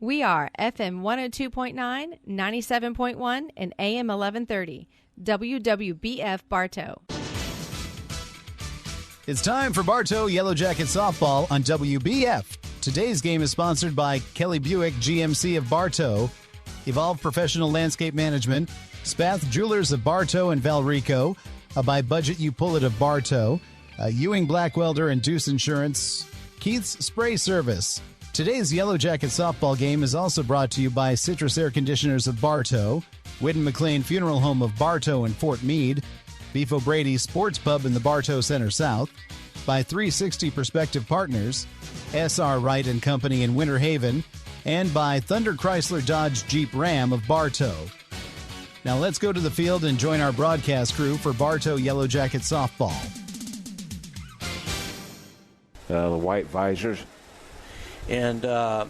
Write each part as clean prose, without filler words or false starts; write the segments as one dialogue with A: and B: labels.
A: We are FM 102.9, 97.1, and AM 1130. WWBF Bartow.
B: It's time for Bartow Yellow Jackets softball on WBF. Today's game is sponsored by Kelly Buick, GMC of Bartow, Evolve Professional Landscape Management, Spath Jewelers of Bartow and Valrico, by Budget You Pull It of Bartow, Ewing Black Welder and Deuce Insurance, Keith's Spray Service. Today's Yellow Jacket softball game is also brought to you by Citrus Air Conditioners of Bartow, Whitten McLean Funeral Home of Bartow and Fort Meade, Beef O'Brady Sports Pub in the Bartow Center South, by 360 Perspective Partners, S.R. Wright and Company in Winter Haven, and by Thunder Chrysler Dodge Jeep Ram of Bartow. Now let's go to the field and join our broadcast crew for Bartow Yellow Jacket softball.
C: The white visors.
D: And the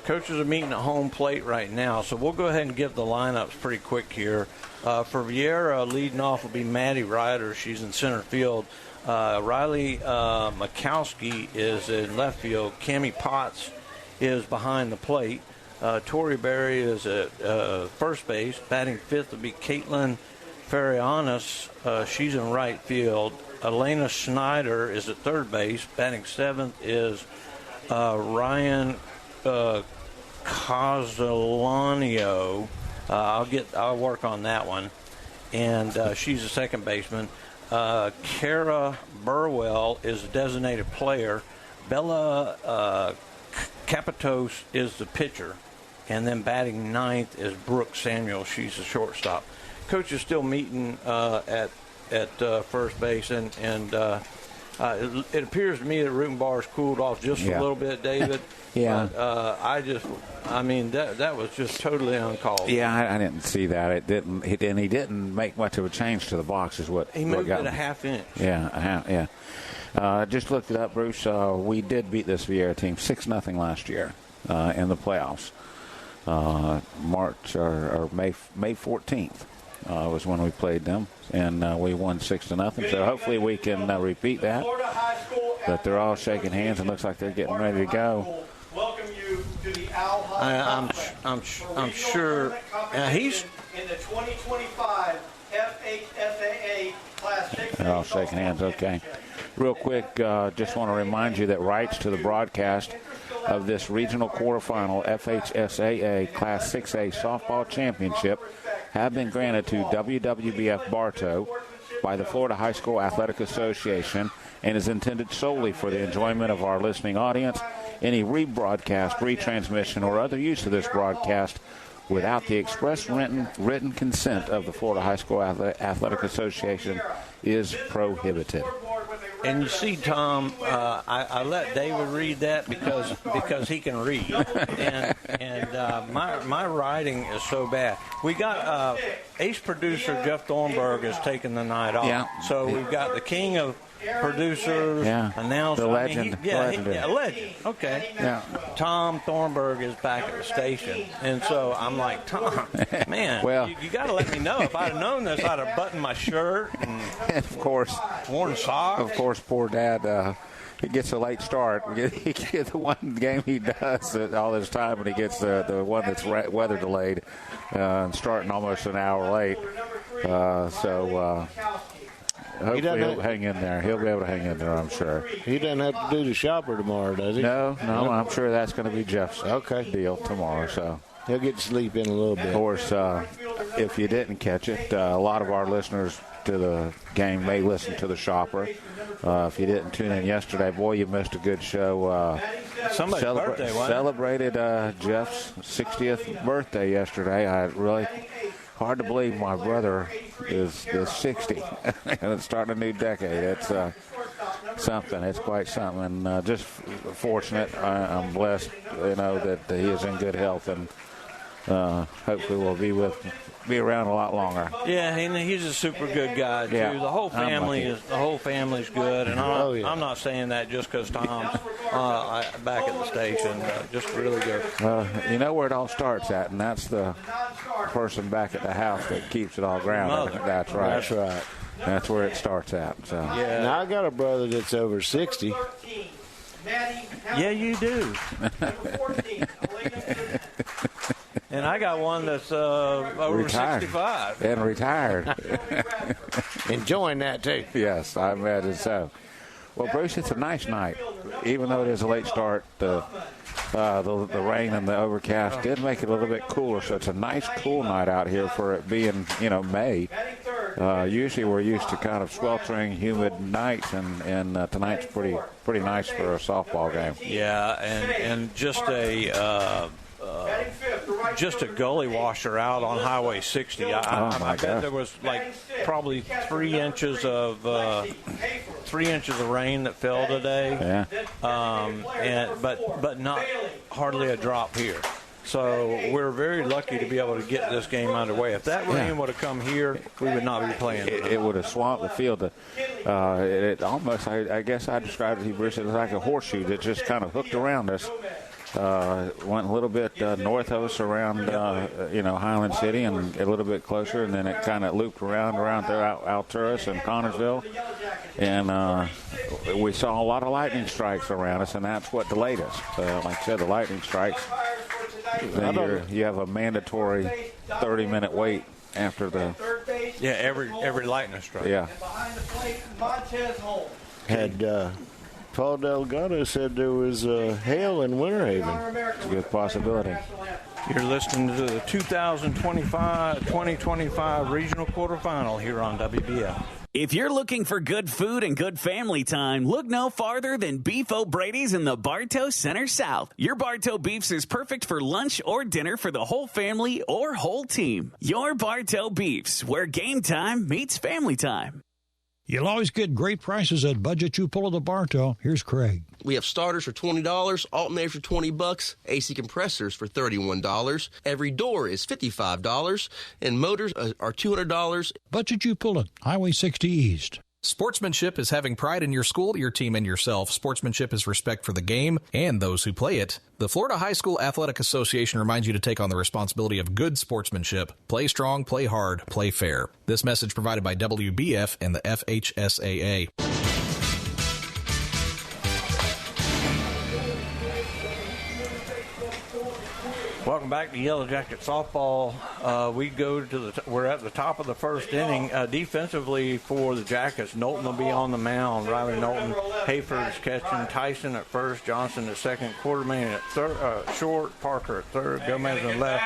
D: coaches are meeting at home plate right now, so we'll go ahead and give the lineups pretty quick here. For Viera, leading off will be Maddie Ryder. She's in center field. Riley Mikowski is in left field. Cammie Potts is behind the plate. Tori Berry is at first base. Batting fifth will be Caitlin Farianis. She's in right field. Elena Schneider is at third base. Batting seventh is Ryan Castellano. I'll work on that one, and she's a second baseman. Kara Burwell is a designated player. Bella Capitos is the pitcher, and then batting ninth is Brooke Samuel. She's a shortstop. Coach is still meeting at first base, and it appears to me that Root and Bar's cooled off just a little bit, David.
C: Yeah.
D: But that was just totally uncalled.
C: Yeah, I didn't see that. It didn't. He didn't make much of a change to the box. Is what
D: he moved it a half inch.
C: Yeah, a half. Yeah. Just looked it up, Bruce. We did beat this Viera team 6-0 last year in the playoffs. March or May 14th. Was when we played them, and we won 6-0. So hopefully we can repeat that. But they're all shaking hands, and looks like they're getting ready to go.
E: Welcome you to the Owl
D: I'm sure he's
E: in the 2025 FHSAA Class 6.
C: They're all shaking hands. Okay. Real quick, just want to remind you that rights to the broadcast of this regional quarterfinal FHSAA Class 6A softball championship have been granted to WWBF Bartow by the Florida High School Athletic Association and is intended solely for the enjoyment of our listening audience. Any rebroadcast, retransmission, or other use of this broadcast without the express written consent of the Florida High School Athletic Association is prohibited.
D: And you see, Tom, I let David read that because he can read, and my writing is so bad. We got ace producer Jeff Thornburg is taking the night off, so we've got the king of producers, announcer,
C: the legend,
D: legend. Okay, Tom Thornburg is back at the station, and so I'm like, Tom, man, well, you got to let me know. If I'd have known this, I'd have buttoned my shirt and
C: of course,
D: worn socks.
C: Of course, poor Dad. He gets a late start. He gets the one game he does all this time, and he gets the one that's weather delayed, and starting almost an hour late. Hopefully he'll hang in there. He'll be able to hang in there, I'm sure.
F: He doesn't have to do the shopper tomorrow, does he?
C: No, I'm sure that's going to be Jeff's deal tomorrow. So
F: he'll get to sleep in a little bit.
C: Of course, if you didn't catch it, a lot of our listeners to the game may listen to the shopper. If you didn't tune in yesterday, boy, you missed a good show.
D: Somebody's birthday, wasn't it?
C: Celebrated Jeff's 60th birthday yesterday. I really... Hard to believe my brother is 60 and it's starting a new decade. It's something. It's quite something. And just fortunate. I'm blessed, that he is in good health, and hopefully will be around a lot longer.
D: Yeah, he's a super good guy too.
C: Yeah.
D: The whole family's good, and I'm not saying that just because Tom's back at the station. Just really good.
C: You know where it all starts at, and that's the person back at the house that keeps it all grounded. That's right.
F: That's right.
C: That's where it starts at. So.
F: Yeah. Now I got a brother that's over 60.
E: Maddie
D: Yeah, you do.
E: Number 14, Elena.
D: And I got one that's over
C: Retired.
D: 65.
C: And retired.
F: Enjoying that, too.
C: Yes, I imagine so. Well, Bruce, it's a nice night. Even though it is a late start, the rain and the overcast did make it a little bit cooler. So it's a nice, cool night out here for it being, May. Usually we're used to kind of sweltering, humid nights, and tonight's pretty nice for a softball game.
D: Yeah, and just a gully washer out on Highway 60. I bet there was like probably 3 inches of rain that fell today.
C: Yeah.
D: But not hardly a drop here. So we're very lucky to be able to get this game underway. If that rain would have come here, we would not be playing.
C: It would have swamped the field. It almost, I guess I described it to you, Bruce, it was like a horseshoe that just kind of hooked around us. Went a little bit north of us around, Highland City and a little bit closer, and then it kind of looped around there, Alturas and Connorsville. And we saw a lot of lightning strikes around us, and that's what delayed us. Like I said, the lightning strikes, then you have a mandatory 30-minute wait after the...
D: Yeah, every lightning strike.
C: Yeah.
E: Behind the plate, Montez Holmes.
F: Had Paul Delgado said there was hail in Winter Haven.
C: It's a good possibility.
D: You're listening to the 2025 Regional Quarterfinal here on WBF.
G: If you're looking for good food and good family time, look no farther than Beef O'Brady's in the Bartow Center South. Your Bartow Beefs is perfect for lunch or dinner for the whole family or whole team. Your Bartow Beefs, where game time meets family time.
H: You'll always get great prices at Budget You Pull at the Bartow. Here's Craig.
I: We have starters for $20, alternators for $20, AC compressors for $31. Every door is $55, and motors are $200.
H: Budget You Pull it, Highway 60 East.
J: Sportsmanship is having pride in your school, your team, and yourself. Sportsmanship is respect for the game and those who play it. The Florida High School Athletic Association reminds you to take on the responsibility of good sportsmanship. Play strong, play hard, play fair. This message provided by WBF and the FHSAA.
D: Welcome back to Yellow Jacket softball. We're at the top of the first inning. Defensively for the Jackets, Knowlton will be on the mound. Riley Knowlton, Hayford's catching, Tyson at first, Johnson at second, Quartermain at third, short, Parker at third, Gomez in left,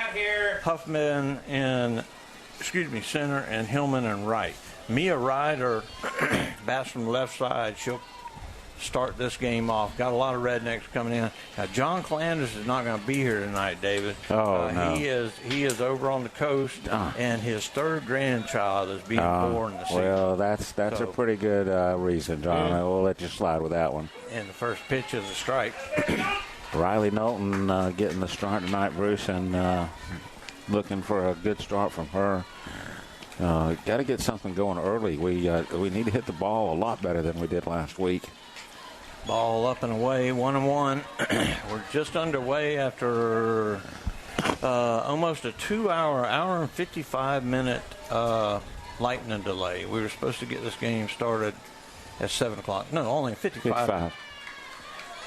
D: Huffman in center, and Hillman in right. Mia Ryder bats from the left side. She'll start this game off. Got a lot of rednecks coming in. Now, John Clanders is not going to be here tonight, David.
C: No.
D: He is over on the coast, and his third grandchild is being born this season.
C: Well, that's a pretty good reason, John. I will let you slide with that one.
D: And the first pitch is a strike.
C: Riley Knowlton getting the start tonight, Bruce, and looking for a good start from her. Got to get something going early. We need to hit the ball a lot better than we did last week.
D: Ball up and away, 1-1. We're just underway after almost a 2-hour, hour and 55-minute lightning delay. We were supposed to get this game started at 7 o'clock. No, only 55.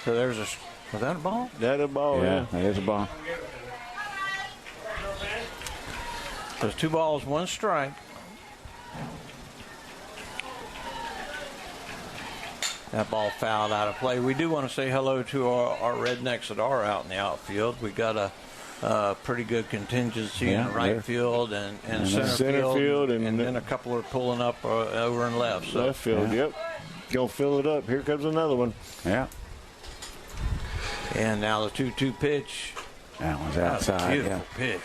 D: So was that a ball?
F: That a ball, yeah.
C: That is a ball.
D: So it's 2 balls, 1 strike. That ball fouled out of play. We do want to say hello to our rednecks that are out in the outfield. We got a pretty good contingency in right field and center field, and then a couple are pulling up over in left. So.
F: Left field, yep. Go fill it up. Here comes another one.
C: Yeah.
D: And now the 2-2 pitch.
C: That one's outside.
D: Beautiful pitch.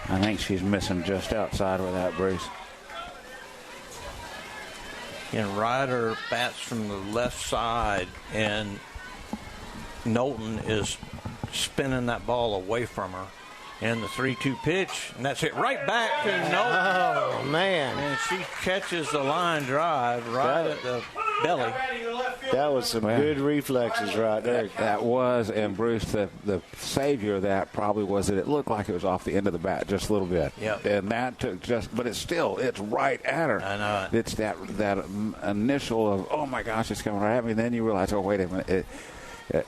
C: I think she's missing just outside with that, Bruce.
D: And Ryder bats from the left side, and Knowlton is spinning that ball away from her. And the 3-2 pitch, and that's hit right back to Knowlton.
F: Oh, man.
D: And she catches the line drive right at the belly.
F: That was some good reflexes right there.
C: That was, and Bruce, the savior of that probably was that it looked like it was off the end of the bat just a little bit.
D: Yep.
C: And that took but it's right at her.
D: I know it.
C: It's that initial of, oh my gosh, it's coming right at me. And then you realize, oh, wait a minute.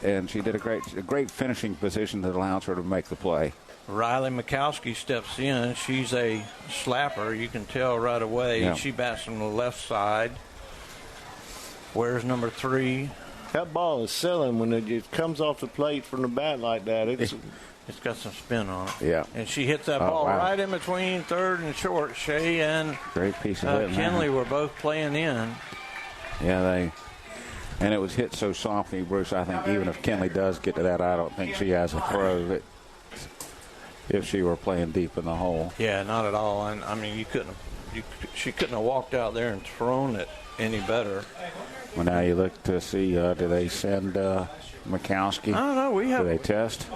C: and she did a great finishing position that allows her to make the play.
D: Riley Mikowski steps in. She's a slapper. You can tell right away.
C: Yeah.
D: She bats from the left side. Where's number 3?
F: That ball is selling when it comes off the plate from the bat like that. It's
D: got some spin on it.
C: Yeah.
D: And she hits that ball right in between third and short. Shea and
C: great piece of hitting.
D: Kinley were both playing in.
C: Yeah, and it was hit so softly, Bruce. I think even if Kinley does get to that, I don't think she has a throw if she were playing deep in the hole.
D: Yeah, not at all. And I mean, she couldn't have walked out there and thrown it any better.
C: Well, now you look to see, do they send Mikowski?
D: I don't know.
C: Do they test?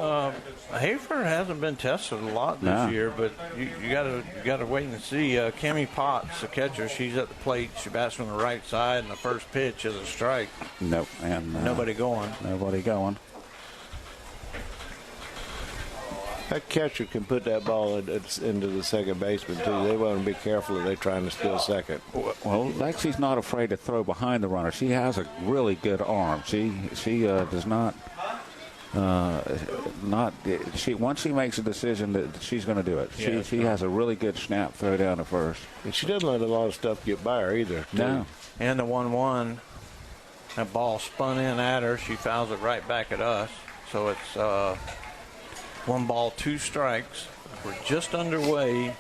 D: Hafer hasn't been tested a lot this year, but you got to wait and see. Cammie Potts, the catcher, she's at the plate. She bats from the right side, and the first pitch is a strike.
C: Nope, and
D: nobody going.
C: Nobody going.
F: That catcher can put that ball into the second baseman, too. They want to be careful if they're trying to steal second.
C: Well, Lexi's not afraid to throw behind the runner. She has a really good arm. She does not once she makes a decision that she's going to do it.
D: Yeah,
C: she has a really good snap throw down to first.
F: And she doesn't let a lot of stuff get by her either.
C: No.
D: And the 1-1, that ball spun in at her. She fouls it right back at us. So it's 1 ball, 2 strikes. We're just underway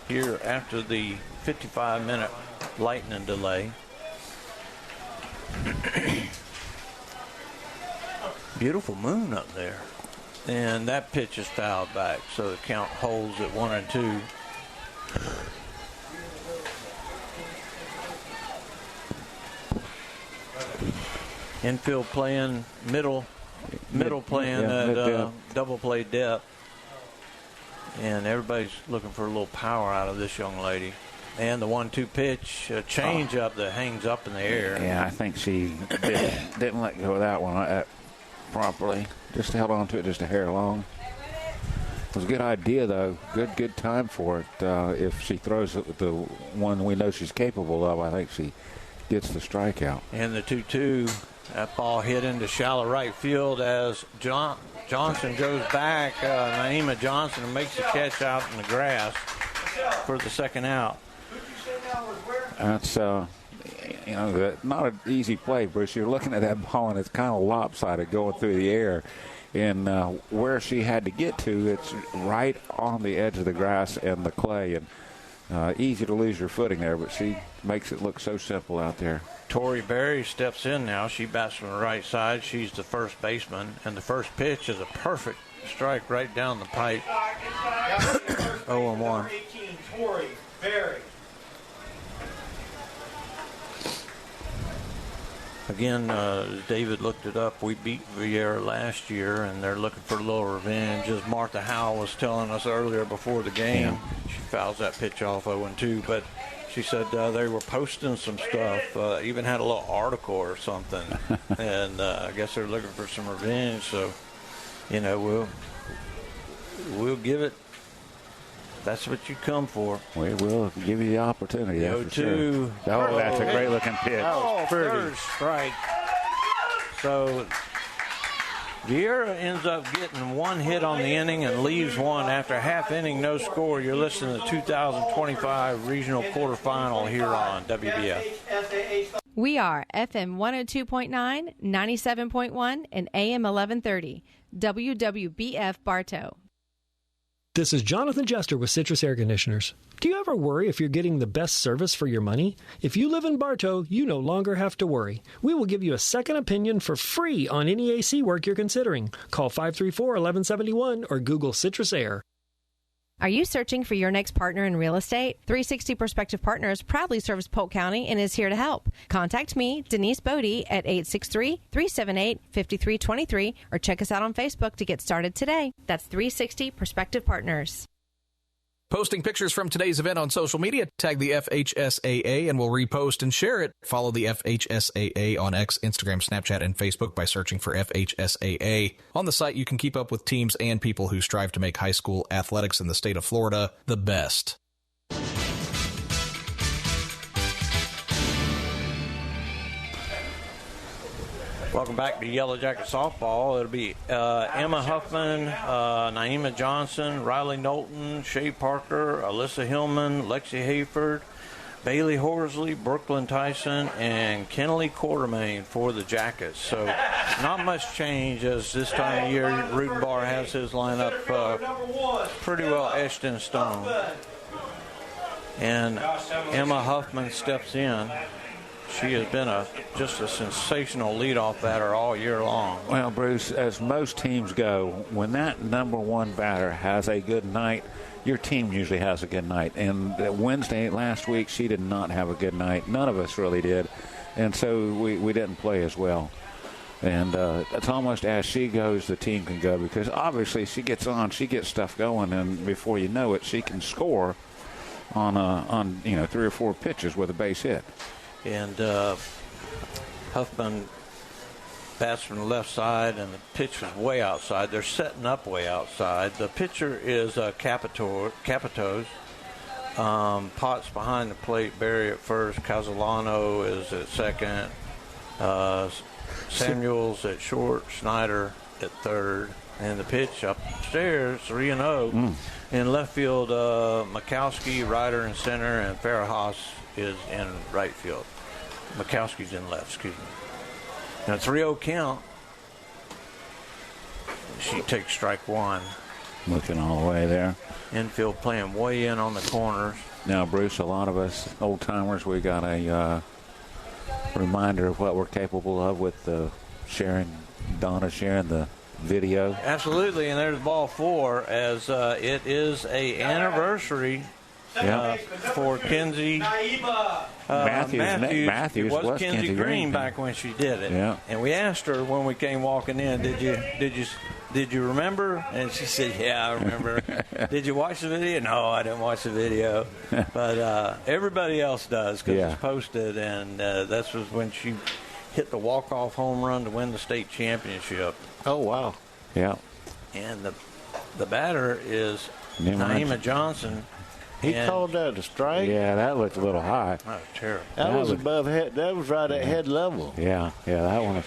D: here after the 55-minute lightning delay. Beautiful moon up there. And that pitch is fouled back, so the count holds at 1-2. Infield playing, middle playing double play depth. And everybody's looking for a little power out of this young lady. And the 1-2 pitch, a change up that hangs up in the air.
C: Yeah, I think she didn't let go of that one properly. Just held on to it just a hair long. It was a good idea, though. Good time for it. If she throws it with the one we know she's capable of, I think she gets the strikeout.
D: And the 2-2, that ball hit into shallow right field as Johnson goes back. Naima Johnson makes the catch out in the grass for the second out.
C: That's not an easy play, Bruce. You're looking at that ball and it's kind of lopsided going through the air. And where she had to get to, it's right on the edge of the grass and the clay, and easy to lose your footing there, but she makes it look so simple out there.
D: Tori Berry steps in now. She bats from the right side. She's the first baseman, and the first pitch is a perfect strike right down the pipe. 0-1.
E: Tori Berry.
D: Again, David looked it up. We beat Viera last year, and they're looking for a little revenge. As Martha Howell was telling us earlier before the game, she fouls that pitch off 0-2. But she said they were posting some stuff, even had a little article or something. And I guess they're looking for some revenge. So, we'll give it. That's what you come for.
C: We will give you the opportunity. That's for sure.
D: 0-2.
C: Oh, that's a great looking pitch.
D: Oh, third strike. So Viera ends up getting 1 hit on the inning and leaves 1 after a half inning, no score. You're listening to the 2025 Regional Quarterfinal here on WBF.
A: We are FM 102.9, 97.1, and AM 1130. WWBF Bartow.
K: This is Jonathan Jester with Citrus Air Conditioners. Do you ever worry if you're getting the best service for your money? If you live in Bartow, you no longer have to worry. We will give you a second opinion for free on any AC work you're considering. Call 534-1171 or Google Citrus Air.
A: Are you searching for your next partner in real estate? 360 Prospective Partners proudly serves Polk County and is here to help. Contact me, Denise Bodie, at 863-378-5323 or check us out on Facebook to get started today. That's 360 Prospective Partners.
J: Posting pictures from today's event on social media, tag the FHSAA and we'll repost and share it. Follow the FHSAA on X, Instagram, Snapchat, and Facebook by searching for FHSAA. On the site, you can keep up with teams and people who strive to make high school athletics in the state of Florida the best.
D: Welcome back to Yellow Jacket softball. It'll be Emma Huffman, Naima Johnson, Riley Knowlton, Shay Parker, Alyssa Hillman, Lexi Hayford, Bailey Horsley, Brooklyn Tyson, and Kennelly Quartermain for the Jackets. So not much change as this time of year Rudenbar has his lineup pretty well etched in stone. And Emma Huffman steps in. She has been just a sensational leadoff batter all year long.
C: Well, Bruce, as most teams go, when that number one batter has a good night, your team usually has a good night. And Wednesday last week, she did not have a good night. None of us really did. And so we didn't play as well. And it's almost as she goes, the team can go, because obviously she gets on, she gets stuff going, and before you know it, she can score on 3 or 4 pitches with a base hit.
D: And Huffman bats from the left side, and the pitch was way outside. They're setting up way outside. The pitcher is Capitos. Potts behind the plate, Barry at first. Casolano is at second. Samuels at short. Schneider at third. And the pitch upstairs, 3-0. In left field, Mikowski, Ryder in center, and Viera Hawks is in right field. Mikowski's in left, excuse me. Now, 3-0 count. She takes strike one.
C: Looking all the way there.
D: Infield playing way in on the corners.
C: Now, Bruce, a lot of us old-timers, we got a reminder of what we're capable of with Donna sharing the video.
D: Absolutely, and there's ball 4 as it is a anniversary for Kenzie
C: Matthews
D: was Kenzie Green back when she did it.
C: Yeah.
D: And we asked her when we came walking in, did you remember? And she said, yeah, I remember. Did you watch the video? No, I didn't watch the video. But everybody else does because it's posted, and that was when she hit the walk-off home run to win the state championship.
F: Oh, wow.
C: Yeah.
D: And the batter is Naima Johnson.
F: He called that a strike?
C: Yeah, that looked a little high.
D: That was terrible.
F: That was above head. That was right at head level.
C: Yeah, that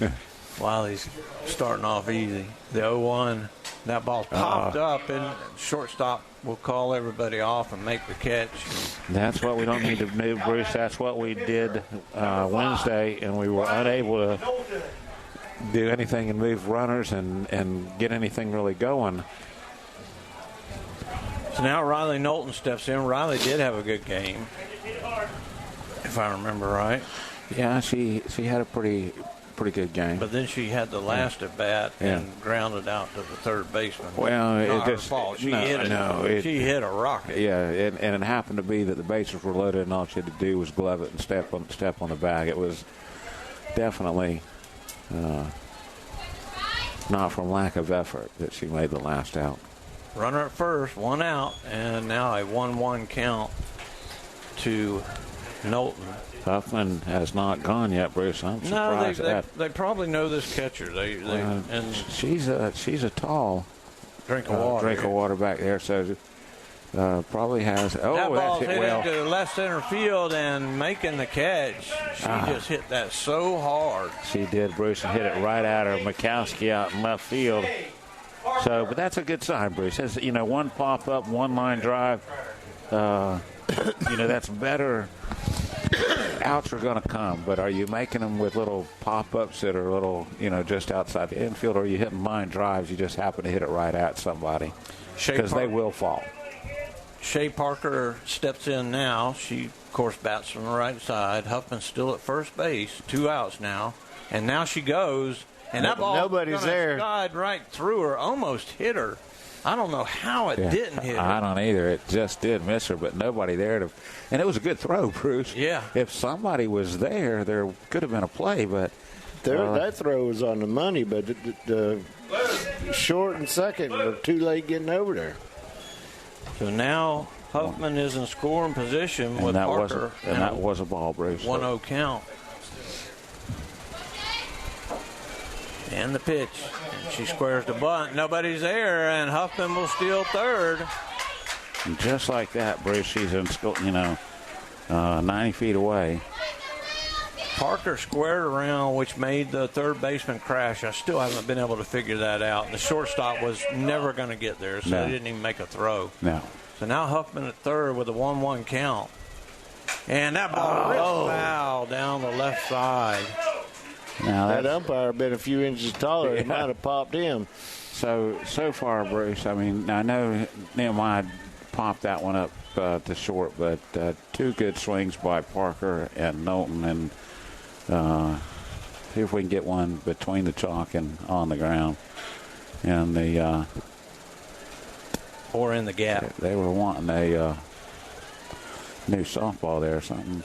C: one.
D: Wiley's starting off easy. The 0-1, that ball popped up, and shortstop will call everybody off and make the catch.
C: That's what we don't need to do, Bruce. That's what we did Wednesday, and we were unable to do anything and move runners and get anything really going.
D: So now Riley Knowlton steps in. Riley did have a good game, if I remember right.
C: Yeah, she had a pretty good game.
D: But then she had the last at bat and grounded out to the third baseman.
C: Well,
D: not
C: it
D: her
C: just
D: fault. She hit a rocket.
C: Yeah, and it happened to be that the bases were loaded, and all she had to do was glove it and step on the bag. It was definitely not from lack of effort that she made the last out.
D: Runner at first, 1 out, and now a 1-1 count to Knowlton.
C: Huffman has not gone yet, Bruce. I'm surprised at that.
D: They probably know this catcher. And
C: she's a tall
D: drink of
C: water back there, so probably has. Oh,
D: that ball's
C: hit
D: well into left center field and making the catch. She just hit that so hard.
C: She did, Bruce, and hit it right at her. Mikowski out in left field. So, but that's a good sign, Bruce. It's, one pop up, 1 line drive. That's better. Outs are going to come, but are you making them with little pop-ups that are little, just outside the infield, or are you hitting line drives, you just happen to hit it right at somebody? Because they will fall.
D: Shay Parker steps in now. She, of course, bats from the right side. Huffman's still at first base, 2 outs now. And now she goes, and that ball
F: nobody's there.
D: Skied right through her, almost hit her. I don't know how it didn't hit her.
C: I don't either. It just did miss her, but nobody there to. And it was a good throw, Bruce.
D: Yeah.
C: If somebody was there could have been a play, but
F: that throw was on the money. But the short and second were too late getting over there.
D: So now Huffman is in scoring position with Parker.
C: That was a ball, Bruce.
D: 1-0 count. And the pitch. And she squares the bunt. Nobody's there, and Huffman will steal third.
C: And just like that, Bruce, she's in, 90 feet away.
D: Parker squared around, which made the third baseman crash. I still haven't been able to figure that out. The shortstop was never going to get there, so he didn't even make a throw.
C: No.
D: So now Huffman at third with a 1-1 count. And that ball foul down the left side.
F: Now that umpire been a few inches taller. It might have popped him.
C: So far, Bruce, I mean, I know Nehemiah popped that one up to short, but two good swings by Parker and Knowlton, and see if we can get one between the chalk and on the ground. And
D: or in the gap.
C: They were wanting a new softball there or something.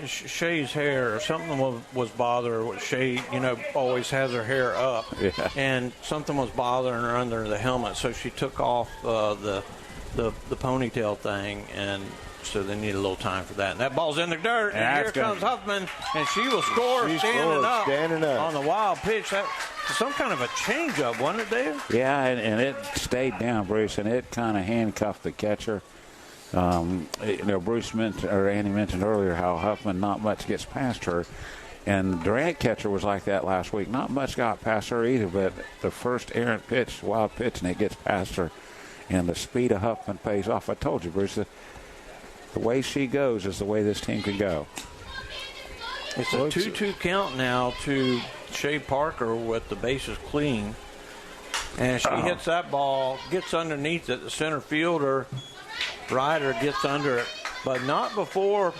D: Shay's hair or something was bothering her. Shay, always has her hair up, and something was bothering her under the helmet, so she took off the ponytail thing, and so they need a little time for that. And that ball's in the dirt, and here comes Huffman, and she will score standing up on the wild pitch. That some kind of a changeup, wasn't it, Dave?
C: Yeah, and it stayed down, Bruce, and it kind of handcuffed the catcher. Bruce mentioned, or Andy mentioned earlier, how Huffman not much gets past her, and Durant catcher was like that last week. Not much got past her either, but the first errant pitch, wild pitch, and it gets past her, and the speed of Huffman pays off. I told you, Bruce, the way she goes is the way this team can go.
D: It's a 2-2 count now to Shay Parker with the bases clean, and she hits that ball, gets underneath it. The center fielder Ryder gets under it, but not before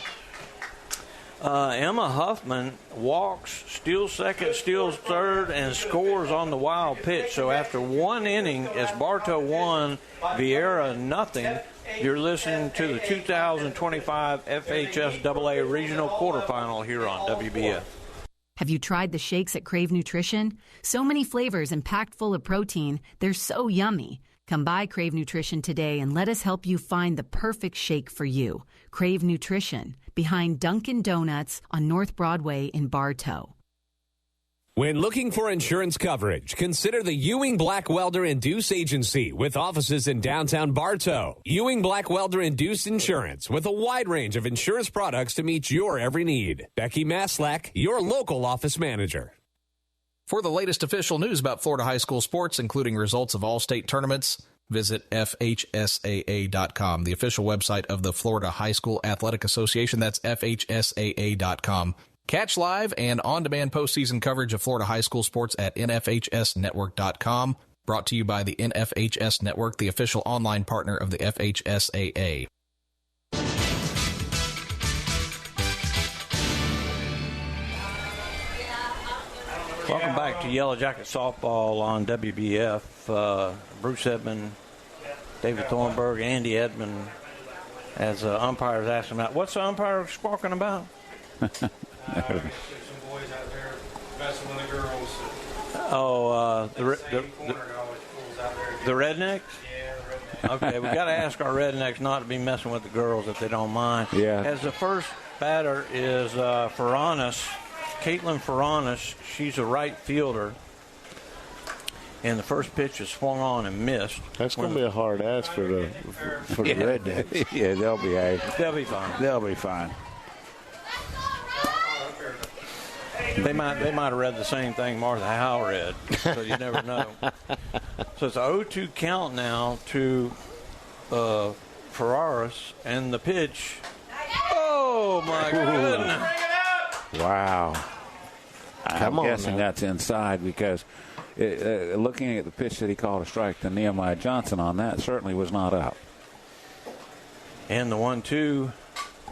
D: Emma Huffman walks, steals second, steals third, and scores on the wild pitch. So after one inning, it's Bartow 1, Viera nothing. You're listening to the 2025 FHS AA Regional Quarterfinal here on WBF.
L: Have you tried the shakes at Crave Nutrition? So many flavors and packed full of protein, they're so yummy. Come by Crave Nutrition today and let us help you find the perfect shake for you. Crave Nutrition, behind Dunkin' Donuts on North Broadway in Bartow.
M: When looking for insurance coverage, consider the Ewing Black Welder and Deuce Agency with offices in downtown Bartow. Ewing Black Welder and Deuce Insurance with a wide range of insurance products to meet your every need. Becky Maslak, your local office manager.
J: For the latest official news about Florida high school sports, including results of all state tournaments, visit FHSAA.com, the official website of the Florida High School Athletic Association. That's FHSAA.com. Catch live and on-demand postseason coverage of Florida high school sports at NFHSnetwork.com. Brought to you by the NFHS Network, the official online partner of the FHSAA.
D: Welcome back to Yellow Jacket Softball on WBF. Bruce Edmond, David Thornburg, Andy Edmond, as umpires ask them out. What's the umpire squawking about?
E: Some boys out there messing with the girls.
D: The rednecks? Yeah, okay, we got to ask our rednecks not to be messing with the girls if they don't mind.
C: Yeah.
D: As the first batter is Ferranis, Caitlin Ferranis. She's a right fielder. And the first pitch is swung on and missed.
F: That's going to be a hard ask for the rednecks.
C: Yeah, they'll be
D: fine.
C: They'll be fine.
D: They might have read the same thing Martha Howe read, so you never know. So it's a 0-2 count now to Ferraris, and the pitch. Oh my goodness!
C: Wow. I'm guessing that's inside because looking at the pitch that he called a strike to Nehemiah Johnson on that certainly was not out.
D: And the 1-2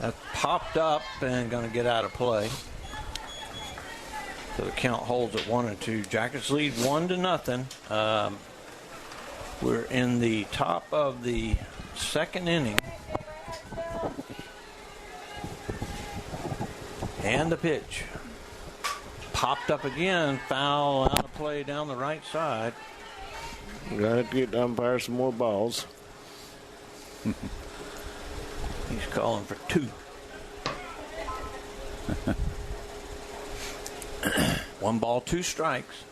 D: that popped up and going to get out of play. So the count holds at 1-2. Jackets lead 1-0. We're in the top of the second inning. And the pitch. Popped up again. Foul out of play down the right side.
F: Got to get the umpire some more balls.
D: He's calling for 2. 1 ball, 2 strikes.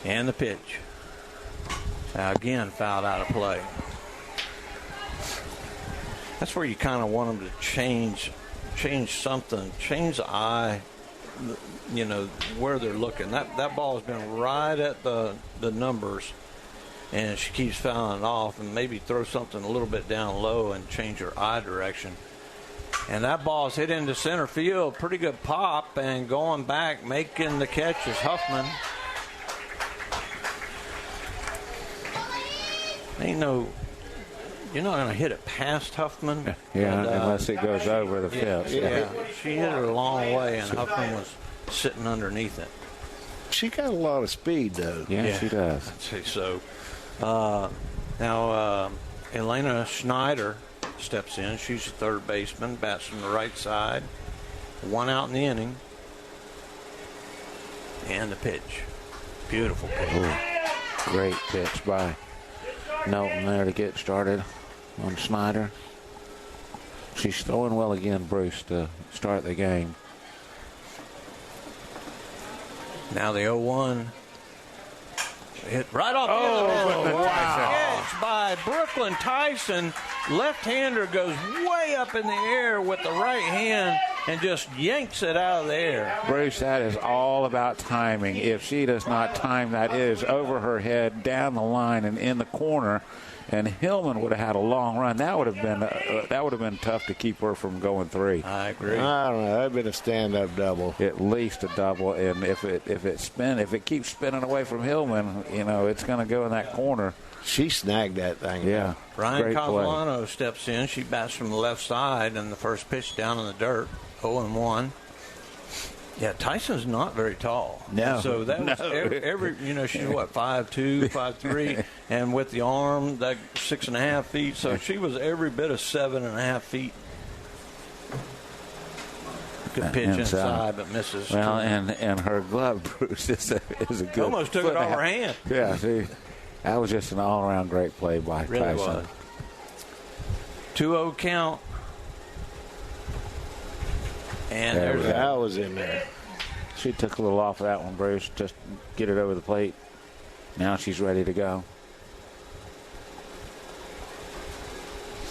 D: And the pitch. Again, fouled out of play. That's where you kind of want them to change change something, change the eye, where they're looking. That ball has been right at the numbers, and she keeps fouling it off, and maybe throw something a little bit down low and change her eye direction. And that ball is hit into center field. Pretty good pop, and going back, making the catch is Huffman. You're not going to hit it past Huffman.
C: Yeah, unless it goes over the fence.
D: Yeah, she hit it a long way, and Huffman was sitting underneath it.
F: She got a lot of speed, though.
C: Yeah, she does.
D: I'd say so. Now, Elena Schneider steps in. She's the third baseman, bats from the right side. 1 out in the inning. And the pitch. Beautiful pitch.
C: Ooh, great pitch by Knowlton there to get started on Schneider. She's throwing well again, Bruce, to start the game.
D: Now the 0-1. Hit right off the end of the catch by Brooklyn Tyson. Left-hander goes way up in the air with the right hand and just yanks it out of the air.
C: Bruce, that is all about timing. If she does not time that, it is over her head, down the line, and in the corner. And Hillman would have had a long run. That would have been tough to keep her from going 3.
D: I agree.
F: I don't know. That'd been a stand-up double.
C: At least a double. And if it keeps spinning away from Hillman, it's going to go in that corner.
F: She snagged that thing.
C: Yeah.
D: Brian Castellano steps in. She bats from the left side, and the first pitch down in the dirt. 0-1. Yeah, Tyson's not very tall.
C: No.
D: So that was every she's what, 5'2", 5'3", and with the arm, that 6.5 feet. So she was every bit of 7.5 feet. Good pitch inside, but misses.
C: Well, and her glove, Bruce, is a good.
D: Almost took it off her hand.
C: Yeah, see, that was just an all-around great play by
D: really
C: Tyson.
D: Was. 2-0 count. And
F: that was in there.
C: She took a little off of that one, Bruce, just get it over the plate. Now she's ready to go.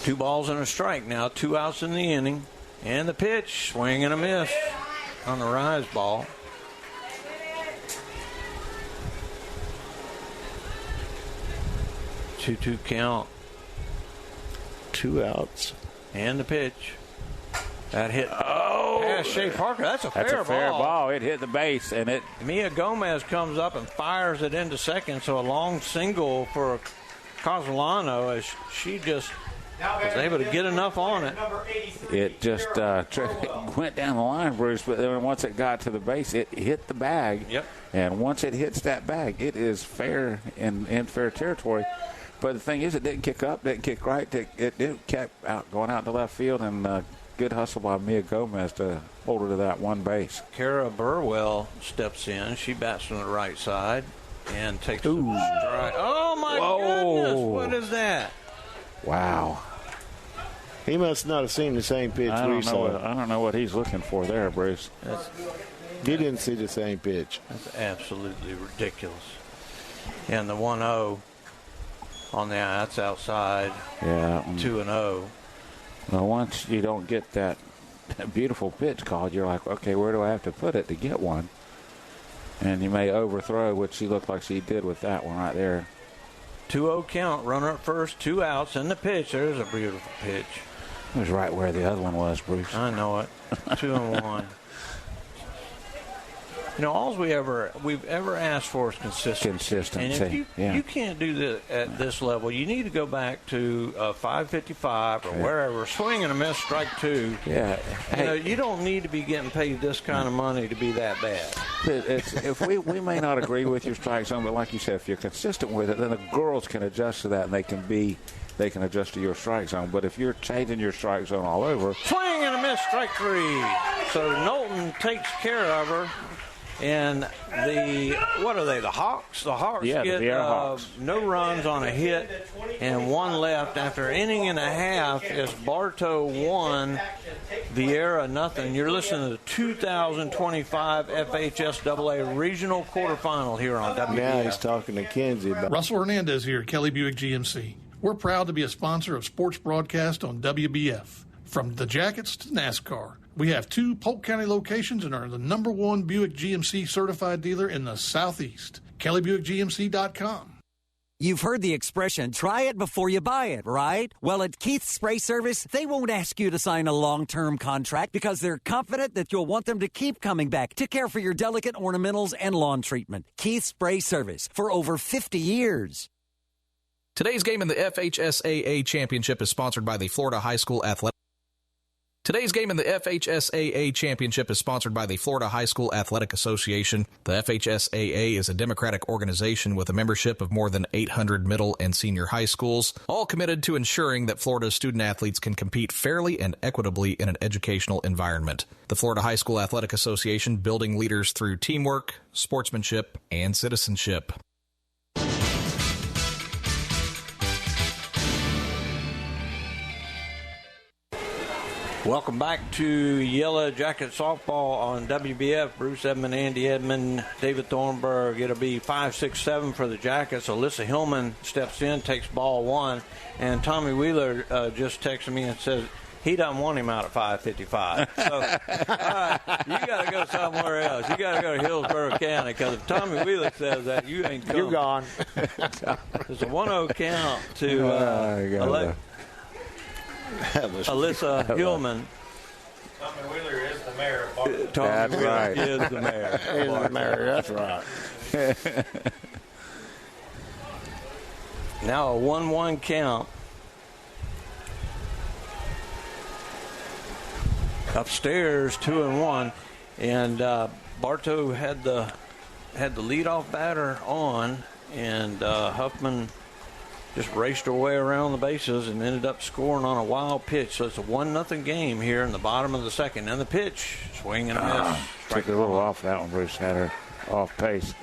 D: 2 balls and a strike now. 2 outs in the inning. And the pitch, swing and a miss on the rise ball. Two count.
F: 2 outs.
D: And the pitch. That hit past Shea Parker. That's a fair
C: ball. It hit the base, and
D: Mia Gomez comes up and fires it into second, so a long single for Castellano as she just was able to get enough on it.
C: It just went down the line, Bruce, but then once it got to the base, it hit the bag.
D: Yep.
C: And once it hits that bag, it is fair in fair territory. But the thing is, it didn't kick up, didn't kick right. It kept going out to left field, and good hustle by Mia Gomez to hold her to that one base.
D: Kara Burwell steps in. She bats from the right side and takes a strike. Oh, my goodness. What is that?
C: Wow.
F: He must not have seen the same pitch we saw.
C: I don't know what he's looking for there, Bruce.
F: He didn't see the same pitch.
D: That's absolutely ridiculous. And the 1-0 on the that's outside.
C: Yeah.
D: 2-0.
C: Well, once you don't get that beautiful pitch called, you're like, okay, where do I have to put it to get one? And you may overthrow, which she looked like she did with that one right there.
D: 2-0 count, runner at first, 2 outs, and the pitch. There's a beautiful pitch.
C: It was right where the other one was, Bruce.
D: I know it. 2-1. All we've ever asked for is consistency.
C: Consistency.
D: And if you can't do that at this level, you need to go back to 555 or wherever. Swing and a miss, strike 2.
C: Yeah.
D: You don't need to be getting paid this kind of money to be that bad.
C: If we may not agree with your strike zone, but like you said, if you're consistent with it, then the girls can adjust to that, and they can adjust to your strike zone. But if you're changing your strike zone all over,
D: swing and a miss, strike 3. So Knowlton takes care of her. And what are they, the Hawks? The Hawks
C: get
D: the
C: Viera Hawks.
D: No runs on a hit and 1 left. After an inning and a half, it's Bartow 1, Viera nothing. You're listening to the 2025 FHSAA Regional Quarterfinal here on WBF.
F: Now he's talking to Kenzie.
N: Russell Hernandez here, Kelly Buick GMC. We're proud to be a sponsor of sports broadcast on WBF. From the Jackets to NASCAR. We have 2 Polk County locations and are the #1 Buick GMC certified dealer in the Southeast. KellyBuickGMC.com.
O: You've heard the expression, try it before you buy it, right? Well, at Keith's Spray Service, they won't ask you to sign a long-term contract because they're confident that you'll want them to keep coming back to care for your delicate ornamentals and lawn treatment. Keith's Spray Service, for over 50 years.
J: Today's game in the FHSAA Championship is sponsored by the Florida High School Athletic. Today's game in the FHSAA Championship is sponsored by the Florida High School Athletic Association. The FHSAA is a democratic organization with a membership of more than 800 middle and senior high schools, all committed to ensuring that Florida's student athletes can compete fairly and equitably in an educational environment. The Florida High School Athletic Association, building leaders through teamwork, sportsmanship, and citizenship.
D: Welcome back to Yellow Jacket Softball on WBF. Bruce Edmond, Andy Edmond, David Thornburg. It'll be 5, 6, 7 for the Jackets. Alyssa Hillman steps in, takes ball 1. And Tommy Wheeler just texted me and says he doesn't want him out at 5:55. So, you got to go somewhere else. You got to go to Hillsborough County, because if Tommy Wheeler says that, you ain't coming.
F: You're gone.
D: It's a 1-0 count to Alyssa Hillman.
E: Tommy Wheeler is the mayor of Bartow.
D: Tommy Wheeler is the mayor.
F: He's the mayor, that's right.
D: Now a 1-1 count. Upstairs, 2-1, and Bartow had the leadoff batter on, and Huffman just raced her way around the bases and ended up scoring on a wild pitch. So it's a 1-0 game here in the bottom of the second. And the pitch, swing and a miss.
C: Took a little off that one. Bruce had her off pace.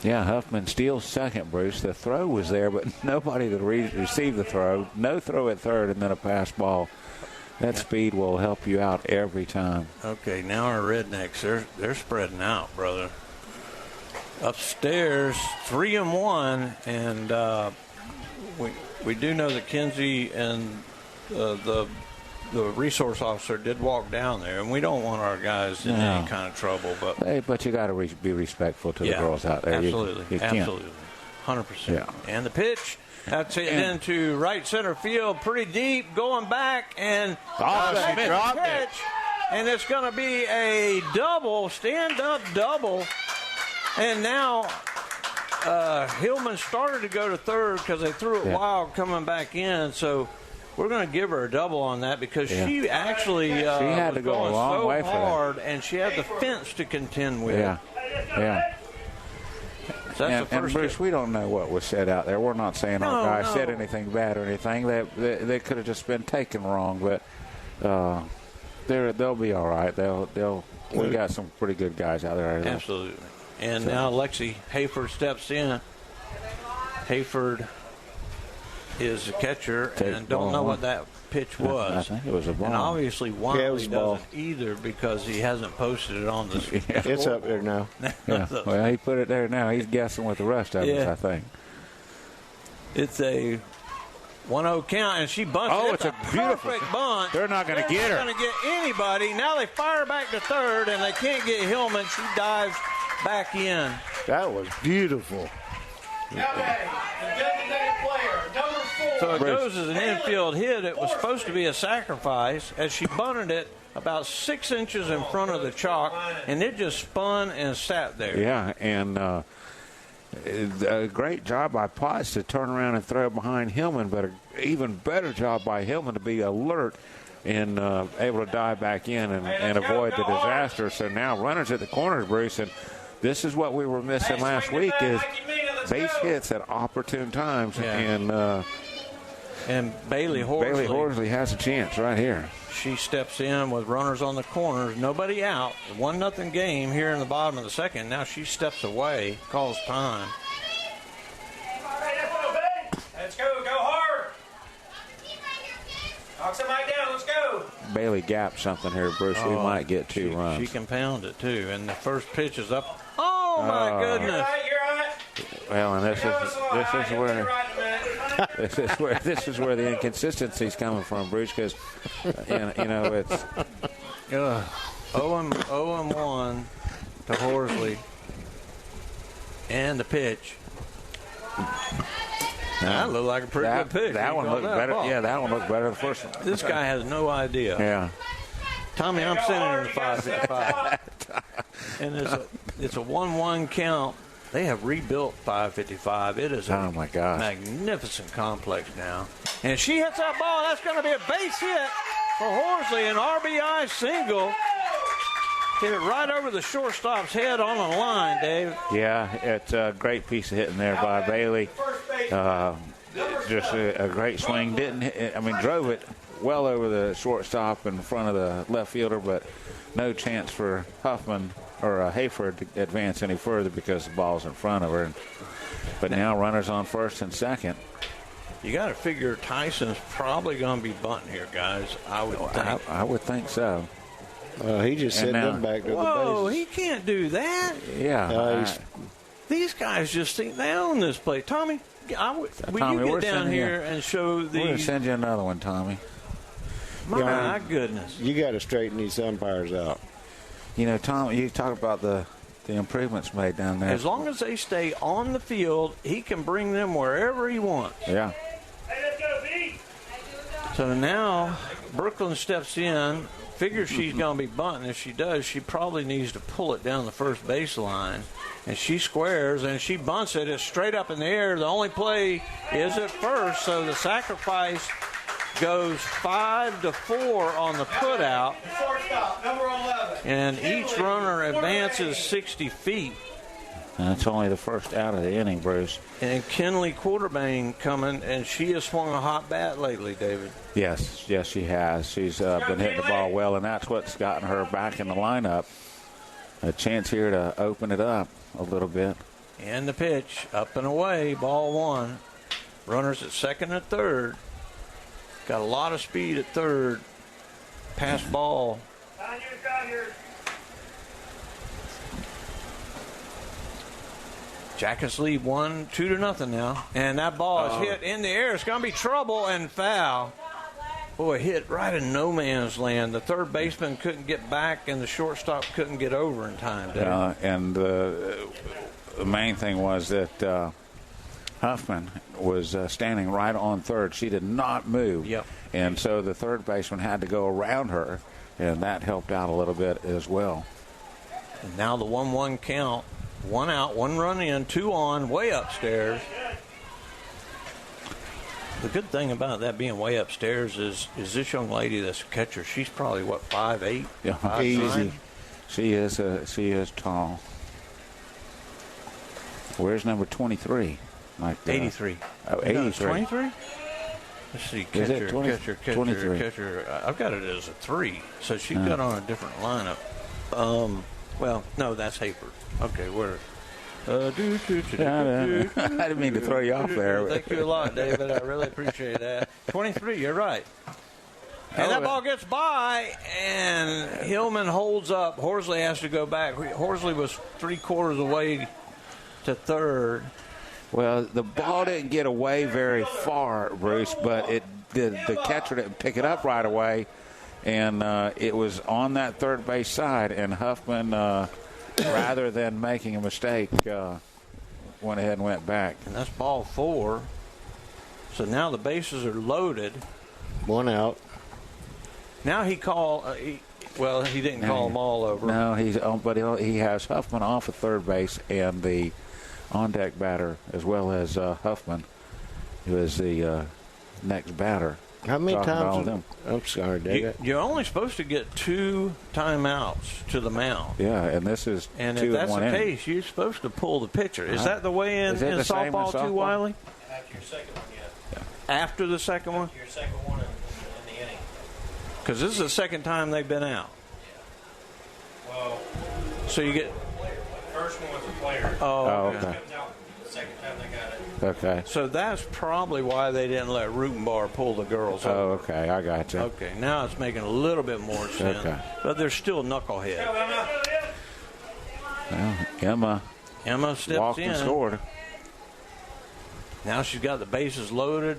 C: Yeah, Huffman steals second, Bruce. The throw was there, but nobody to receive the throw. No throw at third, and then a pass ball. That speed will help you out every time.
D: Okay, now our Rednecks, they're spreading out, brother. Upstairs, 3-1, and we do know that Kinsey and the resource officer did walk down there, and we don't want our guys in any kind of trouble.
C: But you got to be respectful to the girls out there.
D: Absolutely,
C: you
D: absolutely, 100%.
C: Yeah.
D: And the pitch. That's it into right center field, pretty deep, going back, and
F: dropped
D: pitch,
F: it.
D: and it's going to be a double, stand-up double. And now Hillman started to go to third because they threw it wild coming back in. So we're going to give her a double on that, because she actually
C: she had to go a long way for
D: hard, and she had the fence to contend with.
C: Yeah.
D: So
C: and Bruce, we don't know what was said out there. We're not saying our guys said anything bad or anything. They could have just been taken wrong, but they'll be all right. We got some pretty good guys out there.
D: Absolutely. And now Lexi Hayford steps in. Hayford is the catcher, and don't know what that pitch was.
C: I think it was a ball.
D: And obviously Wamsley
F: a ball.
D: doesn't either, because he hasn't posted it on the
F: It's up there now.
C: Well, he put it there now. He's guessing with the rest of us, I think.
D: It's a 1-0 count, and she bunts it.
C: It's a beautiful
D: perfect bunt.
C: They're not going to get her.
D: They're not going to get anybody. Now they fire back to third, and they can't get Hillman. She dives back in.
F: That was beautiful.
D: So it goes as an infield hit. It was supposed to be a sacrifice, as she bunted it about 6 inches in front of the chalk, and it just spun and sat there.
C: Yeah, and a great job by Potts to turn around and throw behind Hillman, but an even better job by Hillman to be alert and able to dive back in and avoid the disaster. So now runners at the corners, Bruce, and this is what we were missing last week, is base hits at opportune times.
D: And Bailey Horsley
C: has a chance right here.
D: She steps in with runners on the corners, nobody out. 1-0 game here in the bottom of the second. Now she steps away, calls time.
E: Let's go hard. Knock somebody down, let's go.
C: Bailey gapped something here, Bruce. We might get 2 runs.
D: She can pound it, too. And the first pitch is up. Oh, my goodness.
E: You're right.
C: Well, and this is where This is where the inconsistency's coming from, Bruce, because it's
D: 0-1 to Horsley, and the pitch. That looked like a pretty good pitch.
C: That one looked better. Yeah, that one looked better than the first one.
D: This guy has no idea.
C: Yeah.
D: Tommy, I'm sending him to 555. And it's a 1-1 count. They have rebuilt 555. It is a magnificent complex now. And she hits that ball. That's going to be a base hit for Horsley, an RBI single. Hit it right over the shortstop's head on the line, Dave.
C: Yeah, it's a great piece of hitting there by Bailey. Just a great swing. Drove it well over the shortstop in front of the left fielder, but no chance for Huffman or Hayford to advance any further because the ball's in front of her. But now runners on first and second.
D: You got to figure Tyson's probably going to be bunting here, guys. I
C: would think so.
F: He just sent them back to the bases.
D: Whoa, he can't do that.
C: Yeah.
D: These guys just think they own this play. Tommy, will you get down here and show the...
C: We're going to send you another one, Tommy.
D: My goodness.
F: You got to straighten these umpires out.
C: Tom, you talk about the improvements made down there.
D: As long as they stay on the field, he can bring them wherever he wants.
C: Yeah.
E: Hey, let's go, B.
D: So now Brooklyn steps in, figures she's going to be bunting. If she does, she probably needs to pull it down the first baseline. And she squares, and she bunts it. It's straight up in the air. The only play is at first, so the sacrifice goes 5-4 on the putout.
E: Shortstop, number 11.
D: And each runner advances 60 feet.
C: And that's only the first out of the inning, Bruce.
D: And Kenley Quarterbain coming, and she has swung a hot bat lately, David.
C: Yes, she has. She's been hitting the ball well, and that's what's gotten her back in the lineup. A chance here to open it up a little bit.
D: And the pitch, up and away, ball one. Runners at second and third. Got a lot of speed at third. Pass ball. Jackets lead 1-2 now. And that ball is hit in the air. It's going to be trouble and foul. Boy, hit right in no man's land. The third baseman couldn't get back, and the shortstop couldn't get over in time.
C: And the main thing was that Huffman was standing right on third. She did not move.
D: Yep.
C: And so the third baseman had to go around her, and that helped out a little bit as well.
D: And now the 1-1 count. 1 out, 1 run in, 2 on, way upstairs. The good thing about that being way upstairs is this young lady that's a catcher, she's probably, 5'8"?
C: Yeah, 5'9"? She is tall. Where's number 23?
D: 83.
C: Oh, 83.
D: 23? Let's see, catcher,
C: 23.
D: catcher. I've got it as a 3, so she got on a different lineup. Well, no, that's Hayford. Okay, where?
C: I didn't mean to throw you off there.
D: Thank you a lot, David. I really appreciate that. 23, you're right. And that ball gets by, and Hillman holds up. Horsley has to go back. Horsley was 3/4 away to third.
C: Well, the ball didn't get away very far, Bruce, but the catcher didn't pick it up right away, and it was on that third base side, and Huffman, rather than making a mistake, went ahead and went back.
D: And that's ball 4. So now the bases are loaded.
F: 1 out.
D: Now he called. He didn't call them all over.
C: No, but he has Huffman off at third base and the on-deck batter, as well as Huffman, who is the next batter.
F: How many times? I'm sorry, David.
D: You're only supposed to get 2 timeouts to the mound.
C: Yeah, and this is
D: and
C: 2
D: if that's
C: in
D: the
C: 1 inning.
D: case, you're supposed to pull the pitcher. Is that the way in softball too, Wiley?
E: After your second one, yeah.
D: After the second one?
E: After your second one in the inning.
D: Because this is the second time they've been out.
E: Well,
D: so you get.
E: The first one was a player.
D: Oh, okay.
E: Comes out the second time they got it.
C: Okay.
D: So that's probably why they didn't let Rutenbar pull the girls over.
C: Oh, okay. I got you.
D: Okay, now it's making a little bit more sense.
C: Okay.
D: But they're still knucklehead.
C: Well, Emma
D: steps
C: walked
D: in.
C: and scored.
D: Now she's got the bases loaded,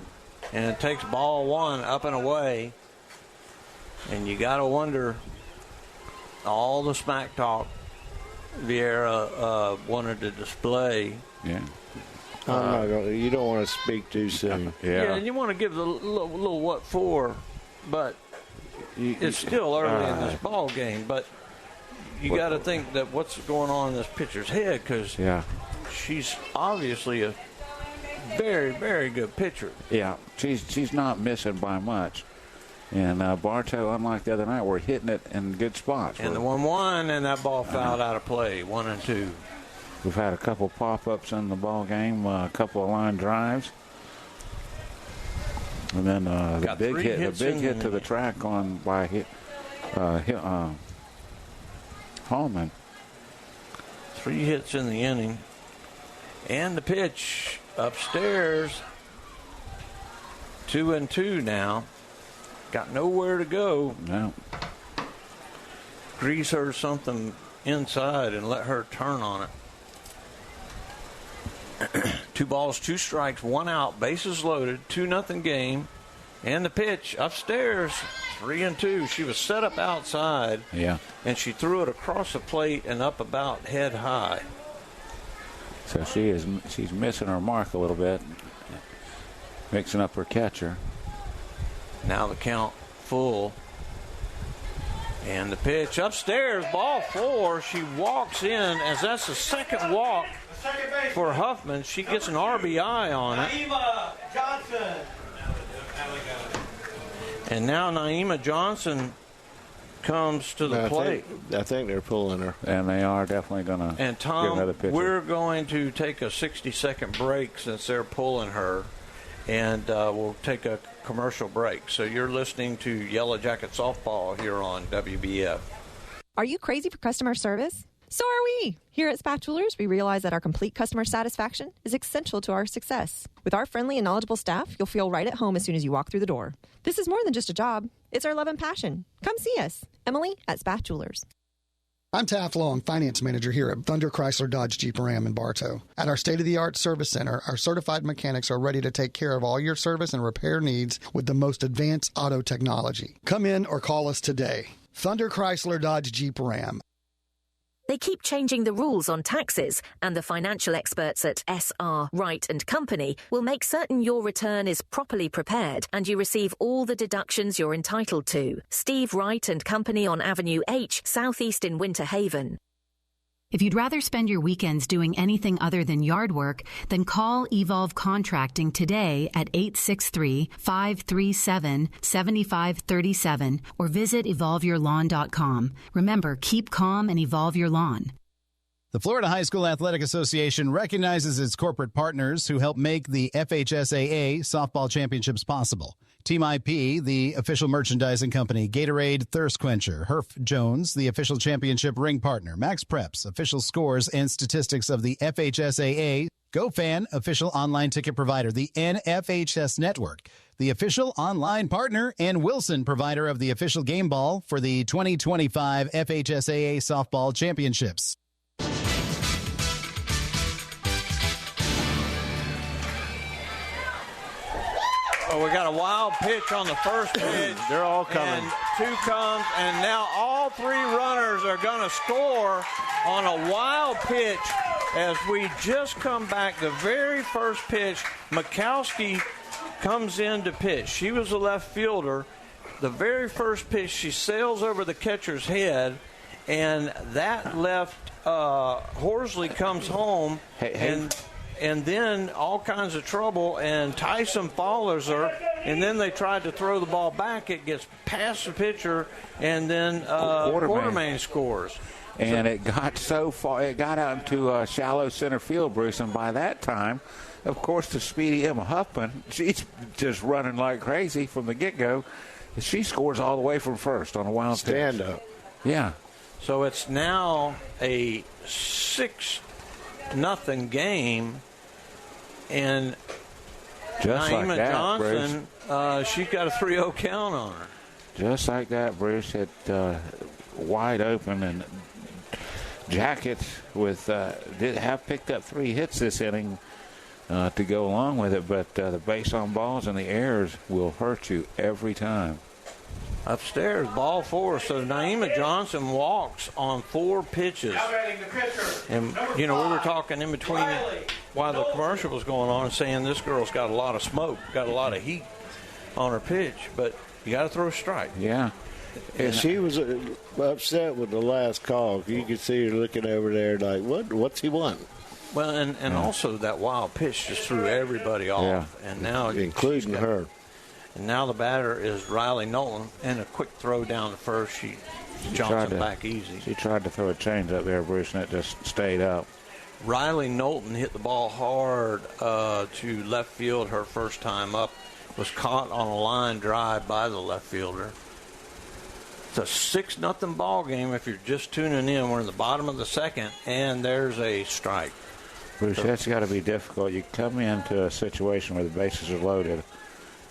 D: and it takes ball one up and away. And you got to wonder, all the smack talk Viera wanted to display.
C: Yeah.
F: You don't want to speak too soon.
D: Yeah, and you want to give the little what for, but it's still early in this ball game. But you got to think that what's going on in this pitcher's head, because she's obviously a very, very good pitcher.
C: Yeah, she's not missing by much. And Bartow, unlike the other night, we're hitting it in good spots.
D: And the 1-1, and that ball fouled out of play, 1-2.
C: We've had a couple pop-ups in the ball game, a couple of line drives. And then the big hit to the track by Hallman.
D: 3 hits in the inning. And the pitch upstairs. 2-2 now. Got nowhere to go.
C: No.
D: Grease her something inside and let her turn on it. 2 balls, 2 strikes, 1 out, bases loaded, 2-0 game. And the pitch upstairs, 3-2. She was set up outside.
C: Yeah.
D: And she threw it across the plate and up about head high.
C: So she's missing her mark a little bit, mixing up her catcher.
D: Now the count full. And the pitch upstairs, ball 4. She walks in, as that's the second walk for Huffman. She gets an RBI on it.
E: Naima Johnson.
D: And now Naima Johnson comes to the plate.
F: I think they're pulling her.
C: And they are definitely going to
D: And Tom, we're going to take a 60-second break since they're pulling her. And we'll take a commercial break. So you're listening to Yellow Jacket Softball here on WBF.
P: Are you crazy for customer service? So are we. Here at Spath Jewelers, we realize that our complete customer satisfaction is essential to our success. With our friendly and knowledgeable staff, you'll feel right at home as soon as you walk through the door. This is more than just a job. It's our love and passion. Come see us. Emily at Spath Jewelers.
Q: I'm Taft Long, Finance Manager here at Thunder Chrysler Dodge Jeep Ram in Bartow. At our state-of-the-art service center, our certified mechanics are ready to take care of all your service and repair needs with the most advanced auto technology. Come in or call us today. Thunder Chrysler Dodge Jeep Ram.
R: They keep changing the rules on taxes, and the financial experts at SR Wright & Company will make certain your return is properly prepared and you receive all the deductions you're entitled to. Steve Wright & Company on Avenue H, Southeast in Winter Haven.
L: If you'd rather spend your weekends doing anything other than yard work, then call Evolve Contracting today at 863-537-7537 or visit evolveyourlawn.com. Remember, keep calm and evolve your lawn.
B: The Florida High School Athletic Association recognizes its corporate partners who help make the FHSAA softball championships possible. Team IP, the official merchandising company, Gatorade Thirst Quencher, Herf Jones, the official championship ring partner, Max Preps, official scores and statistics of the FHSAA, GoFan, official online ticket provider, the NFHS Network, the official online partner, and Wilson, provider of the official game ball for the 2025 FHSAA softball championships.
D: Oh, we got a wild pitch on the first pitch.
C: They're all coming.
D: And 2 comes, and now all 3 runners are going to score on a wild pitch as we just come back. The very first pitch, Mikowski comes in to pitch. She was a left fielder. The very first pitch, she sails over the catcher's head, and that left Horsley comes home, and then all kinds of trouble, and Tyson follows her, and then they tried to throw the ball back. It gets past the pitcher, and then Quartermain scores.
C: And it got so far, it got out into shallow center field, Bruce, and by that time, of course, the speedy Emma Huffman, she's just running like crazy from the get-go. She scores all the way from first on a wild
F: stand
C: pitch.
F: up.
C: Yeah.
D: So it's now a 6-0 game, and
C: just
D: Naima
C: like that,
D: Johnson, she's got a 3-0 count on her.
C: Just like that, Bruce, hit wide open, and Jackets have picked up 3 hits this inning to go along with it, but the base on balls and the errors will hurt you every time.
D: Upstairs, ball 4. So Naima Johnson walks on 4 pitches. And, we were talking in between while the commercial was going on, saying this girl's got a lot of smoke, got a lot of heat on her pitch, but you got to throw a strike.
C: Yeah.
F: And she was upset with the last call. You could see her looking over there like, what's he want?
D: Well, and also that wild pitch just threw everybody off.
F: Yeah.
D: And now
F: including her.
D: And now the batter is Riley Knowlton, and a quick throw down the first. She Johnson back easy.
C: She tried to throw a change up there, Bruce, and it just stayed up.
D: Riley Knowlton hit the ball hard to left field her first time up. Was caught on a line drive by the left fielder. It's a 6-0 ball game if you're just tuning in. We're in the bottom of the second, and there's a strike.
C: Bruce, that's got to be difficult. You come into a situation where the bases are loaded.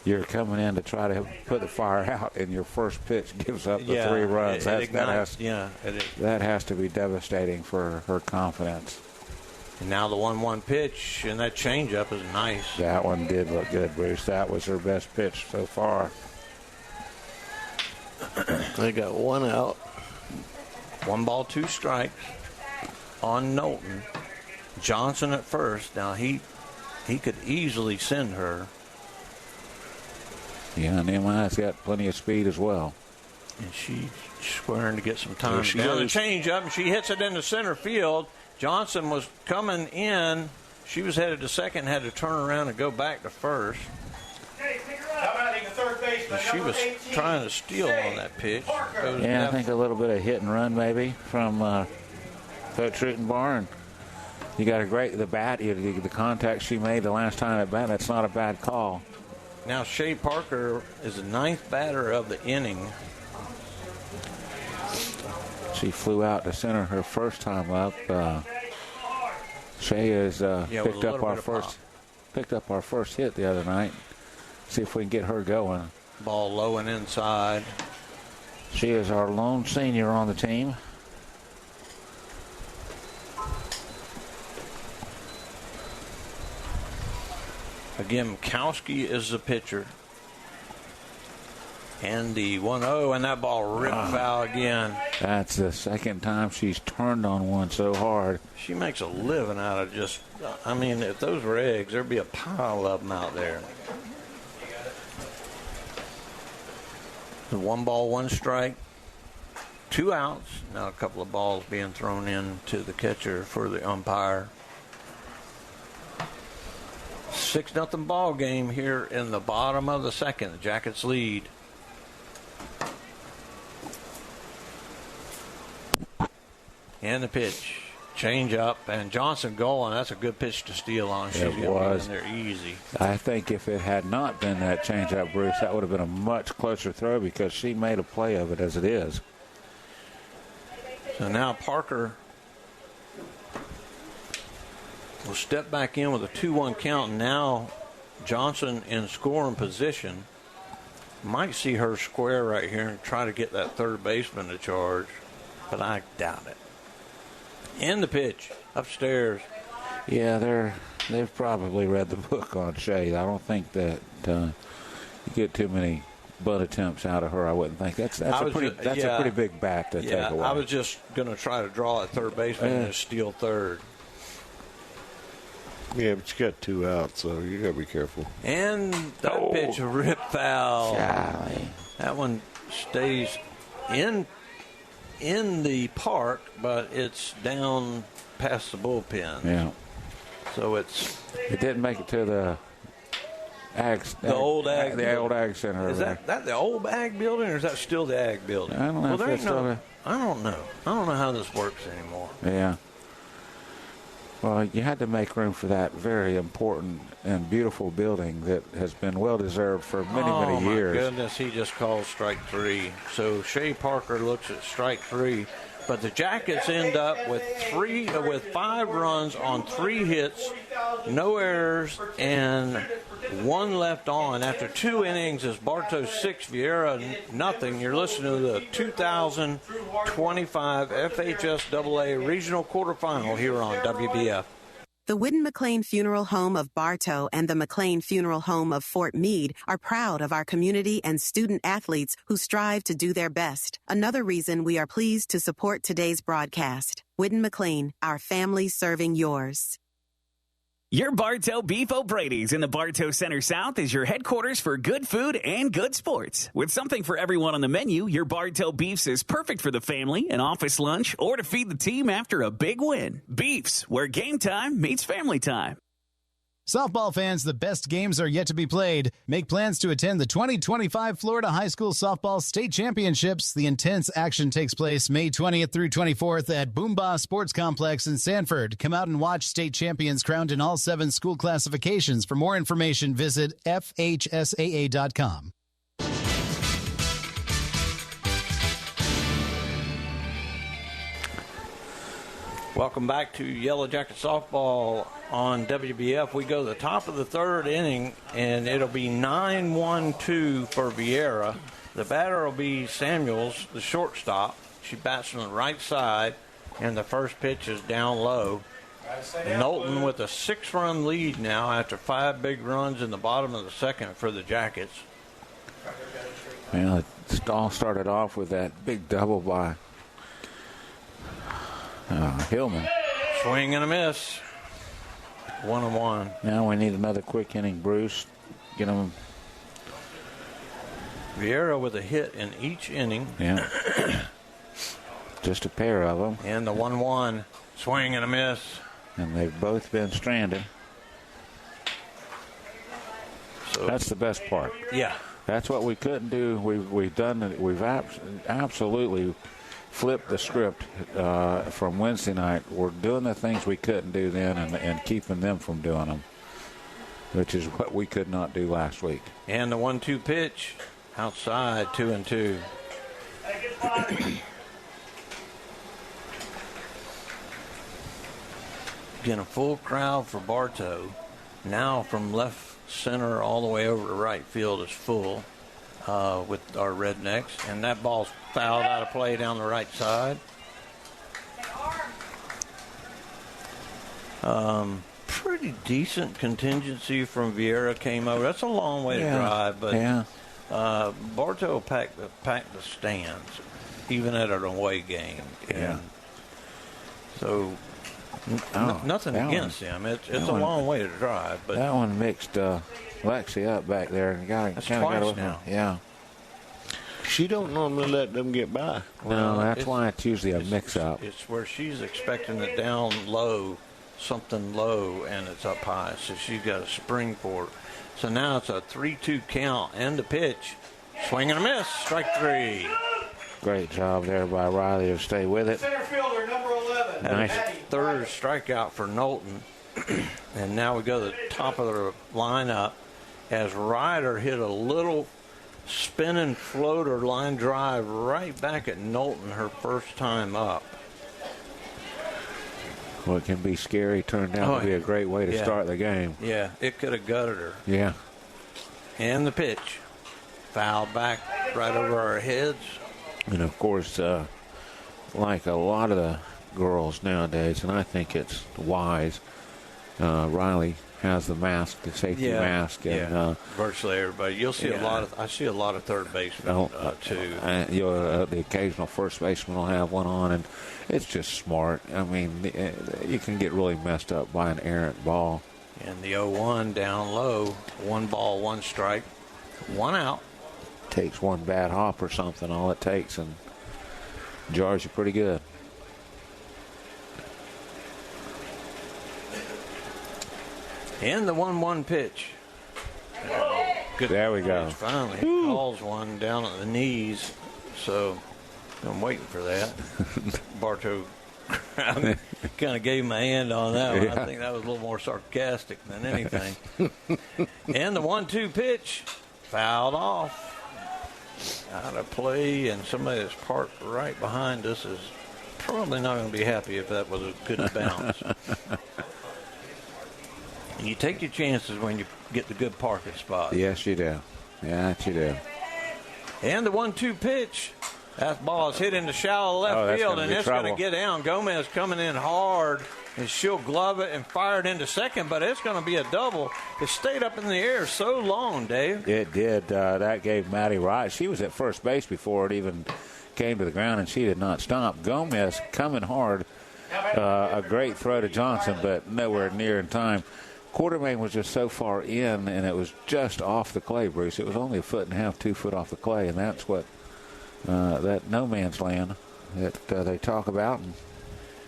C: You're coming in to try to put the fire out, and your first pitch gives up the 3 runs.
D: That
C: has to be devastating for her confidence.
D: And now the 1-1 pitch, and that changeup is nice.
C: That one did look good, Bruce. That was her best pitch so far.
F: They got 1 out.
D: 1 ball, 2 strikes on Knowlton. Johnson at first. Now he could easily send her.
C: Yeah, Nehemiah's got plenty of speed as well.
D: And she's squaring to get some time.
C: She
D: down the changeup, and she hits it into center field. Johnson was coming in. She was headed to second, had to turn around and go back to first. She was trying to steal on that pitch.
C: Yeah, I think a little bit of hit and run maybe from Coach Rittenbar. You got the contact she made the last time at bat. That's not a bad call.
D: Now Shea Parker is the 9th batter of the inning.
C: She flew out to center her first time up. Shea has picked up our first hit the other night. See if we can get her going.
D: Ball low and inside.
C: She is our lone senior on the team.
D: Again, Mikowski is the pitcher. And the 1-0, and that ball ripped foul again.
C: That's the second time she's turned on one so hard.
D: She makes a living out of just, if those were eggs, there'd be a pile of them out there. The 1 ball, 1 strike, 2 outs. Now a couple of balls being thrown in to the catcher for the umpire. 6-0 ball game here in the bottom of the second. The Jackets lead. And the pitch. Change up, and Johnson going. That's a good pitch to steal on. She's going to get in there easy.
C: I think if it had not been that change up, Bruce, that would have been a much closer throw because she made a play of it as it is.
D: So now Parker will step back in with a 2-1 count. And now Johnson in scoring position. Might see her square right here and try to get that third baseman to charge, but I doubt it. And the pitch upstairs.
C: Yeah, they've probably read the book on Shea. I don't think that you get too many butt attempts out of her. I wouldn't think that's a pretty big bat to take away.
D: I was just going to try to draw at third baseman and just steal third.
F: Yeah, but you got 2 outs, so you got to be careful.
D: And that pitch ripped foul.
C: Golly.
D: That one stays in the park, but it's down past the bullpen.
C: Yeah.
D: So
C: it didn't make it to the old ag center.
D: Is that the old ag building, or is that still the ag building?
C: I don't know.
D: I don't know. I don't know how this works anymore.
C: Yeah. Well, you had to make room for that very important and beautiful building that has been well-deserved for many years.
D: Oh, my goodness, he just called strike 3. So Shea Parker looks at strike 3. But the Jackets end up with 5 runs on 3 hits, no errors, and 1 left on. After 2 innings, it's Bartow 6, Viera nothing. You're listening to the 2025 FHSAA Regional Quarterfinal here on WBF.
S: The Whidden McLean Funeral Home of Bartow and the McLean Funeral Home of Fort Meade are proud of our community and student athletes who strive to do their best. Another reason we are pleased to support today's broadcast. Whidden McLean, our family serving yours.
G: Your Bartow Beef O'Brady's in the Bartow Center South is your headquarters for good food and good sports. With something for everyone on the menu, your Bartow Beefs is perfect for the family, an office lunch, or to feed the team after a big win. Beefs, where game time meets family time.
B: Softball fans, the best games are yet to be played. Make plans to attend the 2025 Florida High School Softball State Championships. The intense action takes place May 20th through 24th at Boomba Sports Complex in Sanford. Come out and watch state champions crowned in all 7 school classifications. For more information, visit FHSAA.com.
D: Welcome back to Yellow Jacket Softball on WBF. We go to the top of the third inning, and it'll be 9-1-2 for Viera. The batter will be Samuels, the shortstop. She bats on the right side, and the first pitch is down low. Knowlton with a 6-run lead now after 5 big runs in the bottom of the second for the Jackets.
C: Well, it all started off with that big double by Hillman.
D: Swing and a miss. 1-1.
C: Now we need another quick inning, Bruce. Get them.
D: Viera with a hit in each inning.
C: Yeah. Just a pair of them.
D: And the 1-1. Swing and a miss.
C: And they've both been stranded. So that's the best part.
D: Yeah.
C: That's what we couldn't do. We've done it. We've absolutely flipped the script from Wednesday night. We're doing the things we couldn't do then and keeping them from doing them, which is what we could not do last week.
D: And the 1-2 pitch outside, 2-2. Again, a full crowd for Bartow. Now from left center all the way over to right field is full with our Rednecks. And that ball's fouled out of play down the right side. Pretty decent contingency from Viera came over. That's a long way to drive, but Bartow packed the stands, even at an away game.
C: Yeah.
D: And so nothing against them. It's a long way to drive. But
C: that one mixed Lexi up back there.
D: That's twice now.
C: Yeah.
F: She don't normally let them get by.
C: No, that's why it's usually a mix-up.
D: It's where she's expecting it down low, something low, and it's up high. So she's got a spring for it. So now it's a 3-2 count and the pitch. Swing and a miss. Strike 3.
C: Great job there by Riley to stay with it.
E: Center fielder, number 11.
C: Nice.
D: Third strikeout for Knowlton. And now we go to the top of the lineup as Ryder hit a little spinning floater line drive right back at Knowlton her first time up.
C: Well, it can be scary. Turned out to be a great way to start the game.
D: Yeah, it could have gutted her.
C: Yeah.
D: And the pitch. Fouled back right over our heads.
C: And, of course, like a lot of the girls nowadays, and I think it's wise, Riley has the mask, the safety mask. And,
D: virtually everybody. You'll see I see a lot of third basemen, too.
C: The occasional first baseman will have one on, and it's just smart. I mean, you can get really messed up by an errant ball.
D: And the 0-1 down low, 1 ball, 1 strike, 1 out.
C: Takes one bad hop or something, all it takes, and jars you pretty good.
D: And the 1-1 pitch. Good.
C: There we go.
D: Finally calls one down at the knees. So I'm waiting for that. Bartow kind of gave him a hand on that one. I think that was a little more sarcastic than anything. And the 1-2 pitch fouled off. Out of play, and somebody that's parked right behind us is probably not going to be happy if that was a good bounce. You take your chances when you get the good parking spot.
C: Yes, you do. Yes, you do.
D: And the 1-2 pitch. That ball is hit into shallow left field, and it's going to get down. Gomez coming in hard and she'll glove it and fire it into second, but it's going to be a double. It stayed up in the air so long, Dave.
C: It did. That gave Maddie Wright. She was at first base before it even came to the ground, and she did not stop. Gomez coming hard. A great throw to Johnson, but nowhere near in time. Quartermain was just so far in, and it was just off the clay, Bruce. It was only 1.5 feet, 2 foot off the clay, and that's what that no man's land that they talk about.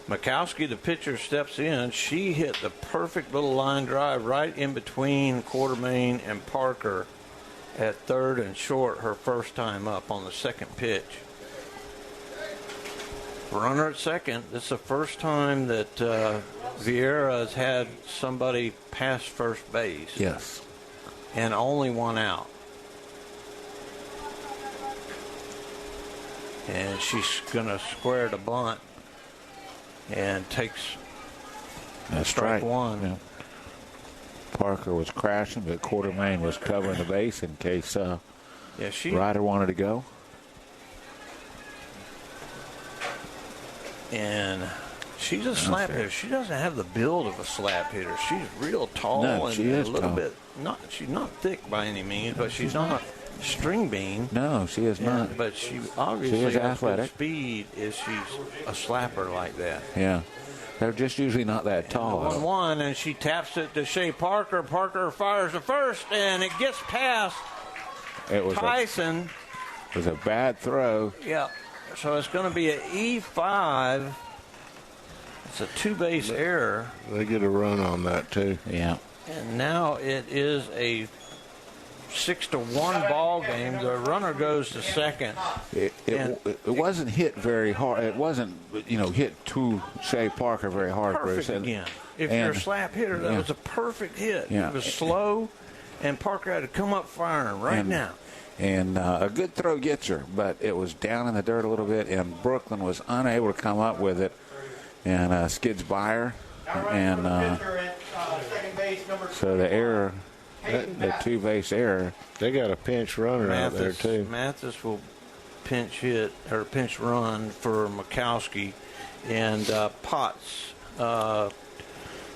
D: Mikowski, the pitcher, steps in. She hit the perfect little line drive right in between Quartermain and Parker at third and short her first time up on the second pitch. Runner at second. This is the first time that Viera has had somebody past first base.
C: Yes.
D: And only one out. And she's going to square the bunt and takes strike one.
C: Yeah. Parker was crashing, but Quartermain was covering the base in case Ryder wanted to go.
D: And she's a slap hitter. She doesn't have the build of a slap hitter. She's real tall and
C: she is
D: a little
C: tall.
D: bit she's not thick by any means, but she's not a string bean.
C: No, she is not.
D: But she obviously
C: is
D: has
C: athletic.
D: good speed if she's a slapper like that.
C: Yeah. They're just usually not that tall.
D: 1-1, and she taps it to Shea Parker. Parker fires the first, and it gets past Tyson.
C: It was a bad throw.
D: Yeah. So it's going to be an E5. It's a two-base error.
F: They get a run on that, too.
C: Yeah.
D: And now it is a 6-1 ball game. The runner goes to second.
C: It wasn't hit very hard. It wasn't, hit to Shea Parker very hard.
D: Perfect
C: Bruce.
D: again. If you're a slap hitter, that was a perfect hit.
C: Yeah.
D: It was slow, and Parker had to come up firing now.
C: And a good throw gets her, but it was down in the dirt a little bit, and Brooklyn was unable to come up with it, and skids by her. And so the error, the two-base error.
F: They got a pinch runner out there, too.
D: Mathis will pinch run for Mikowski, and Potts.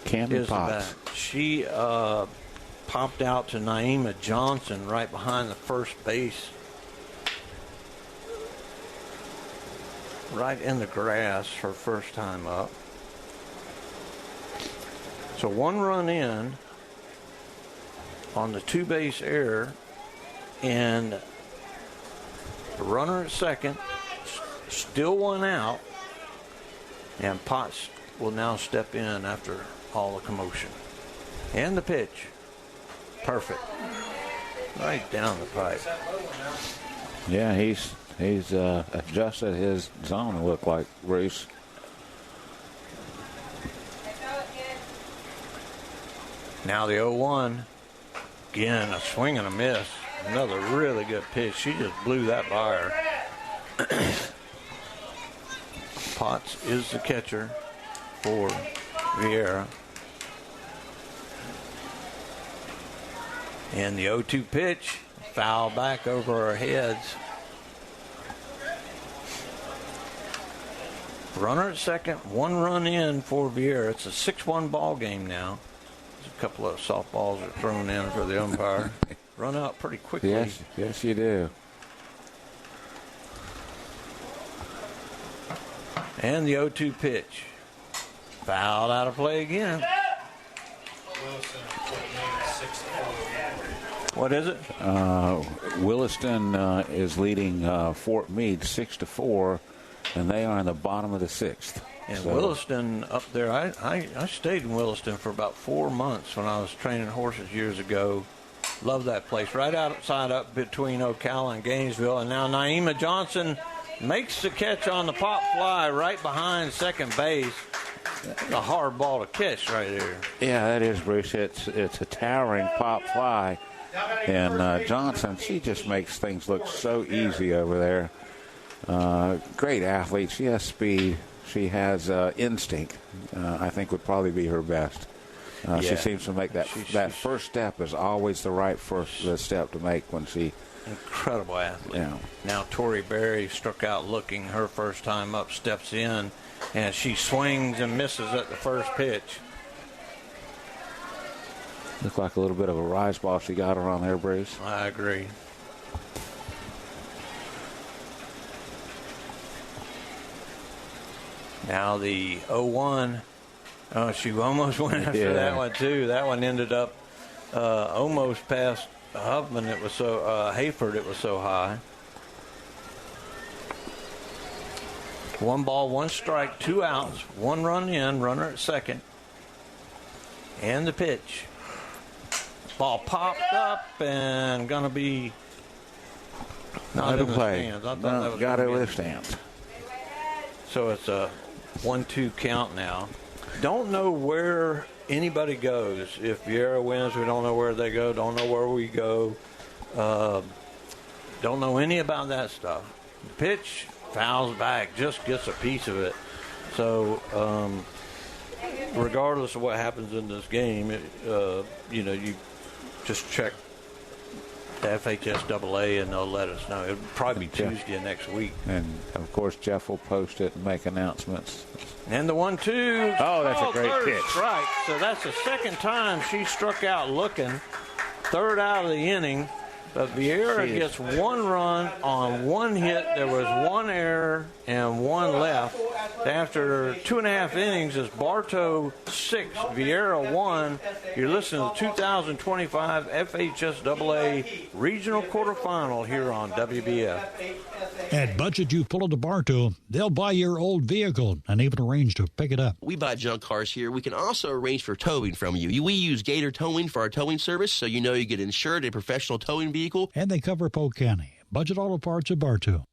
C: Camden Potts.
D: She popped out to Naima Johnson right behind the first base. Right in the grass her first time up. So 1 run in on the two-base error, and the runner at second, still 1 out, and Potts will now step in after all the commotion. And the pitch. Perfect. Right down the pipe.
C: Yeah, he's adjusted his zone, it looked like, Bruce.
D: Now the 0-1. Again, a swing and a miss. Another really good pitch. She just blew that by her. Potts is the catcher for Viera. And the 0-2 pitch, foul back over our heads. Runner at second, 1 run in for Viera. It's a 6-1 ball game now. There's a couple of softballs are thrown in for the umpire. Run out pretty quickly.
C: Yes, you do.
D: And the 0-2 pitch. Fouled out of play again. What is it?
C: Williston is leading Fort Meade 6-4, and they are in the bottom of the 6th.
D: And Williston up there, I stayed in Williston for about 4 months when I was training horses years ago. Love that place. Right outside up between Ocala and Gainesville. And now Naima Johnson makes the catch on the pop fly right behind second base. That's a hard ball to catch right there.
C: Yeah, that is, Bruce. It's a towering pop fly. And Johnson, she just makes things look so easy over there. Great athlete. She has speed. She has instinct. I think would probably be her best. She seems to make that first step is always the right first step to make when she.
D: Incredible athlete.
C: Yeah.
D: Now Tori Berry struck out looking her first time up, steps in, And she swings and misses at the first pitch.
C: Looked like a little bit of a rise ball she got her on there, Bruce.
D: I agree. Now the 0-1. Oh, she almost went after that one, too. That one ended up almost past Huffman. It was so Hayford. It was so high. 1 ball, 1 strike, 2 outs, 1 run in, runner at second. And the pitch. Ball popped up and going to be not in the stands. I thought that was
C: got it with stands.
D: So it's a 1-2 count now. Don't know where anybody goes. If Viera wins, we don't know where they go. Don't know where we go. Don't know any about that stuff. The pitch fouls back, just gets a piece of it. So regardless of what happens in this game, you just check the FHSAA and they'll let us know. It'll probably be Tuesday next week.
C: And, of course, Jeff will post it and make announcements.
D: And the 1-2.
C: Oh, that's a great pitch.
D: Strike. So that's the second time she struck out looking. Third out of the inning. But Viera gets 1 run on 1 hit. There was 1 error and 1 left. After 2.5 innings, it's Bartow 6, Viera 1. You're listening to the 2025 FHSAA Regional Quarterfinal here on WBF.
H: At Budget You Pull to Bartow, they'll buy your old vehicle and even arrange to pick it up.
I: We buy junk cars here. We can also arrange for towing from you. We use Gator Towing for our towing service, so you know you get insured a professional towing vehicle.
H: And they cover Polk County. Budget Auto Parts of Bartow.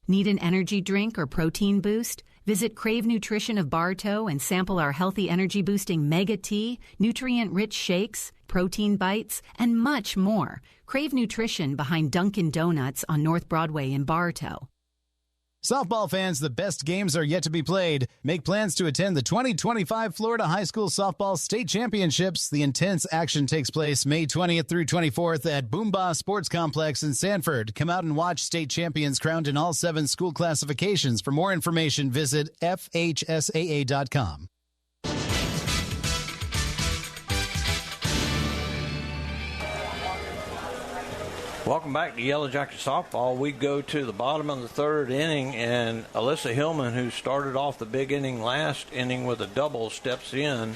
L: Need an energy drink or protein boost? Visit Crave Nutrition of Bartow and sample our healthy energy-boosting Mega Tea, nutrient-rich shakes, protein bites, and much more. Crave Nutrition behind Dunkin' Donuts on North Broadway in Bartow.
B: Softball fans, the best games are yet to be played. Make plans to attend the 2025 Florida High School Softball State Championships. The intense action takes place May 20th through 24th at Boomba Sports Complex in Sanford. Come out and watch state champions crowned in all 7 school classifications. For more information, visit FHSAA.com.
D: Welcome back to Yellow Jacket Softball. We go to the bottom of the 3rd inning, and Alyssa Hillman, who started off the big inning last inning with a double, steps in.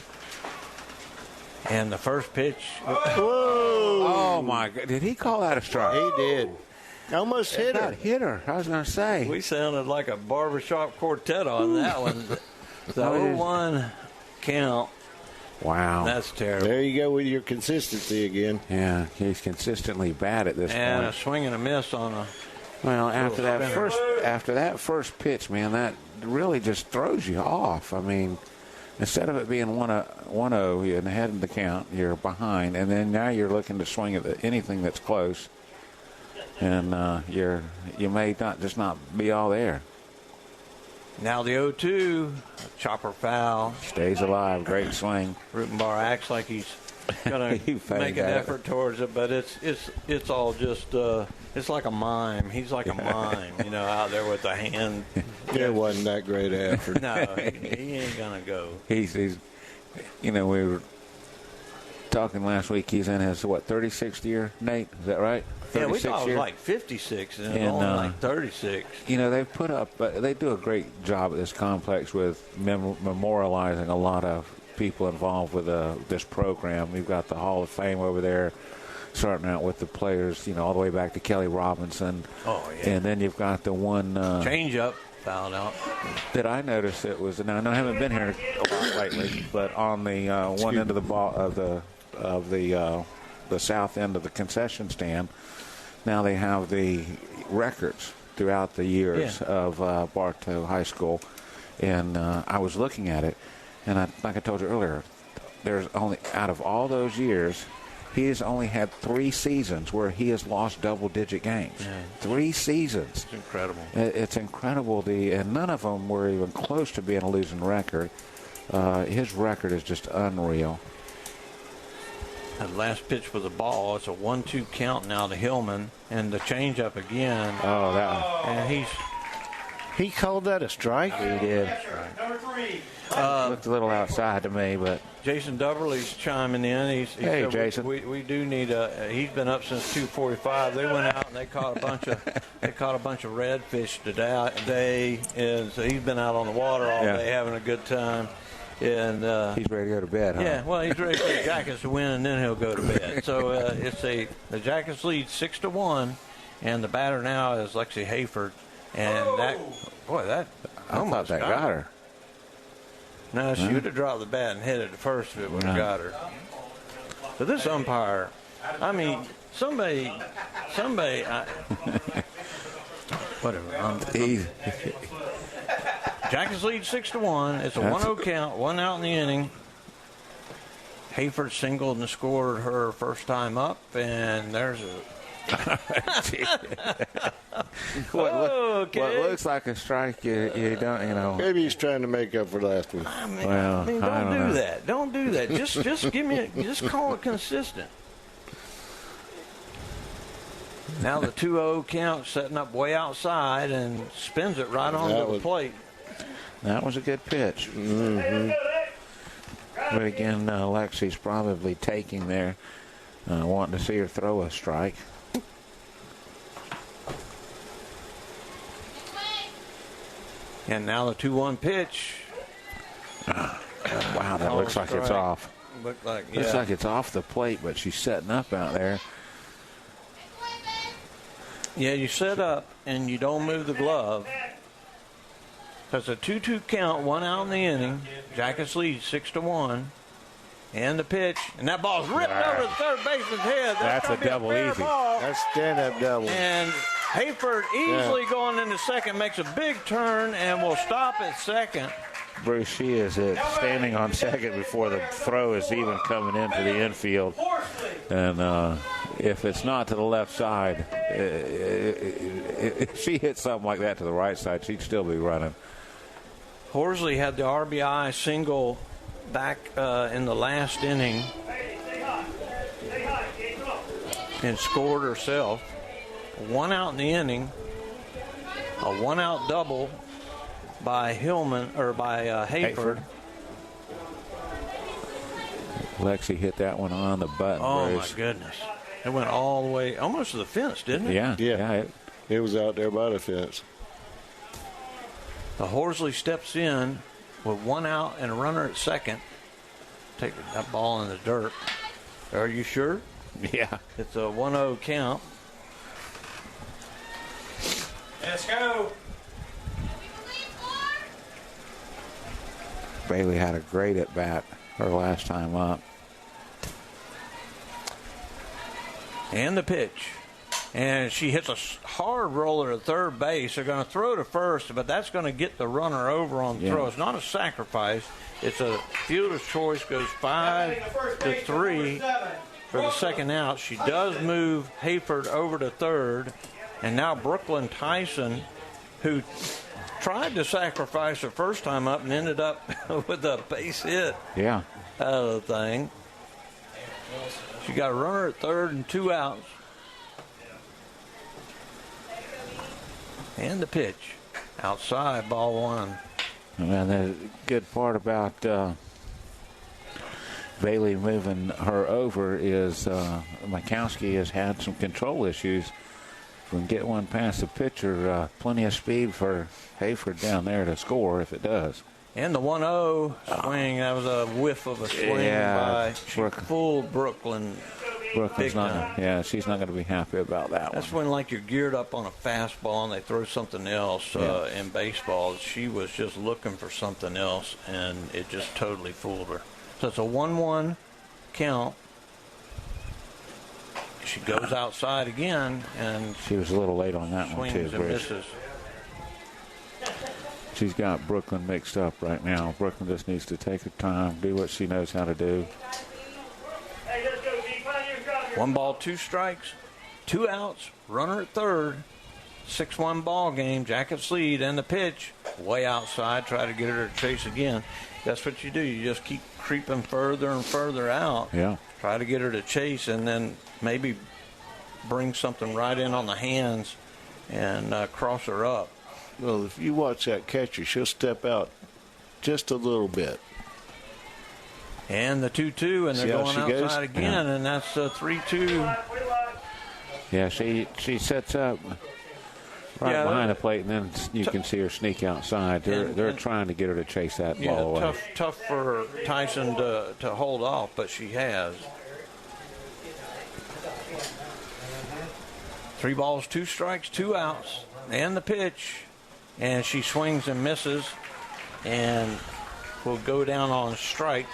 D: And the first pitch.
C: Whoa! Oh, my God. Did he call that a strike?
F: He did. Almost hit her.
C: Hit her. I was going to say.
D: We sounded like a barbershop quartet on that one. The 0-1 count.
C: Wow.
D: That's terrible.
F: There you go with your consistency again.
C: Yeah, he's consistently bad at this point.
D: And a swing and a miss on a...
C: Well, after that first pitch, man, that really just throws you off. I mean, instead of it being 1-0 and ahead in the count, you're behind, and then now you're looking to swing at anything that's close, and you may not be all there.
D: Now the 0-2, chopper foul.
C: Stays alive, great swing.
D: Rutenbar acts like he's going to make an effort towards it, but it's all just it's like a mime. He's like a mime, out there with the hand.
F: It wasn't that great an effort.
D: No, he ain't going to go.
C: He's we were talking last week. He's in his 36th year, Nate? Is that right?
D: Yeah, we thought it was like 56 and only like 36.
C: They've put up, they do a great job at this complex with memorializing a lot of people involved with this program. We've got the Hall of Fame over there, starting out with the players, all the way back to Kelly Robinson.
D: Oh, yeah.
C: And then you've got the one
D: change-up fouled out.
C: That I noticed it was. Now I haven't been here a lot lately, but on the one end of the ball of the south end of the concession stand. Now they have the records throughout the years of Bartow High School, and I was looking at it, and like I told you earlier, there's only, out of all those years, he has only had 3 seasons where he has lost double-digit games.
D: Yeah.
C: 3 seasons.
D: It's incredible.
C: It's incredible, and none of them were even close to being a losing record. His record is just unreal.
D: The last pitch was a ball. It's a 1-2 count now to Hillman, and the changeup again.
C: Oh, that one.
D: And
F: He called that a strike?
C: He did. Looked a little outside to me, but
D: Jason Doverly's chiming in. He
C: hey,
D: said
C: Jason.
D: We do need a. He's been up since 2:45. They went out and they caught a bunch of redfish today, and so he's been out on the water all day having a good time. And
C: he's ready to go to bed, huh?
D: Yeah, well, he's ready for the Jackets to win, and then he'll go to bed. So the Jackets lead 6-1, and the batter now is Lexi Hayford, and I
C: thought that got her.
D: No, she would have dropped the bat and hit it at first if it would have got her. So this umpire, I mean, somebody, whatever. Jackets lead 6-1. It's a 1-0 count, one out in the inning. Hayford singled and scored her first time up, and there's a.
C: What looks like a strike, you don't,
F: Maybe he's trying to make up for last week.
D: Don't do that. Don't do that. Just call it consistent. Now the 2-0 count, setting up way outside and spins it right onto the plate.
C: That was a good pitch.
F: Mm-hmm.
C: But again, Lexi's probably taking there, wanting to see her throw a strike.
D: And now the 2-1 pitch.
C: Wow, that looks like it's off. Looks like it's off the plate, but she's setting up out there.
D: Yeah, you set up and you don't move the glove. That's a 2-2 count, one out in the inning. Jackets lead 6-1. And the pitch. And that ball's ripped over the third baseman's head.
C: That's a double easy.
D: Ball.
F: That's stand-up double.
D: And Hayford easily going into second, makes a big turn, and will stop at second.
C: Bruce, she is standing on second before the throw is even coming into the infield. And if it's not to the left side, if she hit something like that to the right side, she'd still be running.
D: Horsley had the RBI single back in the last inning and scored herself. One out in the inning, a one-out double by Hayford.
C: Lexi hit that one on the button.
D: Oh,
C: Bruce.
D: my goodness. It went all the way, almost to the fence, didn't it?
C: Yeah.
F: It was out there by the fence.
D: The Horsley steps in with one out and a runner at second. Take that ball in the dirt. Are you sure?
C: Yeah.
D: It's a 1-0 count.
E: Let's go.
C: Bailey had a great at-bat her last time up.
D: And the pitch. And she hits a hard roller to third base. They're going to throw to first, but that's going to get the runner over on the throw. It's not a sacrifice. It's a fielder's choice. Goes 5-3 for the second out. She does move Hayford over to third. And now Brooklyn Tyson, who tried to sacrifice her first time up and ended up with a base hit out of the thing. She got a runner at third and two outs. And the pitch. Outside, ball one.
C: And the good part about Bailey moving her over is Mikowski has had some control issues. If we can get one past the pitcher, plenty of speed for Hayford down there to score if it does.
D: And the 1-0 swing, that was a whiff of a swing by full Brooklyn.
C: Brooklyn's she's not going to be happy about that
D: That's when, like, you're geared up on a fastball and they throw something else in baseball. She was just looking for something else, and it just totally fooled her. So it's a 1-1 count. She goes outside again, and
C: she was a little late on that one, too.
D: Swings and misses.
C: She's got Brooklyn mixed up right now. Brooklyn just needs to take her time, do what she knows how to do.
D: 1 ball, 2 strikes, 2 outs, runner at third. 6-1 ball game. Jackets lead, and the pitch way outside. Try to get her to chase again. That's what you do. You just keep creeping further and further out.
C: Yeah.
D: Try to get her to chase, and then maybe bring something right in on the hands and cross her up.
F: Well, if you watch that catcher, she'll step out just a little bit.
D: And the 2-2, and they're going outside
F: goes?
D: again, and that's a 3-2.
C: Yeah, she sets up right behind the plate, and then you can see her sneak outside. They're trying to get her to chase that ball away.
D: Tough for Tyson to hold off, but she has. 3 balls, 2 strikes, 2 outs, and the pitch. And she swings and misses, and will go down on strikes.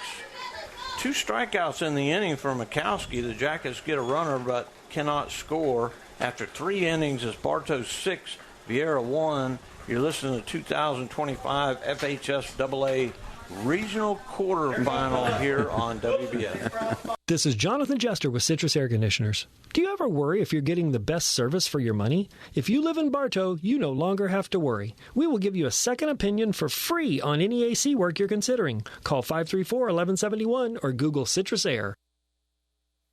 D: 2 strikeouts in the inning for Mikowski. The Jackets get a runner, but cannot score. After 3 innings, it's Bartow 6, Viera 1. You're listening to 2025 FHS AA Regional Quarterfinal here on WBF.
K: This is Jonathan Jester with Citrus Air Conditioners. Do you ever worry if you're getting the best service for your money? If you live in Bartow, you no longer have to worry. We will give you a second opinion for free on any AC work you're considering. Call 534-1171 or Google Citrus Air.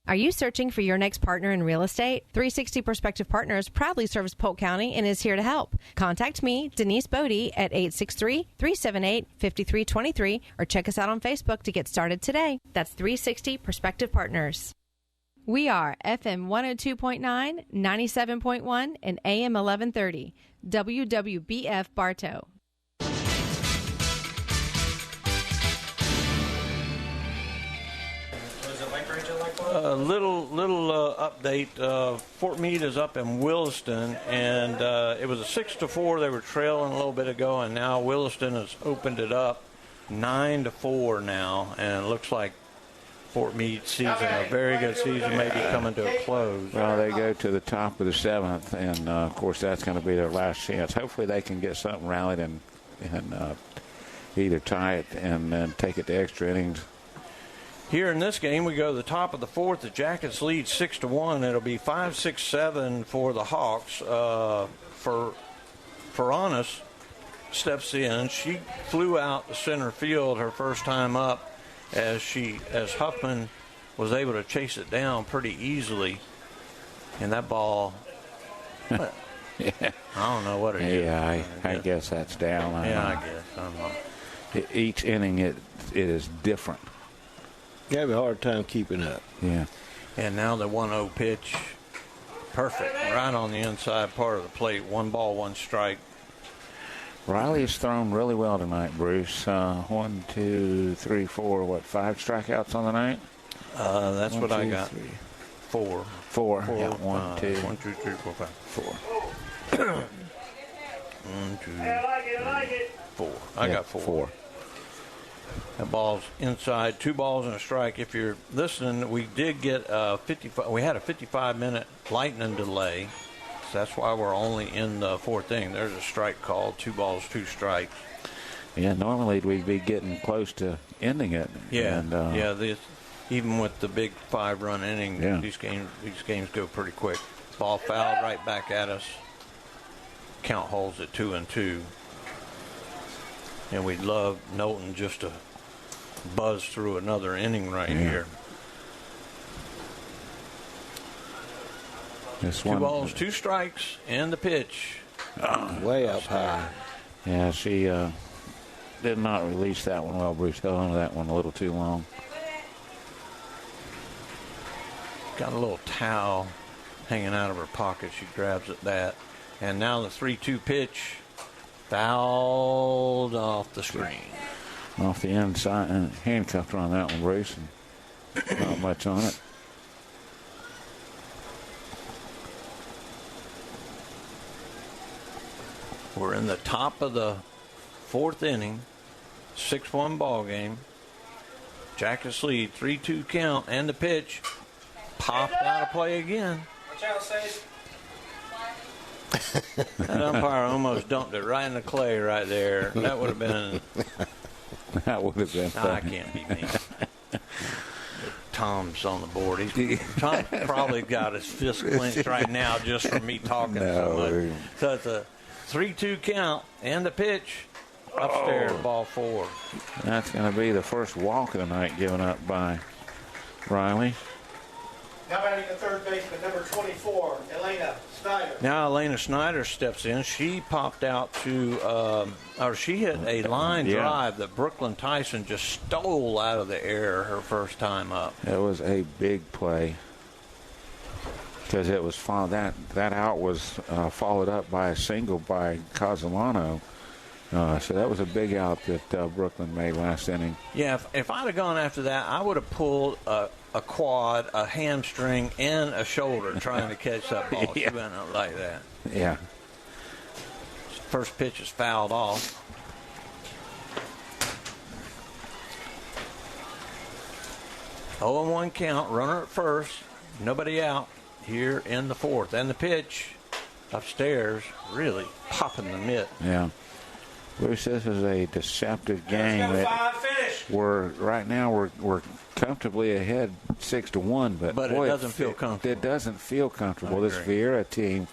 A: Are you searching for your next partner in real estate? 360 Prospective Partners proudly serves Polk County and is here to help. Contact me, Denise Bodie, at 863-378-5323 or check us out on Facebook to get started today. That's 360 Prospective Partners. We are FM 102.9, 97.1, and AM 1130. WWBF Bartow.
D: A little update. Fort Meade is up in Williston, and it was a 6-4. They were trailing a little bit ago, and now Williston has opened it up 9-4 now, and it looks like Fort Meade season, a very good season, may be coming to a close.
C: Well, they go to the top of the 7th, and of course that's going to be their last chance. Hopefully they can get something rallied and either tie it and then take it to extra innings.
D: Here in this game, we go to the top of the 4th. The Jackets lead 6-1. It'll be 5-6-7 for the Hawks. Ferranis steps in. She flew out to center field her first time up as Huffman was able to chase it down pretty easily. And that ball, yeah. I don't know what it is.
C: Yeah, I guess that's down.
D: I guess. I don't know.
C: Each inning, it is different.
F: You have a hard time keeping up.
C: Yeah.
D: And now the 1-0 pitch. Perfect. Right on the inside part of the plate. 1 ball, 1 strike.
C: Riley has thrown really well tonight, Bruce. 1, 2, 3, 4, 5 strikeouts on the night?
D: That's what I got. 4.
C: 4. Yeah, 1, 2.
D: 1, 2, 3, 4, 5.
C: 4.
D: 1, 2, 3, 4. I got 4. That ball's inside, 2 balls and a strike. If you're listening, we did get we had a 55-minute lightning delay. So that's why we're only in the 4th inning. There's a strike called, 2 balls, 2 strikes.
C: Yeah, normally we'd be getting close to ending it.
D: Yeah,
C: and,
D: even with the big 5-run inning, these games go pretty quick. Ball fouled right back at us. Count holds at 2-2. And we'd love Knowlton just to buzz through another inning here.
C: This
D: 2 balls, 2 strikes, and the pitch.
F: Way up high.
C: Yeah, she did not release that one well. Bruce held on to that one a little too long.
D: Got a little towel hanging out of her pocket. She grabs at that. And now the 3-2 pitch. Fouled off the screen.
C: Off the inside, and handcuffed her on that one, Bruce. And not much on it.
D: We're in the top of the 4th inning. 6-1 ball game. Jackets lead, 3-2 count, and the pitch. Popped out of play again.
E: Watch out, Sage.
D: That umpire almost dumped it right in the clay right there. That would have been.
C: That would have been.
D: I can't be mean. Tom's on the board. Tom probably got his fist clenched right now just from me talking so much. So it's a 3-2 count and the pitch upstairs, ball 4.
C: That's going to be the first walk of the night given up by Riley.
E: Now batting at third baseman, number 24, Elena Snyder.
D: Now Elena Snyder steps in. She popped out to, or she hit a line drive that Brooklyn Tyson just stole out of the air her first time up.
C: It was a big play because it was that out was followed up by a single by Castellano. So that was a big out that Brooklyn made last inning.
D: Yeah, if I'd have gone after that, I would have pulled a quad, a hamstring, and a shoulder trying to catch that ball. She went up like that.
C: Yeah.
D: First pitch is fouled off. Oh, and 1 count, runner at first, nobody out here in the fourth. And the pitch upstairs really popping the mitt.
C: Yeah. Bruce, this is a deceptive game. Right now we're comfortably ahead 6-1, but boy,
D: it doesn't feel comfortable.
C: It doesn't feel comfortable. This Viera team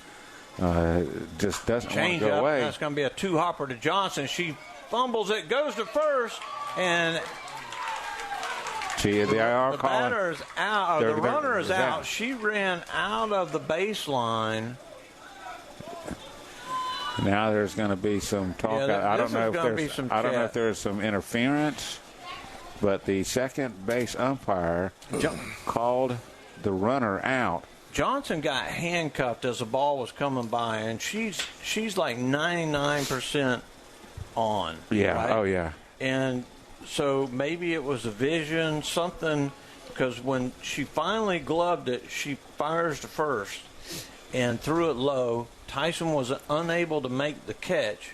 C: just doesn't want to go away.
D: That's going to be a two-hopper to Johnson. She fumbles it, goes to first, and
C: the
D: batter's out. The runner is out. She ran out of the baseline.
C: Now there's going to be some talk.
D: Yeah,
C: I don't know if there's some interference, but the second base umpire called the runner out.
D: Johnson got handcuffed as the ball was coming by, and she's like 99% on.
C: Yeah.
D: Right?
C: Oh yeah.
D: And so maybe it was a vision, something, because when she finally gloved it, she fires to first and threw it low. Tyson was unable to make the catch.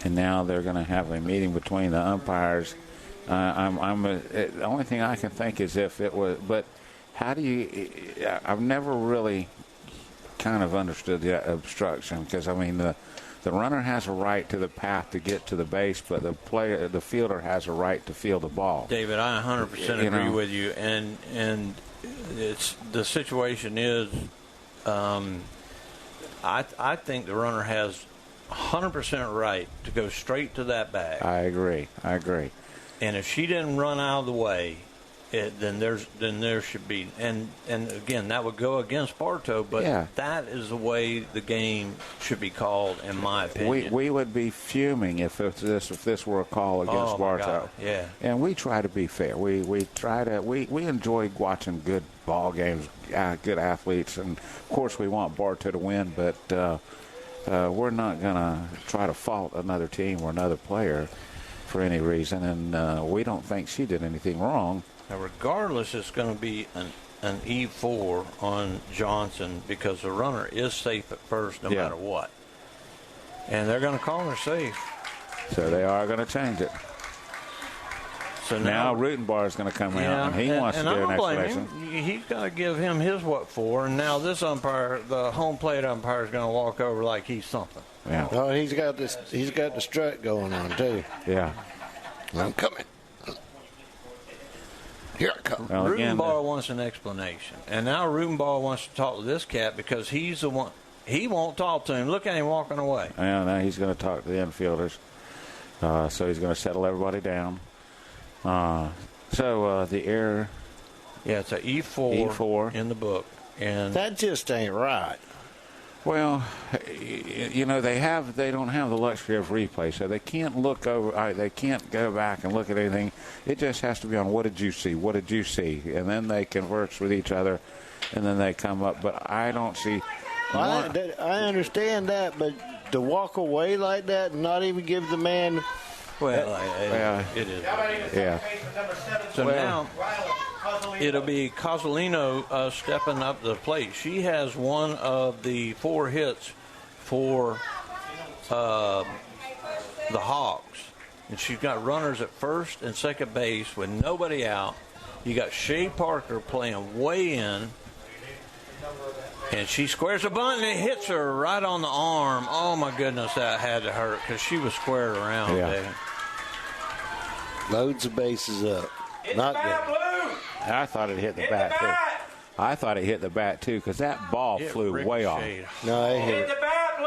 C: And now they're going to have a meeting between the umpires. The only thing I can think is if it was, but how do you? I've never really kind of understood the obstruction, because I mean the runner has a right to the path to get to the base, but the fielder has a right to field the ball.
D: David, I 100% agree with you, and it's the situation is. I think the runner has 100% right to go straight to that bag.
C: I agree.
D: And if she didn't run out of the way, then there should be. And again, that would go against Bartow, but that is the way the game should be called, in my opinion.
C: We would be fuming if this were a call against Bartow.
D: God. Yeah.
C: And we try to be fair. We enjoy watching good ball games, good athletes, and of course we want Bartow to win, but we're not going to try to fault another team or another player for any reason, and we don't think she did anything wrong.
D: Now, regardless, it's going to be an E4 on Johnson, because the runner is safe at first no matter what. And they're going to call her safe.
C: So they are going to change it. So now Rutenbar is going to come out, and he wants to give an explanation.
D: He's got to give him his what for, and now this umpire, the home plate umpire, is going to walk over like he's something.
C: Yeah.
F: Oh, he's got the strut going on too.
C: Yeah.
F: I'm coming. Here I come.
C: Well,
D: Rutenbar wants an explanation, and now Rutenbar wants to talk to this cat because he's the one. He won't talk to him. Look at him walking away.
C: Yeah, now he's going to talk to the infielders. So he's going to settle everybody down. So the error.
D: Yeah, it's an E4 in the book, and
F: that just ain't right.
C: Well, you know, they don't have the luxury of replay, so they can't look over. They can't go back and look at anything. It just has to be on what did you see, and then they converse with each other, and then they come up. But I don't see.
F: I understand that, but to walk away like that and not even give the man.
D: Well, it is.
C: Yeah.
D: So now it'll be Castellino stepping up the plate. She has one of the 4 hits for the Hawks. And she's got runners at first and second base with nobody out. You got Shea Parker playing way in. And she squares a bunt, and it hits her right on the arm. Oh, my goodness, that had to hurt because she was squared around.
C: Yeah.
F: Loads of bases up. Not good.
C: I thought it hit the bat, too. I thought it hit the bat, too, because that ball flew way off.
F: No, it hit
E: the bat,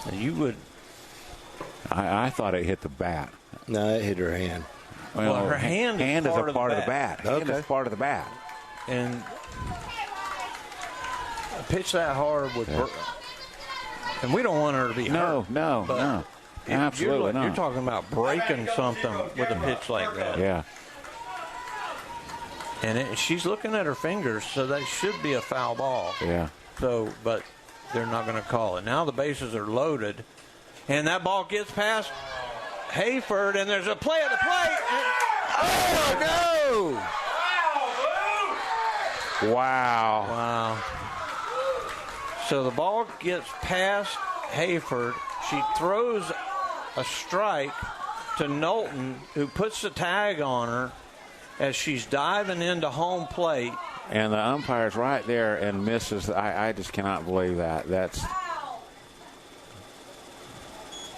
E: Blue!
D: You would.
C: I thought it hit the bat.
F: No, it hit her hand.
D: Well, her hand is
C: a
D: part
C: of the bat. Hand is part of the bat.
D: And a pitch that hard would hurt. And we don't want her to be hurt.
C: No. Absolutely not.
D: You're talking about breaking something with a pitch like that.
C: Yeah.
D: And she's looking at her fingers, so that should be a foul ball.
C: Yeah.
D: So, but they're not going to call it. Now the bases are loaded, and that ball gets past Hayford, and there's a play at the plate.
C: Oh, no!
D: Wow. So the ball gets past Hayford. She throws a strike to Knowlton, who puts the tag on her as she's diving into home plate.
C: And the umpire's right there and misses. I just cannot believe that.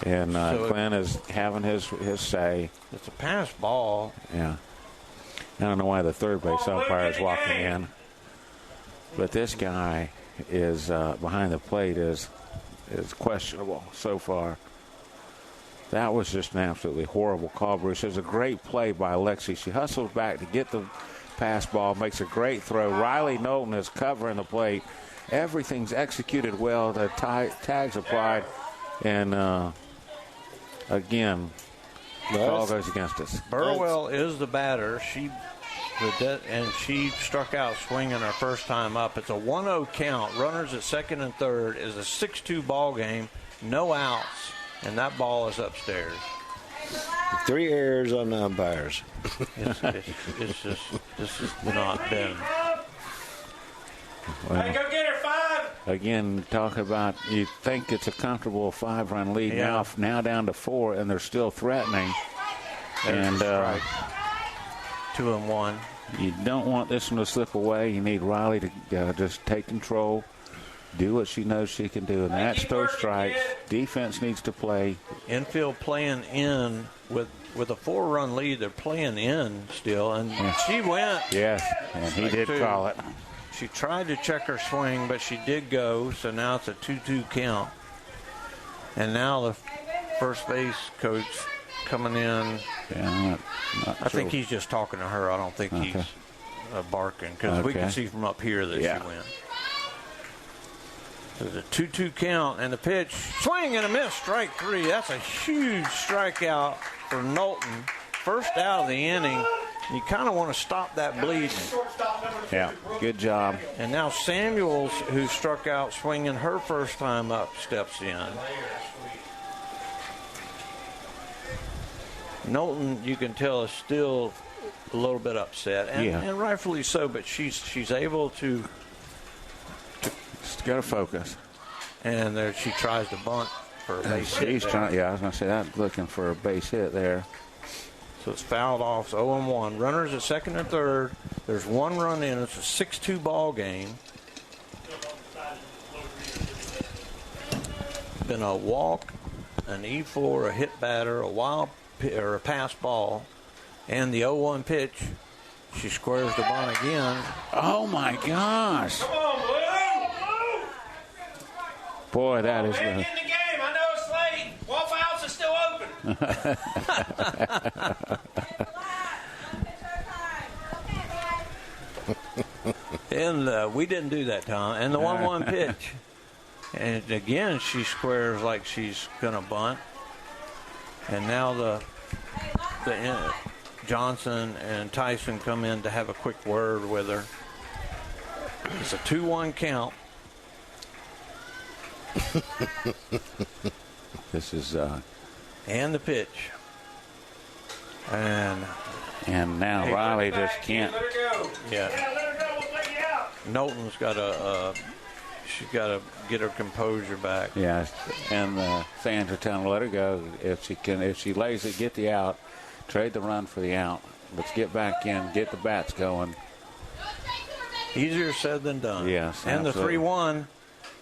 C: And Glenn is having his say.
D: It's a pass ball.
C: Yeah. I don't know why the third base umpire is walking in. But this guy is behind the plate is questionable so far. That was just an absolutely horrible call, Bruce. It was a great play by Alexi. She hustles back to get the pass ball, makes a great throw. Riley Knowlton is covering the plate. Everything's executed well. The tags applied. And, again, the call goes against us.
D: Burwell is the batter. She struck out swinging her first time up. It's a 1-0 count. Runners at second and third. Is a 6-2 ball game. No outs. And that ball is upstairs.
F: 3 errors on the umpires.
D: It's just not been.
C: Well,
E: go get her 5.
C: Again, talk about you think it's a comfortable 5-run lead.
D: Yeah.
C: Now down to 4, and they're still threatening.
D: There's a strike. 2-1.
C: You don't want this one to slip away. You need Riley to just take control, do what she knows she can do, and that's those strikes. Defense needs to play.
D: Infield playing in with a 4-run lead. They're playing in still, and she went.
C: Yes, and he did call it.
D: She tried to check her swing, but she did go, so now it's a 2-2 count. And now the first base coach coming in.
C: Yeah,
D: I think he's just talking to her. I don't think he's barking, because we can see from up here that she went. There's a 2-2 count, and the pitch, swing and a miss, strike 3. That's a huge strikeout for Knowlton. First out of the inning. You kind of want to stop that bleeding.
C: Yeah, good job.
D: And now Samuels, who struck out swinging her first time up, steps in. Knowlton, you can tell, is still a little bit upset, and rightfully so, but she's able to
C: got to focus.
D: And there she tries to bunt for a base hit.
C: I was going to say that, looking for a base hit there.
D: So it's fouled off. It's 0-1. Runners at second and third. There's 1 run in. It's a 6-2 ball game. Been a walk, an E4, a hit batter, a wild or a pass ball, and the 0-1 pitch. She squares the bunt again.
C: Oh my gosh! Boy, that is
E: good. In the game, I know it's late. Waffle House is still open.
D: And we didn't do that, Tom. And the 1-1 pitch. And again, she squares like she's going to bunt. And now the Johnson and Tyson come in to have a quick word with her. It's a 2-1 count.
C: This is
D: and the pitch, and
C: now Riley just can't.
E: Let her go.
D: Yeah.
E: Let her go. We'll take you out.
D: Knowlton's got she's got to get her composure back.
C: Yeah, and the fans are telling her let her go. If she lays it, get the out, trade the run for the out. Let's get back in, get the bats going.
D: Easier said than done.
C: Yes,
D: and
C: absolutely.
D: The 3-1.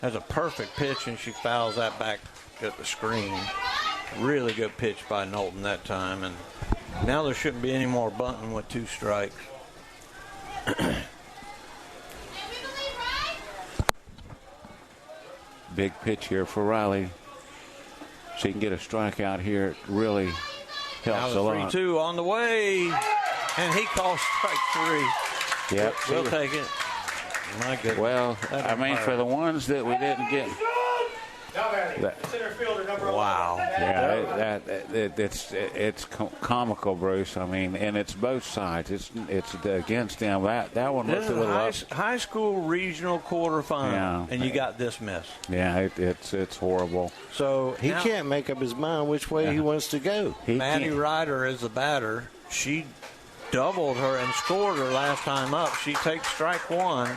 D: Has a perfect pitch, and she fouls that back at the screen. Really good pitch by Knowlton that time, and now there shouldn't be any more bunting with 2 strikes.
C: Big pitch here for Riley. She can get a strikeout here. Really helps a lot.
D: 3-2 on the way, and he calls strike 3.
C: Yep.
D: We'll take it. My goodness.
C: Well, I mean, for the ones that we didn't get.
E: Center fielder number
D: wow.
C: Yeah, it's comical, Bruce. I mean, and it's both sides. It's against them. That one
D: This
C: looks a
D: is
C: little
D: high school regional quarterfinal, and you got this miss.
C: Yeah, it's horrible.
D: So
F: he can't make up his mind which way he wants to go.
D: Maddie Ryder is the batter. She doubled her and scored her last time up. She takes strike 1.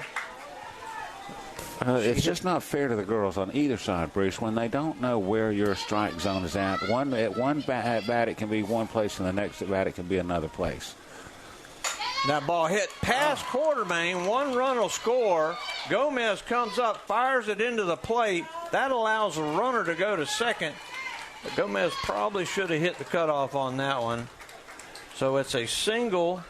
C: It's just not fair to the girls on either side, Bruce, when they don't know where your strike zone is at. At one bat, it can be one place, and the next at bat, it can be another place.
D: That ball hit past Quartermain. 1 run will score. Gomez comes up, fires it into the plate. That allows a runner to go to second. But Gomez probably should have hit the cutoff on that one. So it's a single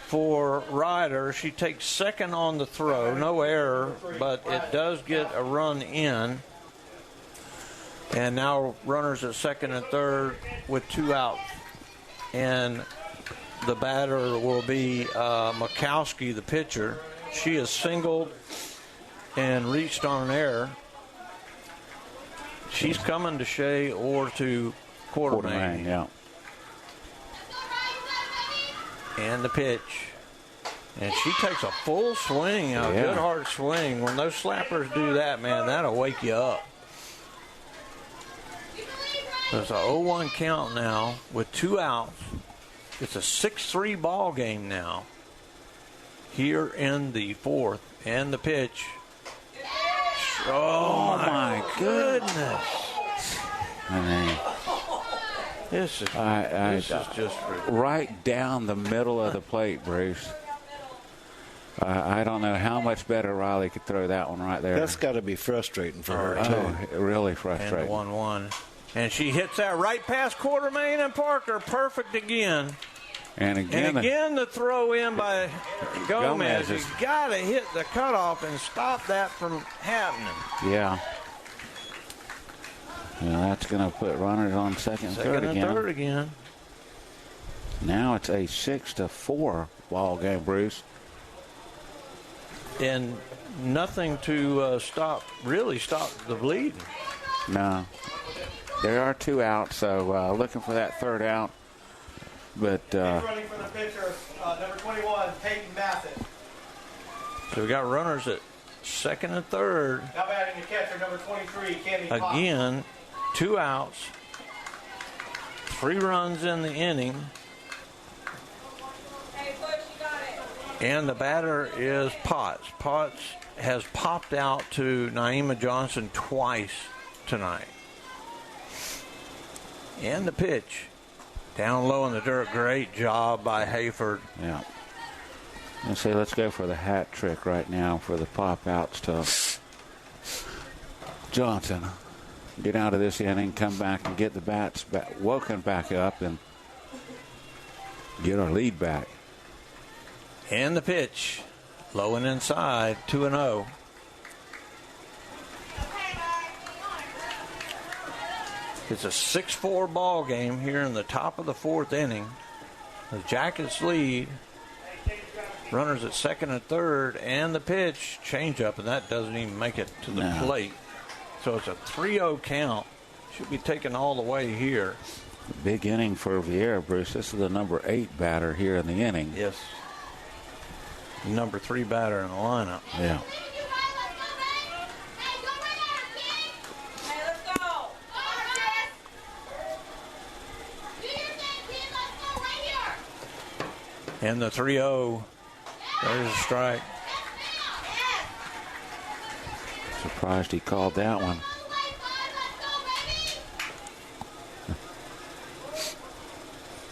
D: for Ryder. She takes second on the throw. No error, but it does get a run in. And now runners at second and third with 2 outs. And the batter will be Makowski, the pitcher. She has singled and reached on an error. She's coming to Shea or to Quartermain.
C: Yeah.
D: And the pitch. And she takes a full swing, a good hard swing. When those slappers do that, man, that'll wake you up. There's a 0-1 count now with 2 outs. It's a 6-3 ball game now here in the 4th. And the pitch. Oh my goodness.
C: I mean,
D: this is just
C: right down the middle of the plate, Bruce. I don't know how much better Riley could throw that one right there.
F: That's got to be frustrating for her, too.
C: Really frustrating.
D: And 1-1. And she hits that right past Quartermain and Parker. Perfect again.
C: And again
D: the throw in by Gomez. You've got to hit the cutoff and stop that from happening.
C: Yeah. That's going to put runners on second and third again. Now it's a 6-4 ball game, Bruce.
D: And nothing to stop the bleeding.
C: No. There are 2 outs, so looking for that 3rd out. But
E: running for the pitcher, number 21, Peyton Bassett.
D: So we got runners at second and third.
E: Now batting the catcher, number 23, Candy Pop.
D: Again, 2 outs, 3 runs in the inning.
E: Hey, Bush, you got it.
D: And the batter is Potts. Potts has popped out to Naima Johnson twice tonight. And the pitch. Down low in the dirt. Great job by Hayford.
C: Yeah. Let's go for the hat trick right now for the pop outs to Johnson. Get out of this inning, come back and get the bats woken back up and get our lead back.
D: And the pitch. Low and inside. 2-0. It's a 6-4 ball game here in the top of the 4th inning. The Jackets lead. Runners at second and third, and the pitch, changeup, and that doesn't even make it to the plate. So it's a 3-0 count. Should be taken all the way here.
C: Big inning for Viera, Bruce. This is the number 8 batter here in the inning.
D: Yes. Number 3 batter in the lineup.
C: Yeah.
D: And the 3-0, there's a strike.
C: Surprised he called that one.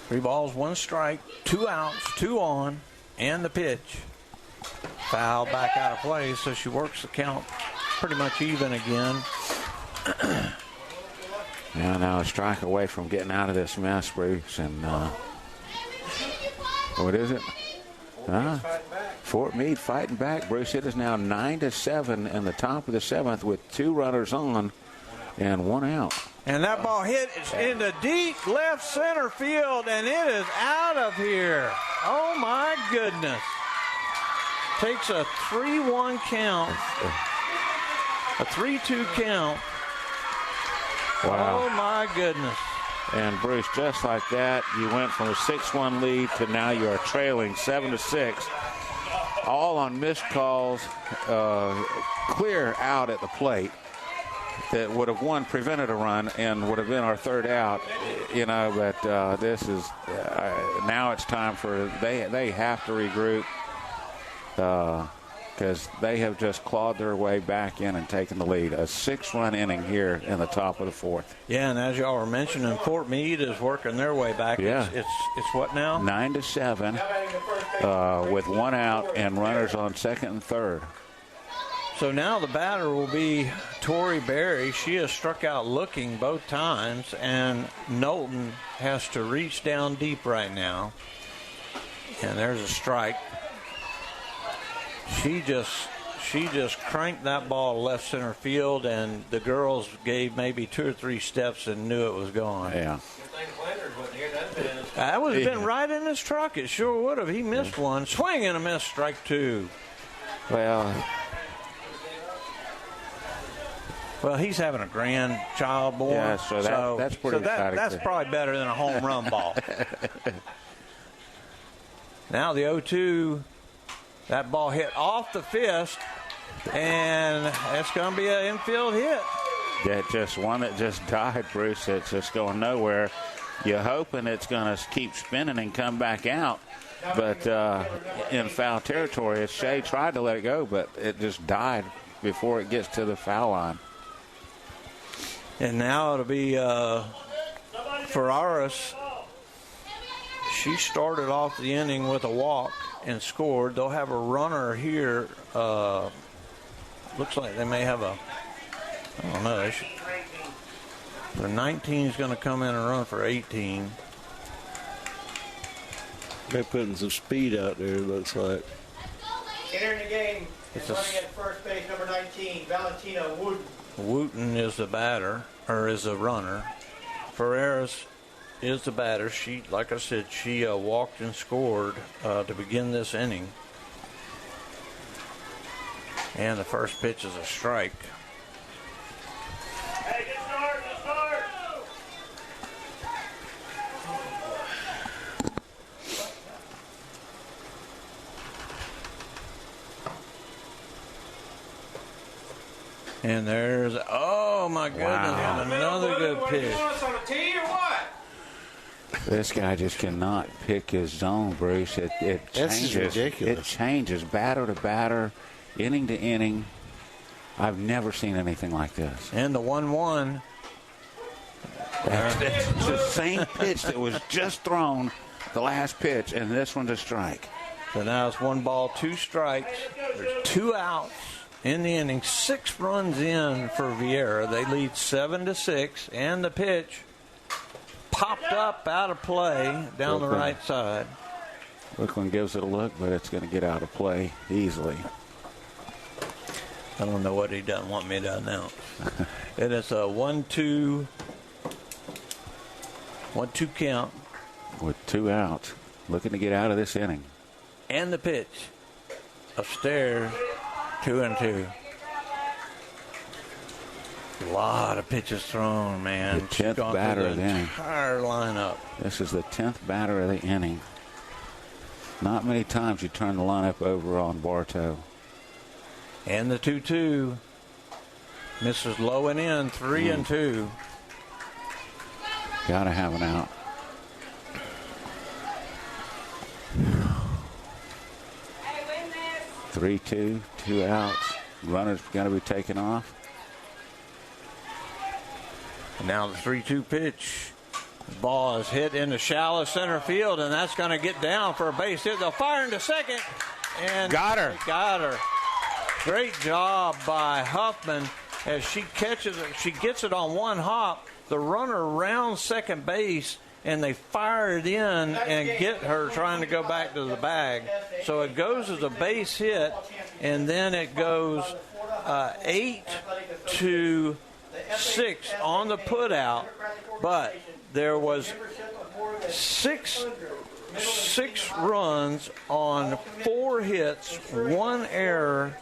D: Three balls, 1 strike, 2 outs, 2 on, and the pitch. Foul back out of play, so she works the count pretty much even again.
C: Yeah, now a strike away from getting out of this mess, Bruce. And what is it? Fort Meade fighting back, Bruce. It is now 9-7 in the top of the 7th with 2 runners on And 1 out.
D: And that ball hit into deep left center field, and it is out of here. Oh, my goodness. Takes a 3-1 count. A 3-2 count.
C: Wow.
D: Oh, my goodness.
C: And, Bruce, just like that, you went from a 6-1 lead to now you are trailing 7-6. All on missed calls, clear out at the plate that would have prevented a run and would have been our third out, but this is now it's time for they have to regroup because they have just clawed their way back in and taken the lead. A 6-run inning here in the top of the fourth.
D: Yeah, and as y'all were mentioning, Fort Meade is working their way back.
C: Yeah.
D: It's what now?
C: 9-7 with 1 out and runners on second and third.
D: So now the batter will be Tori Berry. She has struck out looking both times, and Knowlton has to reach down deep right now. And there's a strike. She just cranked that ball left center field, and the girls gave maybe 2 or 3 steps and knew it was gone.
C: Yeah.
D: That would have been right in his truck. It sure would have. He missed one. Swing and a miss, strike 2. Well, he's having a grandchild born.
C: Yeah, so that's pretty exciting.
D: That's probably better than a home run ball. Now the 0-2, that ball hit off the fist, and that's going to be an infield hit.
C: That just one that just died, Bruce. It's just going nowhere. You're hoping it's going to keep spinning and come back out. But in foul territory, Shea tried to let it go, but it just died before it gets to the foul line.
D: And now it'll be Ferraris. She started off the inning with a walk and scored. They'll have a runner here. Looks like they may have I don't know. The 19 is going to come in and run for 18.
F: They're putting some speed out there, it looks like.
E: Entering the game and running at first base, number 19, Valentina Wooten.
D: Wooten is the batter, or is the runner. Ferreras is the batter. She, like I said, she walked and scored to begin this inning. And the first pitch is a strike.
E: Hey, good start, good start.
D: And there's, oh my goodness, another good pitch.
E: You want us on a tee or what?
C: This guy just cannot pick his zone, Bruce. It changes.
F: That's ridiculous.
C: It changes batter to batter, inning to inning. I've never seen anything like this.
D: And the 1-1.
C: It's the same pitch that was just thrown, the last pitch, and this one's a strike.
D: So now it's 1 ball, 2 strikes. There's 2 outs in the inning. 6 runs in for Viera. They lead 7-6, and the pitch popped up out of play down the right side.
C: Brooklyn gives it a look, but it's going to get out of play easily.
D: I don't know what he doesn't want me to announce. And it's a 1-2 count.
C: With 2 outs, looking to get out of this inning.
D: And the pitch upstairs, 2-2. A lot of pitches thrown, man.
C: The 10th batter of the inning.
D: Entire lineup.
C: This is the 10th batter of the inning. Not many times you turn the lineup over on Bartow.
D: And the 2-2 misses low and in, 3-2.
C: Got to have an out.
E: Hey,
C: 3-2, 2 outs. Runner's got to be taken off.
D: And now the 3-2 pitch. The ball is hit into shallow center field, and that's going to get down for a base hit. They'll fire into second. And
C: got her.
D: Got her. Great job by Huffman as she catches it. She gets it on 1 hop. The runner rounds second base, and they fire it in and get her trying to go back to the bag. So it goes as a base hit, and then it goes 8-8 6 on the put out, but there was six runs on 4 hits, 1 error,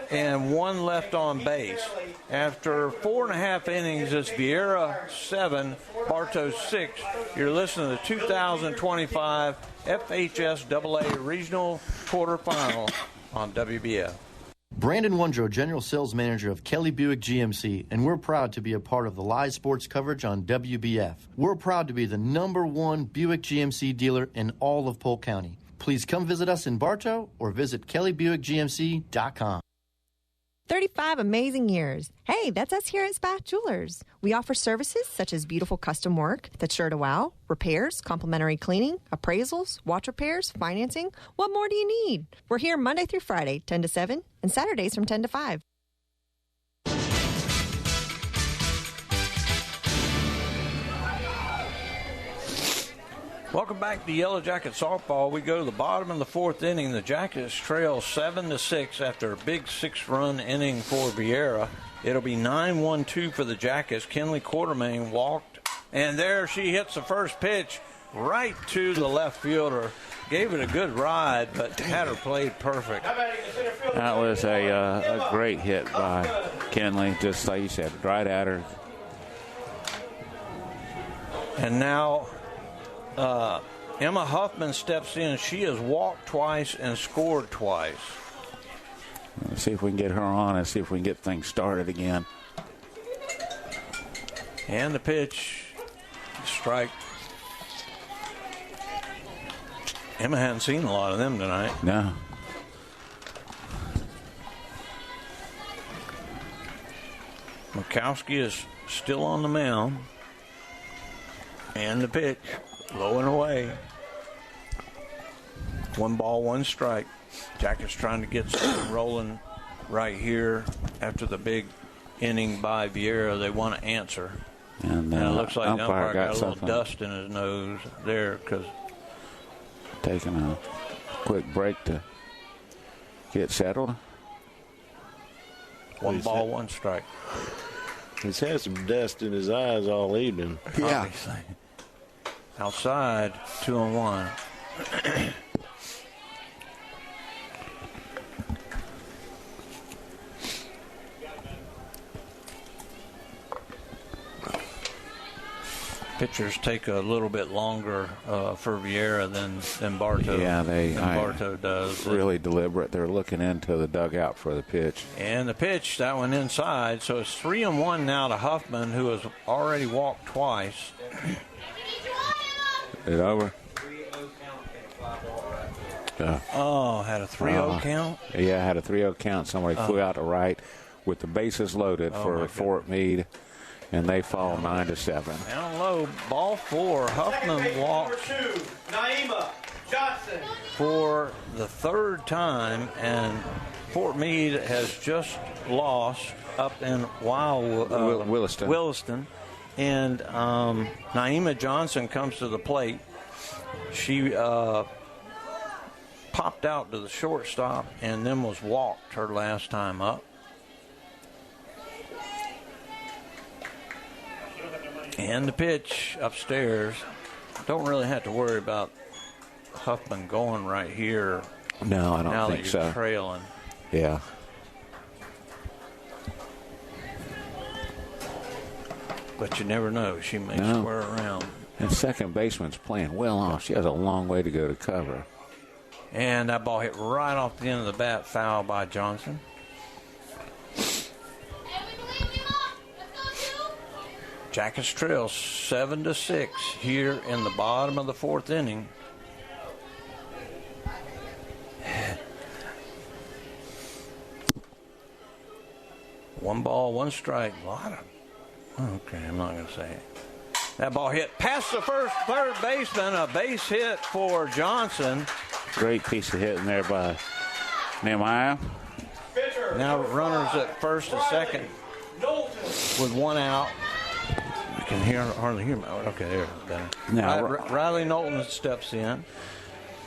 D: and 1 left on base. After 4.5 innings, it's Viera 7, Bartow 6. You're listening to the 2025 FHS AA Regional Quarterfinal on WBF.
T: Brandon Wondrow, General Sales Manager of Kelly Buick GMC, and we're proud to be a part of the live sports coverage on WBF. We're proud to be the #1 Buick GMC dealer in all of Polk County. Please come visit us in Bartow or visit kellybuickgmc.com.
P: 35 amazing years. Hey, that's us here at Spath Jewelers. We offer services such as beautiful custom work that's sure to wow, repairs, complimentary cleaning, appraisals, watch repairs, financing. What more do you need? We're here Monday through Friday, 10 to 7, and Saturdays from 10 to 5.
D: Welcome back to Yellow Jacket softball. We go to the bottom of the 4th inning. The Jackets trail 7-6 after a big 6-run inning for Viera. It'll be 9-1-2 for the Jackets. Kenley Quartermain walked, and there she hits the first pitch right to the left fielder. Gave it a good ride, but had her played perfect.
C: That was a great hit by Kenley, just like you said, right at her.
D: And now Emma Huffman steps in. She has walked twice and scored twice.
C: Let's see if we can get her on and see if we can get things started again.
D: And the pitch, strike. Emma hadn't seen a lot of them tonight.
C: No.
D: Mikowski is still on the mound. And the pitch, low and away. 1 ball, 1 strike. Jackets trying to get something rolling right here after the big inning by Viera. They want to answer.
C: And
D: it looks like the umpire got a little
C: something.
D: dust in his nose there because
C: taking a quick break to get settled.
D: 1 ball, 1 strike.
F: He's had some dust in his eyes all evening.
C: Yeah.
D: Obviously. Outside, 2-1. Pitchers take a little bit longer for Viera than Bartow.
C: Yeah,
D: Bartow does.
C: Really deliberate. They're looking into the dugout for the pitch.
D: And the pitch, that one inside. So it's 3-1 now to Huffman, who has already walked twice.
C: Is it over?
D: Had a 3-0 count?
C: Yeah, had a 3-0 count. Somebody flew out to right with the bases loaded for Fort Meade, and they fall 9-7.
D: Down low, ball 4. Huffman walks
E: Naima Johnson
D: for the 3rd time, and Fort Meade has just lost up in Williston. And Naima Johnson comes to the plate. She popped out to the shortstop and then was walked her last time up. And the pitch upstairs. Don't really have to worry about Huffman going right here.
C: No, I don't
D: now
C: think
D: that
C: so.
D: You're trailing.
C: Yeah.
D: But you never know. She may square around.
C: And second baseman's playing well off. She has a long way to go to cover.
D: And that ball hit right off the end of the bat, foul by Johnson. Jackets trail 7-6 here in the bottom of the 4th inning. One ball, 1 strike. Okay, I'm not going to say it. That ball hit past the third baseman, a base hit for Johnson.
C: Great piece of hitting there by Nehemiah.
D: Now runners at first and second with 1 out. You can hardly hear me. Okay, there, better.
C: Now,
D: Riley Knowlton steps in.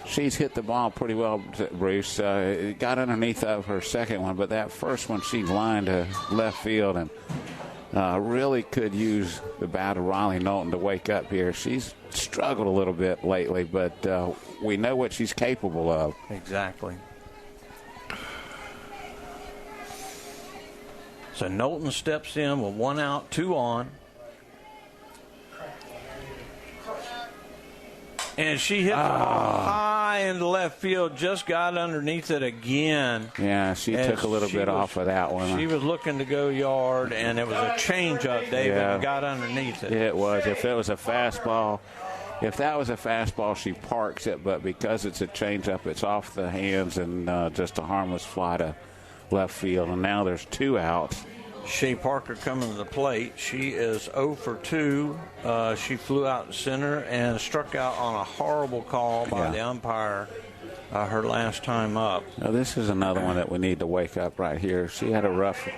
C: She's hit the ball pretty well, Bruce. It got underneath of her second one, but that first one she lined to left field and really could use the bat of Riley Knowlton to wake up here. She's struggled a little bit lately, but we know what she's capable of.
D: Exactly. So Knowlton steps in with 1 out, 2 on. And she hit the ball high into left field, just got underneath it again.
C: Yeah, she took a little bit off of that one.
D: She was looking to go yard, and it was a changeup, David, and got underneath it.
C: It was. If it was a fastball, if that was a fastball, she parks it. But because it's a changeup, it's off the hands and just a harmless fly to left field. And now there's 2 outs.
D: Shea Parker coming to the plate. She is 0 for 2. She flew out to center and struck out on a horrible call by the umpire her last time up.
C: Now, this is another one that we need to wake up right here. She had a rough,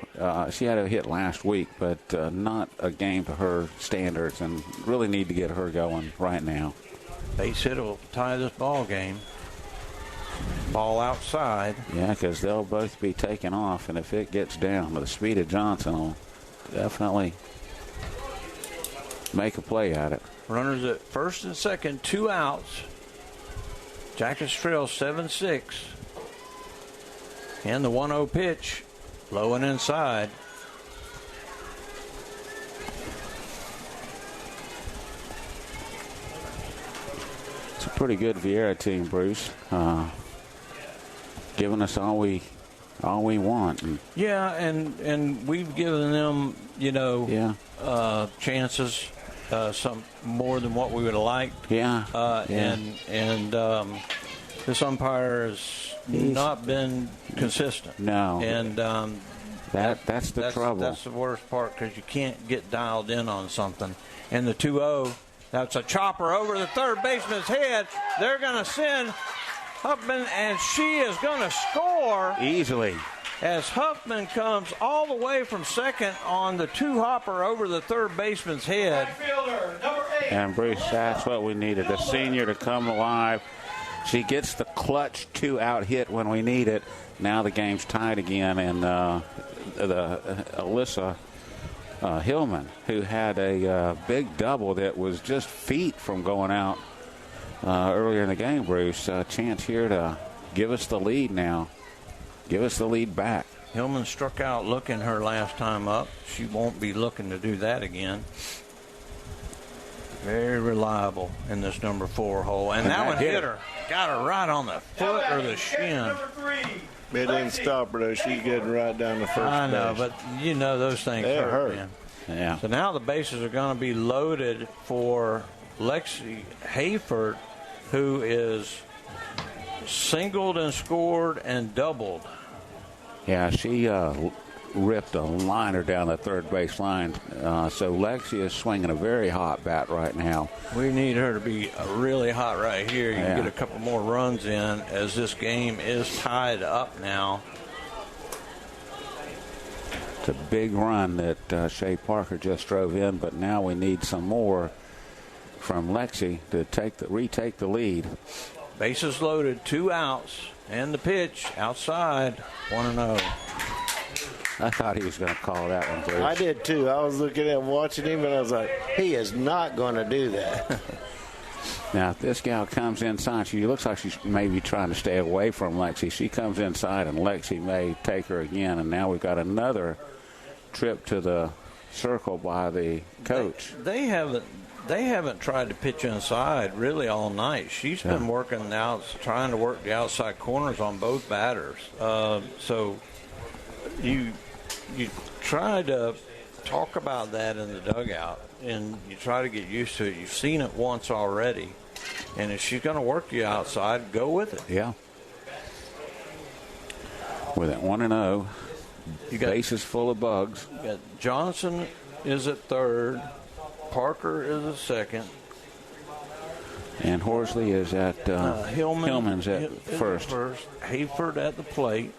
C: she had a hit last week, but not a game to her standards, and really need to get her going right now.
D: Base hit will tie this ball game. Ball outside.
C: Yeah, because they'll both be taken off, and if it gets down, the speed of Johnson will definitely make a play at it.
D: Runners at first and second, 2 outs. Jackets trail 7-6. And the 1-0 pitch, low and inside.
C: It's a pretty good Viera team, Bruce. Giving us all we want.
D: Yeah, and we've given them, chances, some more than what we would have liked. And this umpire has not been consistent.
C: No.
D: And
C: that's the trouble.
D: That's the worst part, because you can't get dialed in on something. And the 2-0, that's a chopper over the third baseman's head. They're going to send Huffman, and she is going to score
C: easily
D: as Huffman comes all the way from second on the 2-hopper over the third baseman's head.
C: And Bruce, that's what we needed, the senior to come alive. She gets the clutch 2-out hit when we need it. Now the game's tied again, and Alyssa Hillman, who had a big double that was just feet from going out earlier in the game, Bruce. A chance here to give us the lead now. Give us the lead back.
D: Hillman struck out looking her last time up. She won't be looking to do that again. Very reliable in this number 4 hole. And that one hit her. Got her right on the foot or the shin.
F: It didn't stop her, though. She's getting right down the first base.
D: I know, but those things hurt, man.
C: Yeah.
D: So now the bases are going to be loaded for Lexi Hayford, who is singled and scored and doubled.
C: Yeah, she ripped a liner down the third base line. So Lexi is swinging a very hot bat right now.
D: We need her to be really hot right here. You can get a couple more runs in, as this game is tied up now.
C: It's a big run that Shea Parker just drove in, but now we need some more from Lexi to retake the lead.
D: Bases loaded, 2 outs, and the pitch outside, 1-0.
C: I thought he was going to call that one, Bruce.
F: I did too. I was looking at him, watching him, and I was like, he is not going to do that.
C: Now, if this gal comes inside, she looks like she's maybe trying to stay away from Lexi. She comes inside, and Lexi may take her again, and now we've got another trip to the circle by the coach.
D: They haven't tried to pitch inside really all night. She's been working trying to work the outside corners on both batters. So you try to talk about that in the dugout, and you try to get used to it. You've seen it once already, and if she's going to work you outside, go with it.
C: Yeah. With it 1-0, bases full of bugs.
D: You got Johnson is at third. Parker is at second.
C: And Horsley is at Hillman's at first.
D: Hayford at the plate.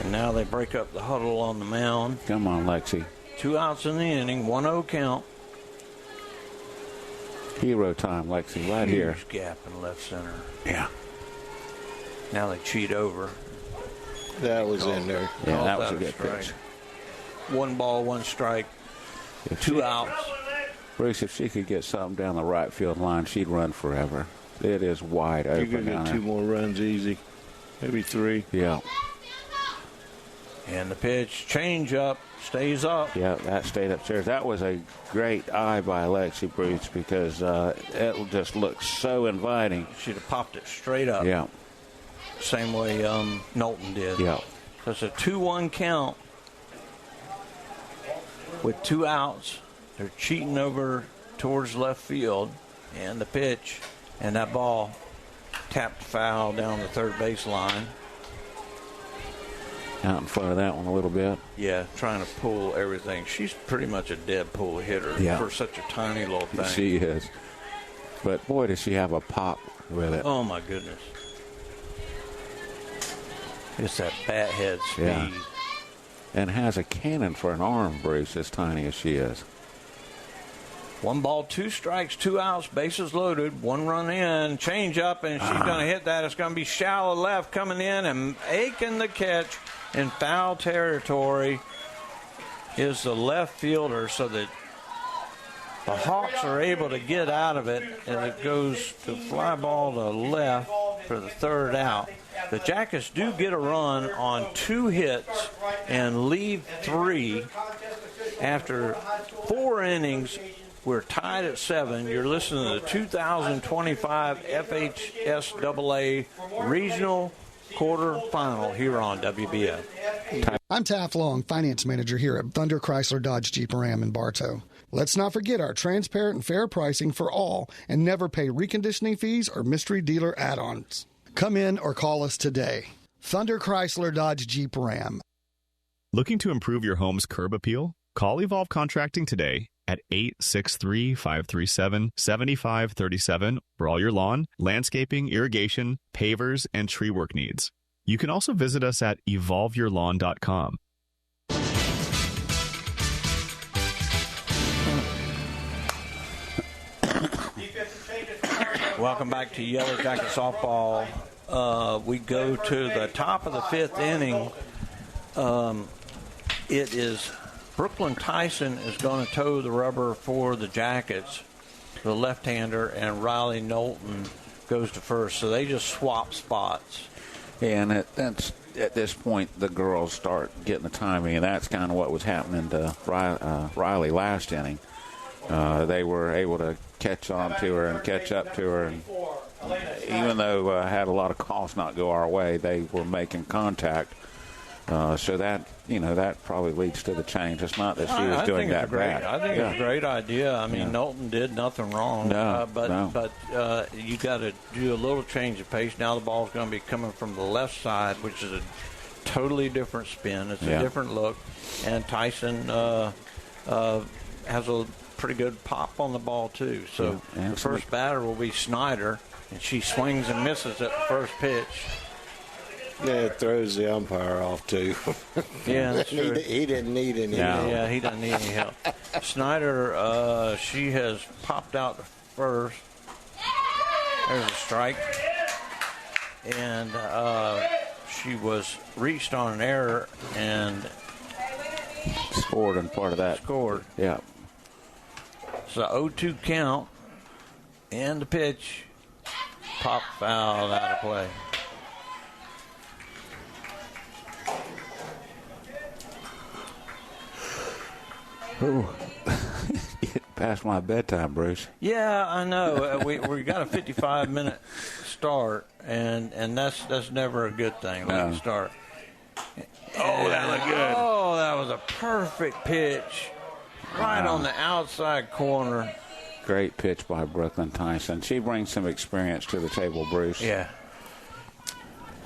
D: And now they break up the huddle on the mound.
C: Come on, Lexi.
D: 2 outs in the inning, 1-0 count.
C: Hero time, Lexi, right here.
D: Huge gap in left center.
C: Yeah.
D: Now they cheat over.
F: That was in there.
C: Yeah, that was a good pitch.
D: 1 ball, 1 strike, 2 outs.
C: Bruce, if she could get something down the right field line, she'd run forever. It is wide open.
F: You could get 2 more runs easy, maybe 3.
C: Yeah.
D: And the pitch, change up, stays up.
C: Yeah, that stayed upstairs. That was a great eye by Alexi, Bruce, because it just looked so inviting.
D: She'd have popped it straight up.
C: Yeah.
D: Same way Knowlton did.
C: Yeah.
D: So it's a 2-1 count with 2 outs. They're cheating over towards left field, and the pitch, and that ball tapped foul down the third base line.
C: Out in front of that one a little bit.
D: Yeah, trying to pull everything. She's pretty much a dead pull hitter for such a tiny little thing.
C: She is. But, boy, does she have a pop with it.
D: Oh, my goodness. It's that bat head speed.
C: Yeah. And has a cannon for an arm, Bruce, as tiny as she is.
D: 1 ball, 2 strikes, 2 outs, bases loaded, 1 run in, change up, and she's going to hit that. It's going to be shallow left coming in and making the catch in foul territory is the left fielder, so that the Hawks are able to get out of it, and it goes to fly ball to left for the 3rd out. The Jackets do get a run on 2 hits and leave 3 after 4 innings. We're tied at 7. You're listening to the 2025 FHSAA Regional Quarterfinal here on WBF.
Q: I'm Taft Long, Finance Manager here at Thunder Chrysler Dodge Jeep Ram in Bartow. Let's not forget our transparent and fair pricing for all and never pay reconditioning fees or mystery dealer add-ons. Come in or call us today. Thunder Chrysler Dodge Jeep Ram.
U: Looking to improve your home's curb appeal? Call Evolve Contracting today at 863-537-7537 for all your lawn, landscaping, irrigation, pavers, and tree work needs. You can also visit us at evolveyourlawn.com.
D: Welcome back to Yellow Jacket Softball. We go to the top of the 5th inning. It is Brooklyn Tyson is going to toe the rubber for the Jackets, the left-hander, and Riley Knowlton goes to first. So they just swap spots.
C: Yeah, and that's at this point the girls start getting the timing, and that's kind of what was happening to Riley last inning. They were able to catch on to her and catch up to her, and even though had a lot of calls not go our way, they were making contact. So that that probably leads to the change. It's not that she was doing that bad.
D: I think it's a great idea. I mean, Knowlton did nothing wrong. But you got to do a little change of pace. Now the ball's going to be coming from the left side, which is a totally different spin. It's a different look. And Tyson has a pretty good pop on the ball, too. So the first batter will be Snyder, and she swings and misses at the first pitch.
F: Yeah, it throws the umpire off, too.
D: Yeah, that's true.
F: He didn't need any help.
D: Yeah, he doesn't need any help. Snyder, she has popped out to first. There's a strike. And she was reached on an error and
C: scored on part of that.
D: Scored.
C: Yeah.
D: So 0-2 count. And the pitch. Pop foul out of play.
C: Oh, past my bedtime, Bruce.
D: Yeah, I know. we got a 55-minute start, and that's never a good thing. Late start.
C: Oh, that looked good.
D: Oh, that was a perfect pitch, right on the outside corner.
C: Great pitch by Brooklyn Tyson. She brings some experience to the table, Bruce.
D: Yeah.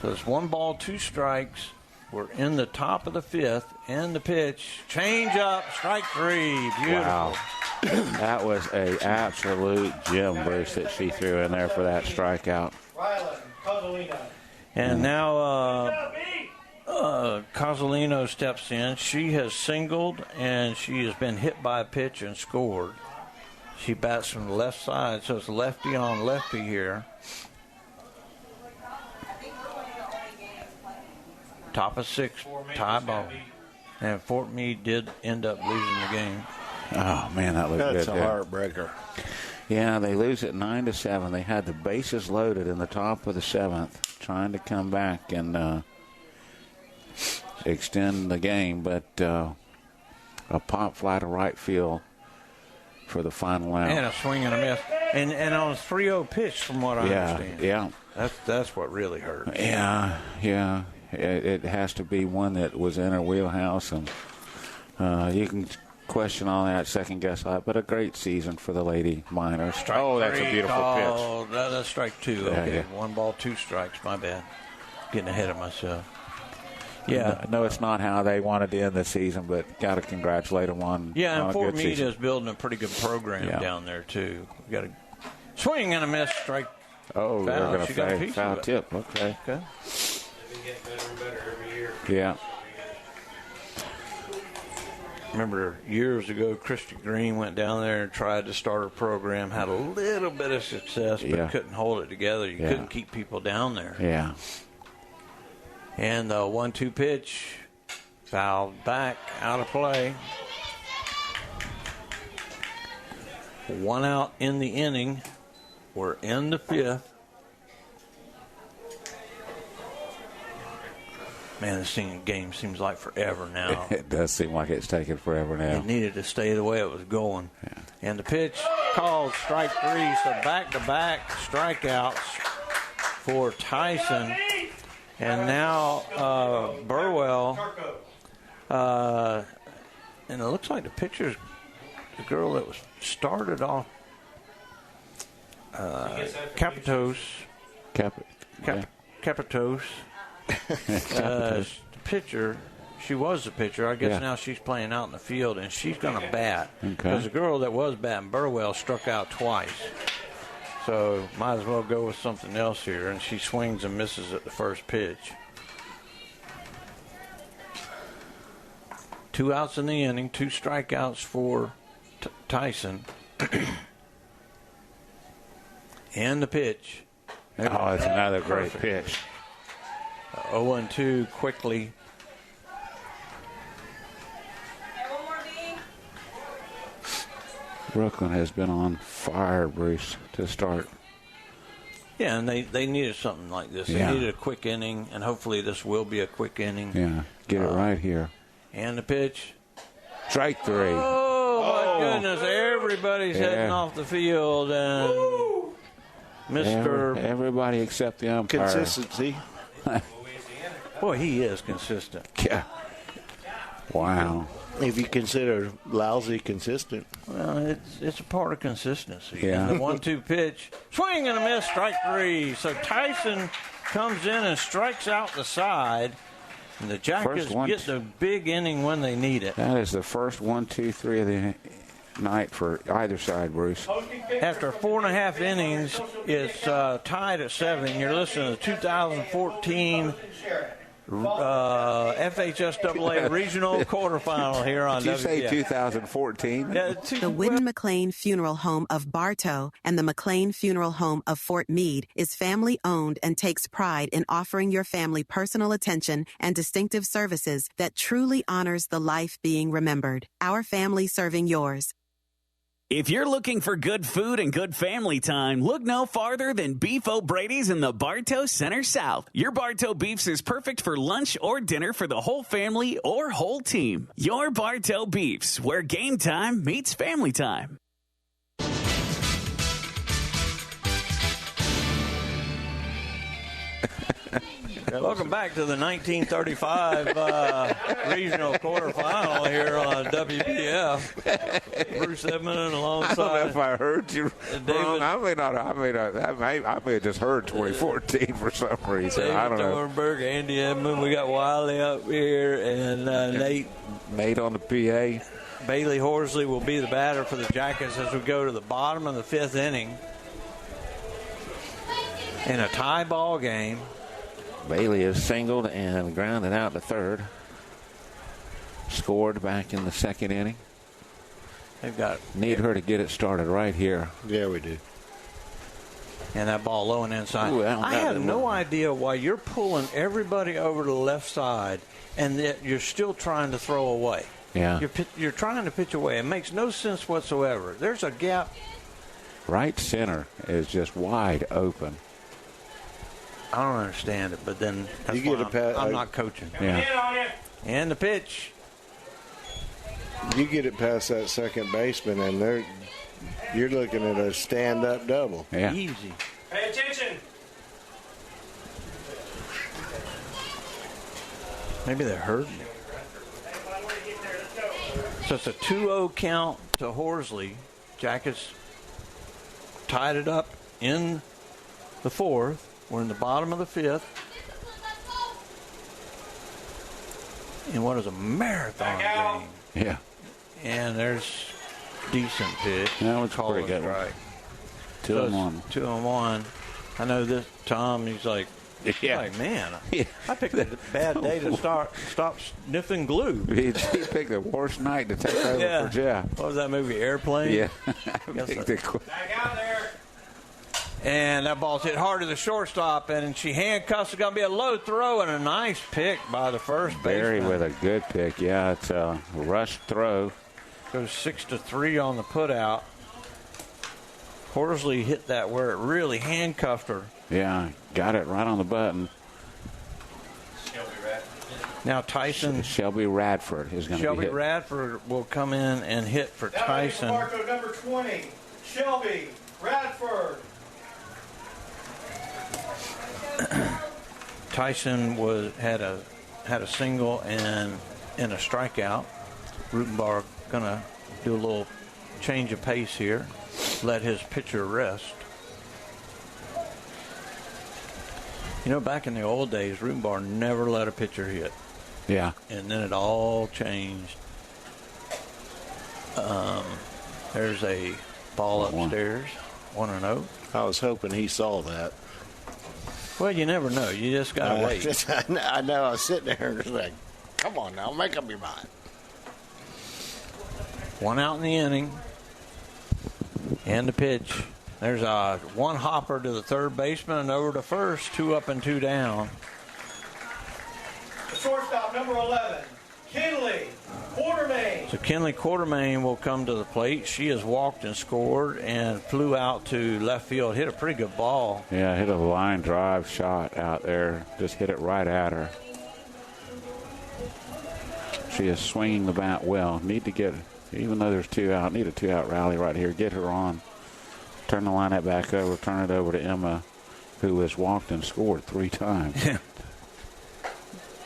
D: So it's 1 ball, 2 strikes. We're in the top of the 5th, and the pitch. Change up, strike 3. Beautiful.
C: Wow. That was an absolute gem, Bruce, that she threw in there for that strikeout.
D: And now Cozzolino steps in. She has singled, and she has been hit by a pitch and scored. She bats from the left side, so it's lefty on lefty here. Top of 6, tie ball. And Fort Meade did end up losing the game.
C: Oh, man, that looked good.
F: That's a heartbreaker.
C: Yeah, they lose it 9-7. They had the bases loaded in the top of the 7th, trying to come back and extend the game, but a pop fly to right field for the final out.
D: And a swing and a miss. And on a 3-0 pitch, from what I understand.
C: Yeah.
D: That's what really hurts.
C: Yeah. It has to be one that was in her wheelhouse, and you can question all that, second guess all that, but a great season for the Lady Miners. That's a beautiful pitch.
D: That's strike 2. Okay, yeah. 1 ball, 2 strikes. My bad. Getting ahead of myself. Yeah.
C: No, it's not how they wanted to end the season, but got to congratulate them on
D: and Fort Meade
C: season.
D: is building a pretty good program down there, too. We got a swing and a miss, strike.
C: Oh, they're going to foul tip. Okay.
E: They've been getting better and better every year.
C: Yeah.
D: Remember years ago, Christy Green went down there and tried to start a program, had a little bit of success, but couldn't hold it together. You couldn't keep people down there.
C: Yeah.
D: And the 1-2 pitch, fouled back, out of play. 1 out in the inning. We're in the 5th. Man, this game seems like forever now.
C: It does seem like it's taking forever now.
D: It needed to stay the way it was going.
C: Yeah.
D: And the pitch called strike 3, so back-to-back strikeouts for Tyson. And now Burwell, and it looks like the pitcher's the girl that was started off, Capitos. Capitos. The pitcher, she was the pitcher. I guess now she's playing out in the field, and she's going to bat. Because the girl that was batting, Burwell, struck out twice. So might as well go with something else here. And she swings and misses at the first pitch. 2 outs in the inning, 2 strikeouts for Tyson. And the pitch.
C: Oh, it's another great pitch.
D: 0-2 quickly.
C: Brooklyn has been on fire, Bruce, to start.
D: Yeah, and they needed something like this. They needed a quick inning, and hopefully this will be a quick inning.
C: Yeah, get it right here.
D: And the pitch.
C: Strike 3.
D: Oh, my goodness. Everybody's heading off the field, and Mr.
C: Everybody except the umpire.
F: Consistency.
D: Boy, he is consistent.
C: Yeah. Wow.
F: If you consider lousy consistent.
D: Well, it's a part of consistency.
C: Yeah.
D: And the 1-2 pitch, swing and a miss, strike 3. So Tyson comes in and strikes out the side, and the Jackets get the big inning when they need it.
C: That is the first 1, 2, 3 of the night for either side, Bruce.
D: After 4.5 innings, it's tied at 7. You're listening to 2014 FHSAA Regional Quarterfinal here on
C: Did you say
D: WBF.
C: 2014?
S: The Whitten McLean Funeral Home of Bartow and the McLean Funeral Home of Fort Meade is family-owned and takes pride in offering your family personal attention and distinctive services that truly honors the life being remembered. Our family serving yours.
G: If you're looking for good food and good family time, look no farther than Beef O'Brady's in the Bartow Center South. Your Bartow Beefs is perfect for lunch or dinner for the whole family or whole team. Your Bartow Beefs, where game time meets family time.
D: Welcome back to the 1935 Regional Quarterfinal here on WBF. Bruce Edmond alongside.
C: I don't know if I heard you wrong. I may have just heard 2014 for some reason.
D: David
C: I don't know.
D: Thornburg, Andy Edmond. We got Wiley up here, and
C: Nate on the PA.
D: Bailey Horsley will be the batter for the Jackets as we go to the bottom of the 5th inning in a tie ball game.
C: Bailey is singled and grounded out to third. Scored back in the 2nd inning.
D: They've got
C: Need her to get it started right here.
F: Yeah, we do.
D: And that ball low and inside.
C: Ooh,
D: I have no idea why you're pulling everybody over to the left side and that you're still trying to throw away.
C: Yeah.
D: You're trying to pitch away. It makes no sense whatsoever. There's a gap.
C: Right center is just wide open.
D: I don't understand it, but then that's
F: You get
D: why
F: a
D: I'm not coaching.
C: Yeah.
D: And the pitch.
F: You get it past that second baseman, and you're looking at a stand-up double.
C: Yeah.
D: Easy.
E: Pay attention.
D: Maybe they heard me. So it's a 2-0 count to Horsley. Jackets tied it up in the fourth. We're in the bottom of the fifth. And what is a marathon game?
C: Yeah.
D: And there's decent pitch.
C: That was pretty good.
D: Right.
C: 2-1.
D: 2-1. I know this Tom. He's like, man, I picked a bad day to stop sniffing glue.
C: He picked the worst night to take over for Jeff.
D: What was that movie, Airplane?
C: Yeah.
E: Back out there.
D: And that ball's hit hard to the shortstop, and she handcuffs. It's going to be a low throw and a nice pick by the first baseman.
C: Barry with a good pick. Yeah, it's a rush throw.
D: Goes 6-3 on the putout. Horsley hit that where it really handcuffed her.
C: Yeah, got it right on the button.
D: Now Tyson.
C: Shelby Radford is going to be hit.
D: Shelby Radford will come in and hit for Tyson.
E: Bartow, number 20, Shelby Radford.
D: Tyson had a single and a strikeout. Rutenbar going to do a little change of pace here. Let his pitcher rest. You know, back in the old days, Rutenbar never let a pitcher hit.
C: Yeah.
D: And then it all changed. There's a ball upstairs, 1-0.
F: I was hoping he saw that.
D: Well, you never know. You just got to wait.
F: I know. I was sitting there and just like, come on now, make up your mind.
D: One out in the inning. And the pitch. There's a one hopper to the third baseman and over to first. 2 up and 2 down.
E: The shortstop, number 11, Kinley Quartermain.
D: So Kinley Quartermain will come to the plate. She has walked and scored and flew out to left field. Hit a pretty good ball.
C: Yeah, hit a line drive shot out there. Just hit it right at her. She is swinging the bat well. Need to get, even though there's 2 out, need a 2-out rally right here. Get her on. Turn the lineup back over. Turn it over to Emma, who has walked and scored 3 times.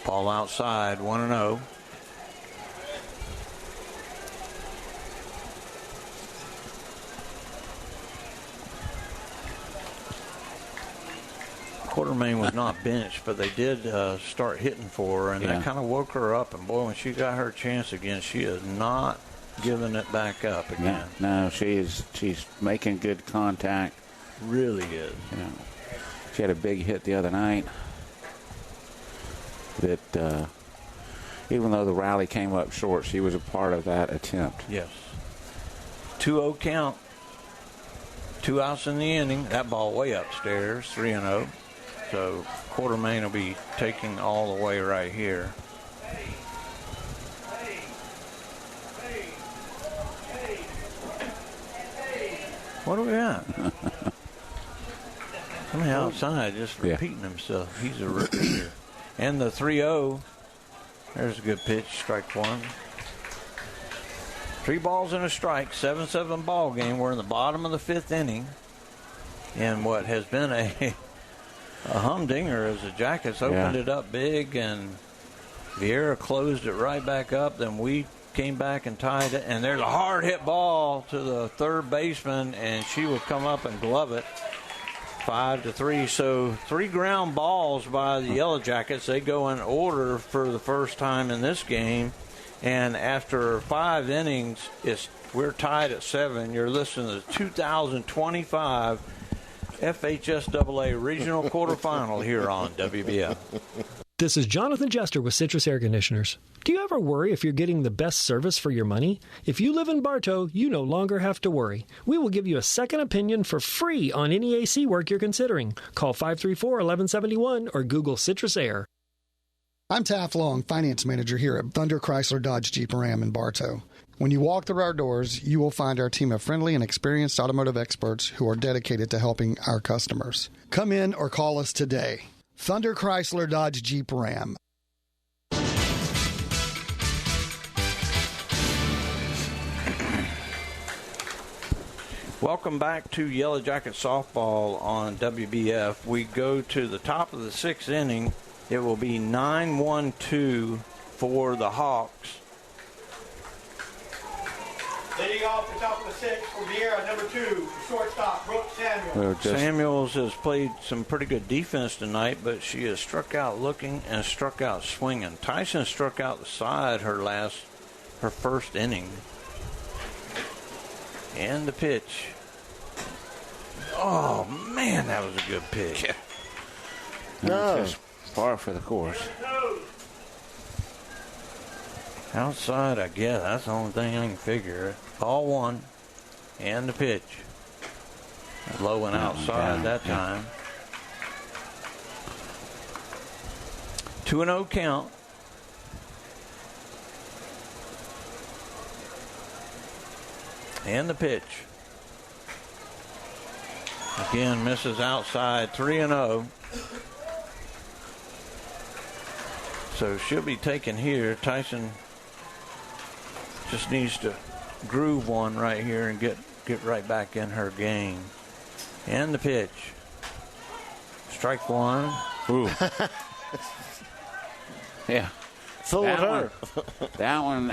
D: Ball outside, 1-0. Quartermain was not benched, but they did start hitting for her, and that kind of woke her up. And, boy, when she got her chance again, she is not giving it back up again.
C: No, she's making good contact.
D: Really is.
C: Yeah. She had a big hit the other night that even though the rally came up short, she was a part of that attempt.
D: Yes. 2-0 count. 2 outs in the inning. That ball way upstairs, 3-0. So Quartermain will be taking all the way right here. What do we got? Somebody outside just repeating himself. He's a repeater. And the 3-0. There's a good pitch. Strike 1. 3 balls and a strike. 7-7 ball game. We're in the bottom of the 5th inning. And what has been a humdinger as the Jackets opened it up big, and Viera closed it right back up. Then we came back and tied it. And there's a hard hit ball to the third baseman, and she will come up and glove it. 5-3. So 3 ground balls by the Yellow Jackets. They go in order for the first time in this game. And after 5 innings, we're tied at 7. You're listening to the 2025 FHSAA Regional Quarterfinal here on WBF.
K: This is Jonathan Jester with Citrus Air Conditioners. Do you ever worry if you're getting the best service for your money? If you live in Bartow, you no longer have to worry. We will give you a second opinion for free on any AC work you're considering. Call 534-1171 or Google Citrus Air.
Q: I'm Taft Long, Finance Manager here at Thunder Chrysler Dodge Jeep Ram in Bartow. When you walk through our doors, you will find our team of friendly and experienced automotive experts who are dedicated to helping our customers. Come in or call us today. Thunder Chrysler Dodge Jeep Ram.
D: Welcome back to Yellow Jacket Softball on WBF. We go to the top of the sixth inning. It will be 9-1-2 for the Hawks.
E: Leading off the top of the sixth for Viera, number 2, shortstop, Brooke Samuels.
D: Samuels has played some pretty good defense tonight, but she has struck out looking and struck out swinging. Tyson struck out the side her first inning. And the pitch. Oh, man, that was a good pitch.
C: No. Just far for the course.
D: Outside, I guess. That's the only thing I can figure. Ball one. And the pitch. Low and outside that time. 2-0 count. And the pitch. Again, misses outside. 3-0. So she'll be taken here. Tyson just needs to groove one right here and get right back in her game. And the pitch. Strike one.
C: Ooh. Yeah.
F: Fooled her.
C: That one,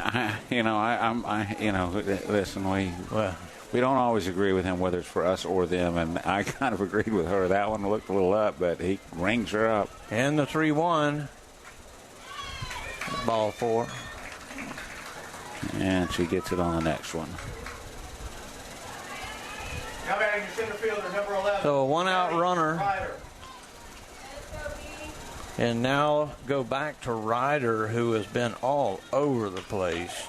C: listen, we don't always agree with him whether it's for us or them, and I kind of agreed with her. That one looked a little up, but he rings her up.
D: And the 3-1. Ball 4.
C: And she gets it on the next one.
E: Now batting the center fielder, number 11.
D: So a one-out runner.
E: Ryder.
D: And now go back to Ryder, who has been all over the place.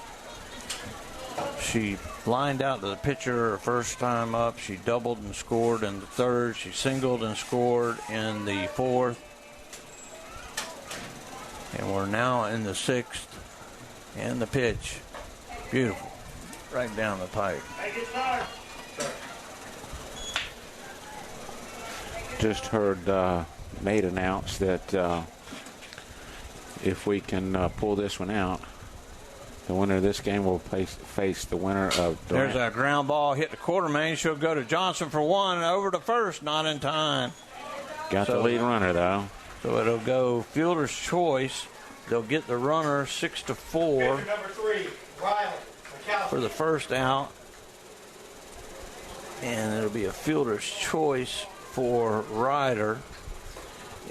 D: She lined out to the pitcher her first time up. She doubled and scored in the third. She singled and scored in the fourth. And we're now in the sixth. And the pitch. Beautiful. Right down the pipe.
C: Just heard Nate announce that if we can pull this one out, the winner of this game will face the winner of Durant.
D: There's a ground ball hit the quarter main. She'll go to Johnson for one. Over to first. Not in time.
C: Got the lead runner, though.
D: So it'll go fielder's choice. They'll get the runner 6-4
E: Pitcher number 3, Riley McAllister.
D: for the first out. And it'll be a fielder's choice for Ryder.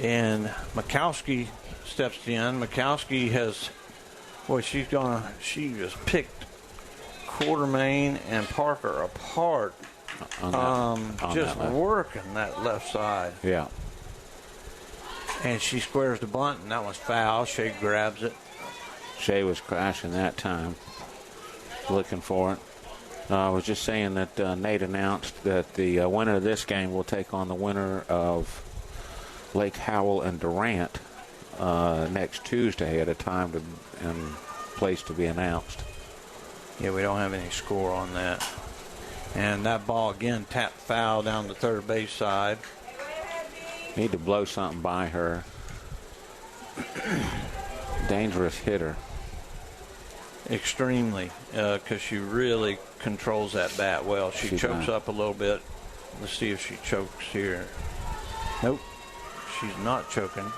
D: And Mikowski steps in. Mikowski has, she just picked Quartermain and Parker apart. Just working that left side.
C: Yeah.
D: And she squares the bunt, and that was foul. Shea grabs it.
C: Shea was crashing that time, looking for it. I was just saying that Nate announced that the winner of this game will take on the winner of Lake Howell and Durant next Tuesday at a time and place to be announced.
D: Yeah, we don't have any score on that. And that ball again tapped foul down the third base side.
C: Need to blow something by her. Dangerous hitter.
D: Extremely, because she really controls that bat well. She chokes up a little bit. Let's see if she chokes here. Nope, she's not choking.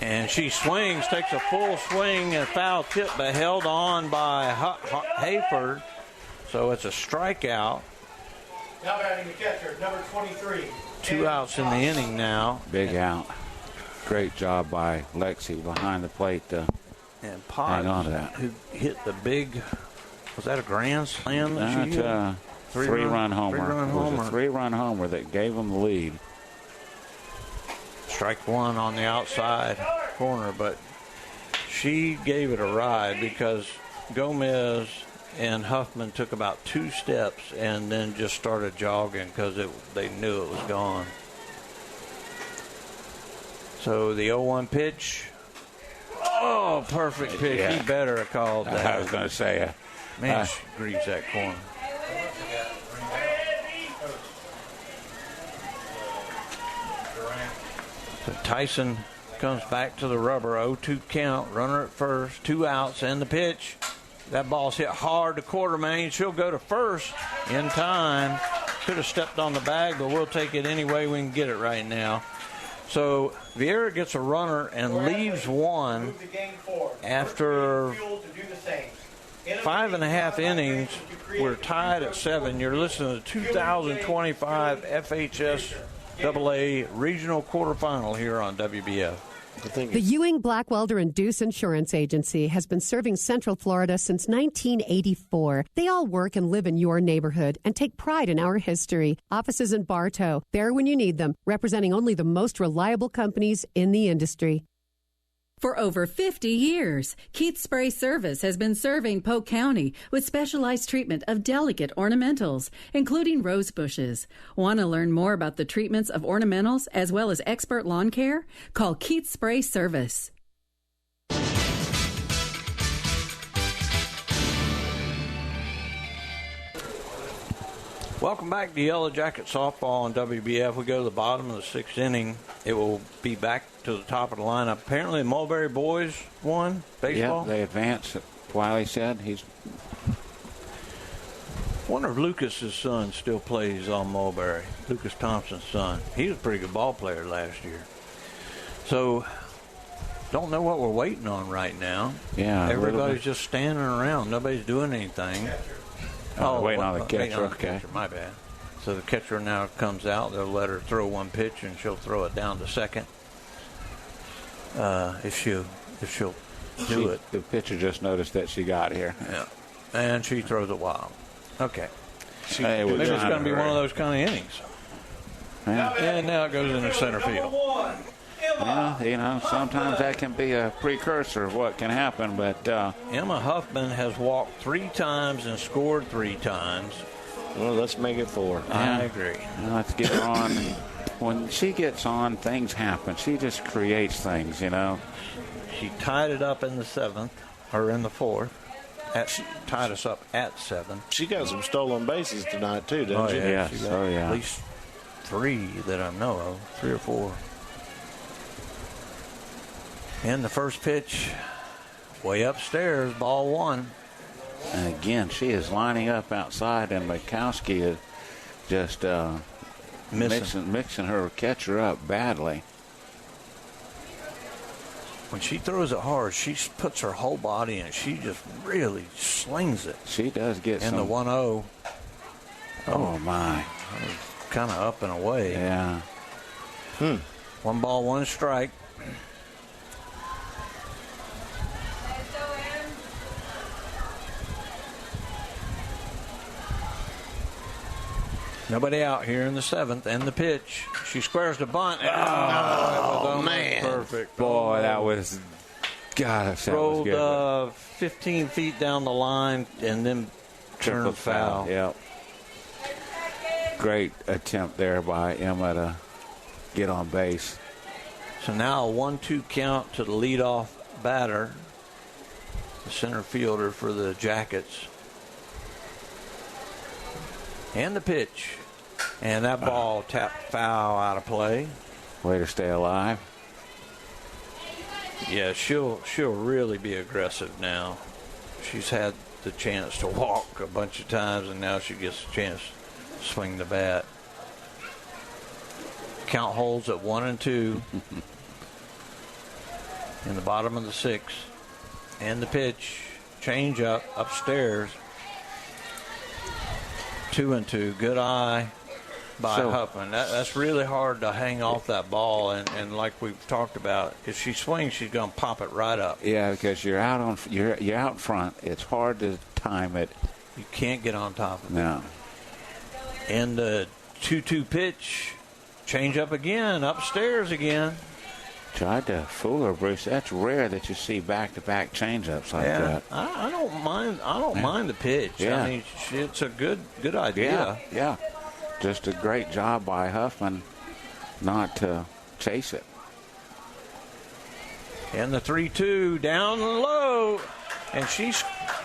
D: And she swings, takes a full swing, and foul tip, but held on by Hayford. So it's a strikeout.
E: Now batting the catcher, number 23.
D: 2 outs in the inning now.
C: Big out. Great job by Lexi behind the plate to
D: and
C: hang on to that.
D: Who hit the big, was that a grand slam that she hit?
C: Three-run homer.
D: Three-run
C: It was a 3-run homer that gave them the lead.
D: Strike one on the outside corner, but she gave it a ride because Gomez and Huffman took about 2 steps and then just started jogging because they knew it was gone. So the 0-1 pitch. Oh, perfect pitch.
C: Yeah.
D: He better have called that.
C: I was going to say,
D: man, she grieves that corner. So Tyson comes back to the rubber. 0-2 count. Runner at first. 2 outs and the pitch. That ball's hit hard to Quartermain. She'll go to first in time. Could have stepped on the bag, but we'll take it any way we can get it right now. So Viera gets a runner and leaves one after 5.5 innings. We're tied at 7. You're listening to the 2025 FHS AA Regional Quarterfinal here on WBF.
M: The Ewing, Blackwelder, and Deuce Insurance Agency has been serving Central Florida since 1984. They all work and live in your neighborhood and take pride in our history. Offices in Bartow, there when you need them, representing only the most reliable companies in the industry.
V: For over 50 years, Keith Spray Service has been serving Polk County with specialized treatment of delicate ornamentals, including rose bushes. Want to learn more about the treatments of ornamentals as well as expert lawn care? Call Keith Spray Service.
D: Welcome back to Yellow Jacket Softball on WBF. We go to the bottom of the 6th inning. It will be back to the top of the lineup. Apparently, the Mulberry boys won baseball.
C: Yeah, they advanced. Wiley said he's.
D: Wonder if Lucas's son still plays on Mulberry. Lucas Thompson's son. He was a pretty good ball player last year. So, don't know what we're waiting on right now.
C: Yeah,
D: everybody's just standing around. Nobody's doing anything.
C: Waiting on the catcher.
D: Okay. My bad. So the catcher now comes out. They'll let her throw one pitch, and she'll throw it down to second. If she'll do it.
C: The pitcher just noticed that she got here.
D: Yeah. And she throws it wild. Okay.
C: Maybe
D: it's going to be one of those kind of innings.
C: Yeah.
D: And now it goes into center field.
C: Well, sometimes that can be a precursor of what can happen, but
D: Emma Huffman has walked 3 times and scored 3 times.
F: Well, let's make it 4.
D: I agree.
C: Well, let's get her on. When she gets on, things happen. She just creates things,
D: She tied it up in the 7th, or in the 4th. She tied us up at 7.
F: She got some stolen bases tonight, too, didn't she?
C: Yeah.
D: At least 3 that I know of. 3 or 4. And the first pitch, way upstairs, ball 1.
C: And again, she is lining up outside, and Mikowski is just mixing her catcher up badly.
D: When she throws it hard, she puts her whole body in it. She just really slings it.
C: She does get
D: in the 1-0.
C: Oh, my.
D: Kind of up and away.
C: Yeah.
D: 1 ball, 1 strike. Nobody out here in the 7th, and the pitch. She squares the bunt.
F: Oh man.
D: Perfect.
C: Boy, that was, God, that
D: rolled
C: was good.
D: 15 feet down the line and then turned foul.
C: Yep. Great attempt there by Emma to get on base.
D: So now a 1-2 count to the leadoff batter, the center fielder for the Jackets. And the pitch. And that ball tapped foul out of play.
C: Way to stay alive.
D: Yeah, she'll really be aggressive now. She's had the chance to walk a bunch of times, and now she gets a chance to swing the bat. Count holds at 1-2 in the bottom of the 6th. And the pitch, change up upstairs. 2-2. Good eye by Huffman. That's really hard to hang off that ball, and like we've talked about, if she swings, she's going to pop it right up.
C: Yeah, because you're out front. It's hard to time it.
D: You can't get on top of it.
C: No.
D: And the 2-2 pitch, change up again, upstairs again.
C: Tried to fool her, Bruce. That's rare that you see back-to-back changeups like that.
D: I don't mind. I don't mind the pitch.
C: Yeah.
D: I mean, it's a good idea.
C: Yeah. Just a great job by Huffman not to chase it.
D: And the 3-2 down low, and she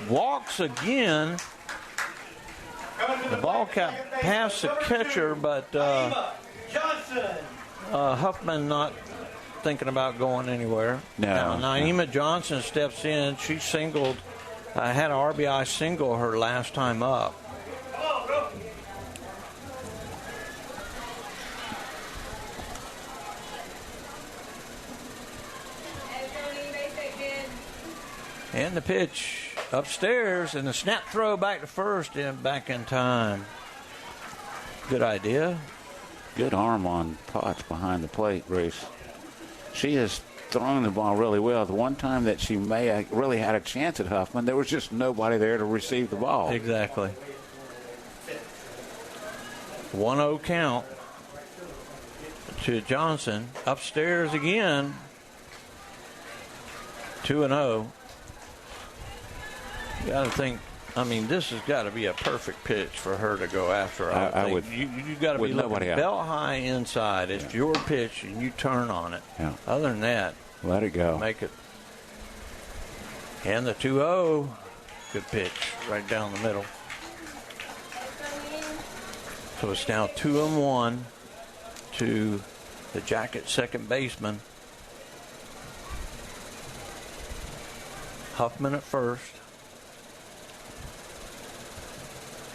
D: walks again. The ball got past the catcher, but Huffman not thinking about going anywhere.
C: No.
D: Now, Naima Johnson steps in. She singled, had an RBI single her last time up. And the pitch upstairs, and the snap throw back to first and back in time. Good idea.
C: Good arm on Potts behind the plate, Bruce. She has thrown the ball really well. The one time that she may have really had a chance at Huffman, there was just nobody there to receive the ball.
D: Exactly. 1-0 count to Johnson. Upstairs again. 2-0. You got to think. I mean, this has got to be a perfect pitch for her to go after.
C: I would.
D: You got to be looking belt high inside. It's your pitch, and you turn on it.
C: Yeah.
D: Other than that,
C: let it go.
D: Make it. And the 2-0, good pitch right down the middle. So it's now 2-1 to the Jacket second baseman. Huffman at first.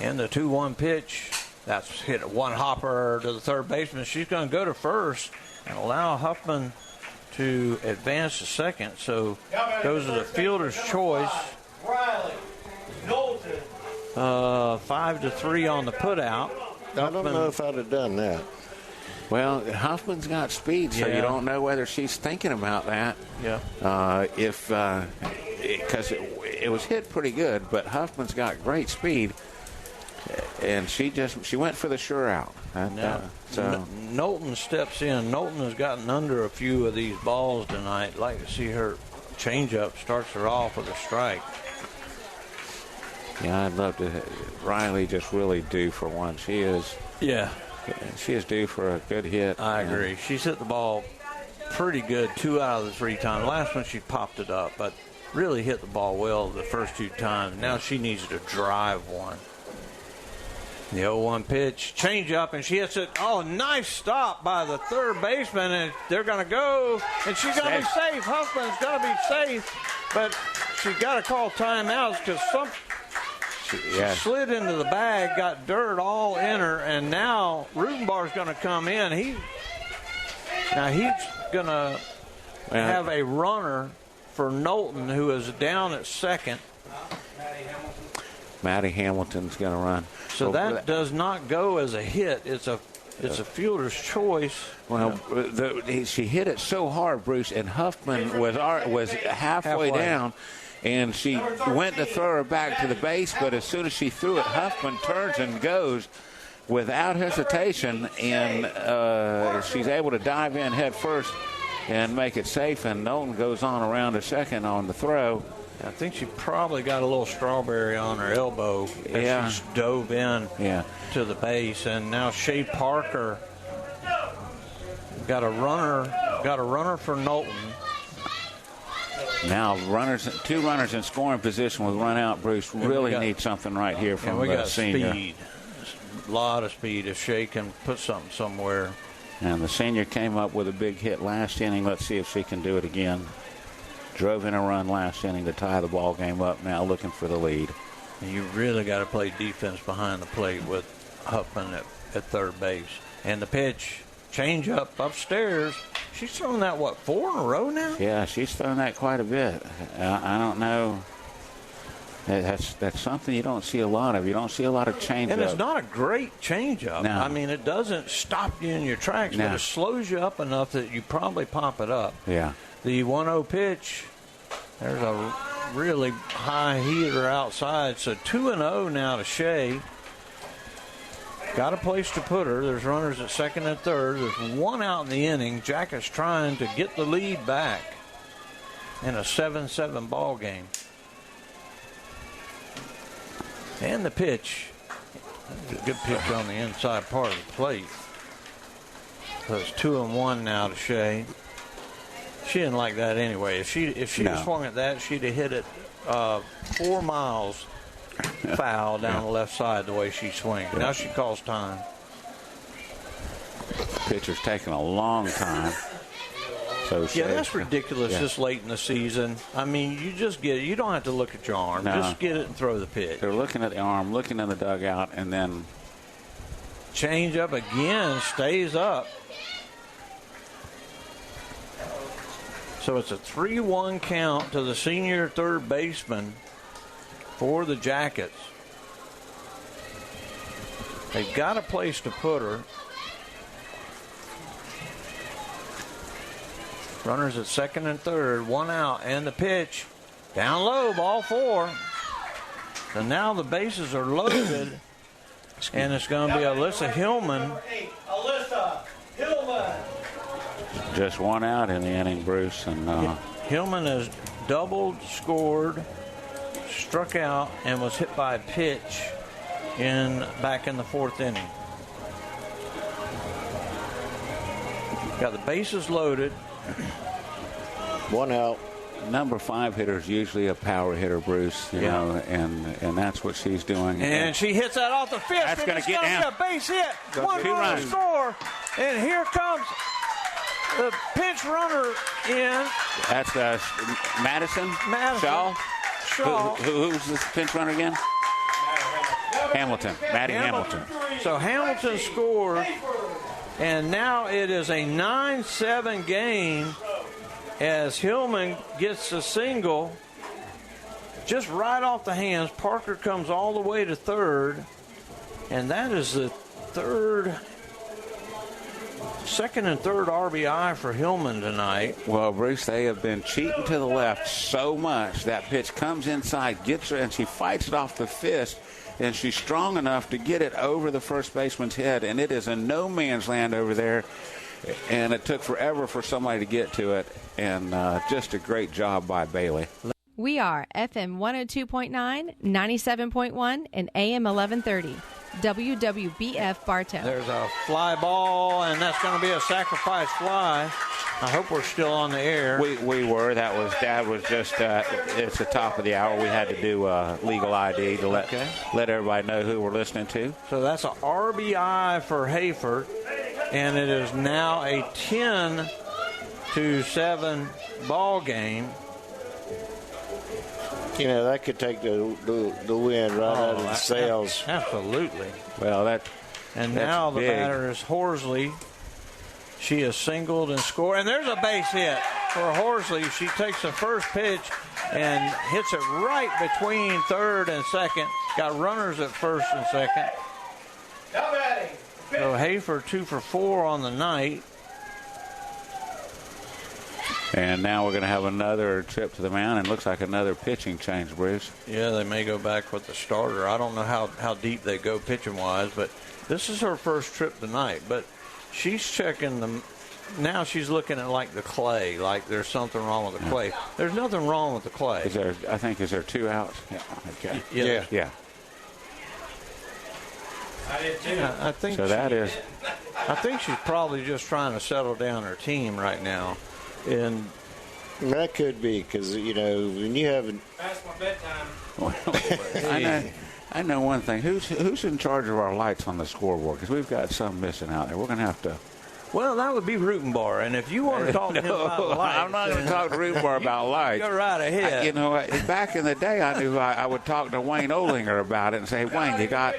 D: And the 2-1 pitch, that's hit one hopper to the third baseman. She's going to go to first and allow Huffman to advance to second. So goes to the fielder's choice.
E: Riley, Knowlton.
D: 5-3 on the putout.
F: I don't know if I'd have done that.
C: Well, Huffman's got speed, so you don't know whether she's thinking about that.
D: Yeah.
C: Because it was hit pretty good, but Huffman's got great speed. And she went for the sure out.
D: So Knowlton steps in. Knowlton has gotten under a few of these balls tonight. I'd like to see her changeup starts her off with a strike.
C: Yeah, I'd love to. Riley just really due for one. She is.
D: Yeah.
C: She is due for a good hit.
D: I agree. She's hit the ball pretty good 2 out of the 3 times. Last one she popped it up, but really hit the ball well the first 2 times. Now she needs to drive one. The 0-1 pitch, change up, and she hits it. Oh, nice stop by the third baseman, and they're going to go, and she's going to be safe. Huffman's going to be safe, but she got to call timeouts because she slid into the bag, got dirt all in her, and now Rutenbar's going to come in. He's going to have a runner for Knowlton, who is down at second.
C: Maddie Hamilton's going to run.
D: So that does not go as a hit. It's a fielder's choice.
C: Well, she hit it so hard, Bruce, and Huffman was halfway down, and she went to throw her back to the base, but as soon as she threw it, Huffman turns and goes without hesitation, and she's able to dive in head first and make it safe, and Knowlton goes on around to second on the throw.
D: I think she probably got a little strawberry on her elbow as she dove in to the base. And now Shea Parker got a runner for Knowlton.
C: Now two runners in scoring position with run out. Bruce really needs something right here from the senior.
D: Speed, a lot of speed. If Shea can put something somewhere.
C: And the senior came up with a big hit last inning. Let's see if she can do it again. Drove in a run last inning to tie the ball game up. Now looking for the lead.
D: You really got to play defense behind the plate with Huffman at third base. And the pitch, change up upstairs. She's thrown that, 4 in a row now?
C: Yeah, she's thrown that quite a bit. I don't know. That's something you don't see a lot of. You don't see a lot of change-up.
D: And it's not a great change-up.
C: No.
D: I mean, it doesn't stop you in your tracks, but it slows you up enough that you probably pop it up.
C: Yeah.
D: The 1-0 pitch, there's a really high heater outside. So 2-0 now to Shea. got a place to put her. There's runners at second and third. There's one out in the inning. Jackets trying to get the lead back in a 7-7 ball game. And the pitch. A good pitch on the inside part of the plate. So it's 2-1 now to Shea. She didn't like that anyway. If she had swung at that, she'd have hit it 4 miles foul down the left side the way she swings. Yeah. Now she calls time.
C: Pitcher's taking a long time. So
D: that's ridiculous this late in the season. I mean, you just get it. You don't have to look at your arm.
C: No.
D: Just get it and throw the pitch.
C: They're looking at the arm, looking in the dugout, and then
D: change up again, stays up. So it's a 3-1 count to the senior third baseman for the Jackets. They've got a place to put her. Runners at second and third, one out, and the pitch. Down low, ball 4. So now the bases are loaded, and it's going to be Alyssa Hillman.
E: Alyssa Hillman.
C: Just one out in the inning, Bruce. And
D: Hillman has doubled, scored, struck out, and was hit by a pitch back in the 4th inning. Got the bases loaded.
F: One out.
C: Number 5 hitter is usually a power hitter, Bruce. You know, and that's what she's doing.
D: And she hits that off the fifth.
C: That's going to get down.
D: A base hit. One run score. And here comes the pinch runner in.
C: That's Madison. Shaw. Who's this pinch runner again? Hamilton. Maddie Hamilton.
D: So Hamilton scored. And now it is a 9-7 game as Hillman gets a single just right off the hands. Parker comes all the way to third. And that is the second and third RBI for Hillman tonight.
C: Well, Bruce, they have been cheating to the left so much. That pitch comes inside, gets her, and she fights it off the fist. And she's strong enough to get it over the first baseman's head, and it is in no man's land over there. And it took forever for somebody to get to it, and just a great job by Bailey.
A: We are FM 102.9, 97.1, and AM 1130. WWBF Bartow.
D: There's a fly ball, and that's going to be a sacrifice fly. I hope we're still on the air.
C: We were. Dad was just, it's the top of the hour. We had to do legal ID to let everybody know who we're listening to.
D: So that's an RBI for Hayford, and it is now a 10-7 ball game.
F: You know, that could take the wind right out of the sails.
D: Absolutely.
C: Well,
D: now the
C: big.
D: batter is Horsley. She is singled and scored. And there's a base hit for Horsley. She takes the first pitch and hits it right between third and second. Got runners at first and second. So Hayford 2 for 4 on the night.
C: And now we're going to have another trip to the mound, and looks like another pitching change, Bruce.
D: Yeah, they may go back with the starter. I don't know how deep they go pitching-wise, but this is her first trip tonight. But she's checking them. Now she's looking at, like, the clay, like there's something wrong with the clay. There's nothing wrong with the clay.
C: Is there 2 outs? Yeah. Okay.
D: Yeah.
E: I did too.
D: Yeah, I think
C: so.
D: I think she's probably just trying to settle down her team right now. And
F: that could be because, you know, when you have
E: past my bedtime.
C: Well, I know one thing. Who's in charge of our lights on the scoreboard? Because we've got some missing out there. We're going to have to.
D: Well, that would be Rutenbar. And if you want to talk to him about lights.
C: I'm not going to talk to Rutenbar about lights.
D: Go right ahead.
C: Back in the day, I knew I would talk to Wayne Olinger about it and say, Wayne, you got,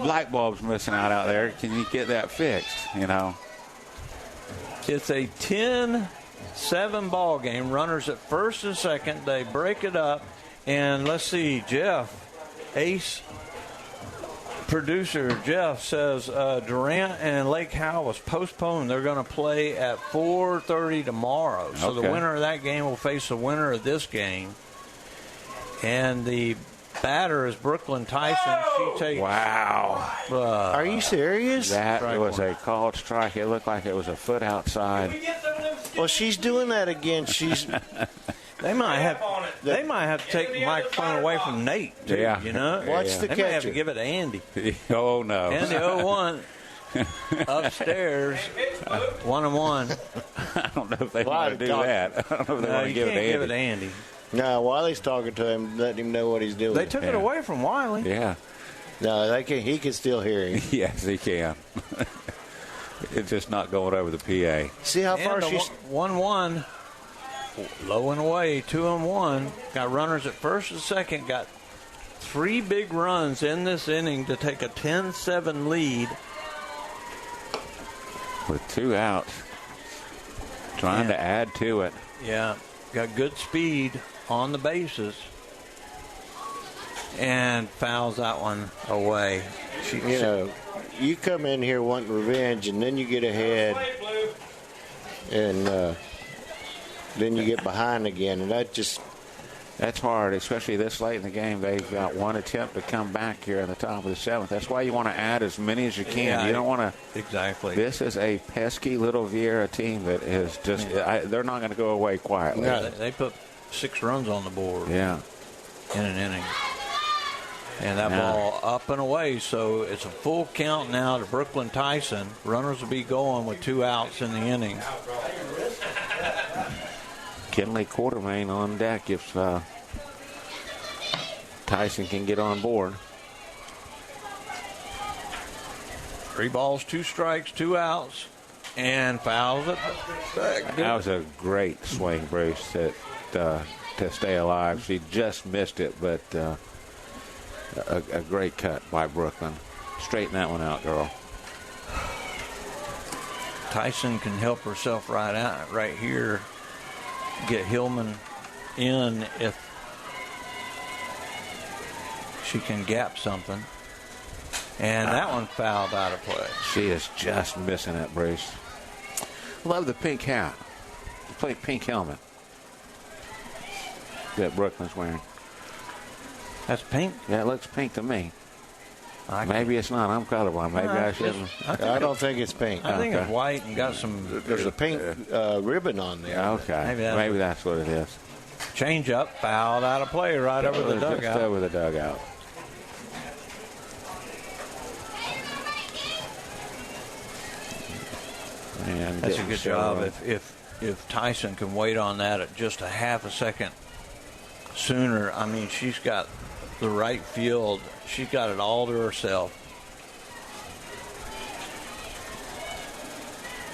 C: light bulbs missing out there. Can you get that fixed,
D: It's a 10-7 ball game. Runners at first and second. They break it up. And let's see, Jeff, ace producer Jeff says Durant and Lake Howell was postponed. They're going to play at 4:30 tomorrow. So the winner of that game will face the winner of this game. And the batter is Brooklyn Tyson. She takes.
C: Wow.
F: Are you serious?
C: That was a called strike. It looked like it was a foot outside.
F: Well, she's doing that again. She's.
D: They might have to take the microphone away from Nate, too,
C: Yeah.
D: you know?
F: Watch the
D: They might have to
F: catcher.
D: give it to Andy.
C: Oh, no.
D: Andy 0-1 upstairs, 1-1.
C: I don't know if they want to do that. I don't know if they want to give it to Andy.
D: Give it to Andy.
F: No, Wiley's talking to him, letting him know what he's doing.
D: They took it away from Wiley.
C: Yeah.
F: No, he can still hear him.
C: Yes, he can. It's just not going over the PA.
F: See how far she's
D: 1-1, low and away, 2-1. Got runners at first and second. Got 3 big runs in this inning to take a 10-7 lead
C: with 2 outs, trying to add to it.
D: Yeah, got good speed on the bases, and fouls that one away.
F: You come in here wanting revenge, and then you get ahead, and then you get behind again, and
C: that's hard, especially this late in the game. They've got one attempt to come back here in the top of the 7th. That's why you want to add as many as you can.
D: Yeah,
C: you don't want to.
D: Exactly.
C: This is a pesky little Viera team that is just. They're not going to go away quietly.
D: No, they put 6 runs on the board.
C: Yeah.
D: In an inning. And that ball up and away, so it's a full count now to Brooklyn Tyson. Runners will be going with 2 outs in the inning.
C: Kenley Quartermain on deck if Tyson can get on board.
D: 3 balls, 2 strikes, 2 outs, and fouls it back.
C: That was a great swing, Bruce, to stay alive. She just missed it, but a great cut by Brooklyn. Straighten that one out, girl.
D: Tyson can help herself right here. Get Hillman in if she can gap something. And that one fouled out of play.
C: She is just missing it, Bruce. Love the pink hat. The pink helmet that Brooklyn's wearing.
D: That's pink?
C: Yeah, it looks pink to me. Maybe it's not. I'm colorblind. Maybe I shouldn't.
F: I don't think it's pink.
D: I think it's white and got some.
F: There's a pink ribbon on there.
C: Okay. Maybe that's what it is.
D: Change up, fouled out of play right over the dugout.
C: Just over the dugout. And
D: that's a good job. If Tyson can wait on that at just a half a second sooner, I mean, she's got the right field. She's got it all to herself.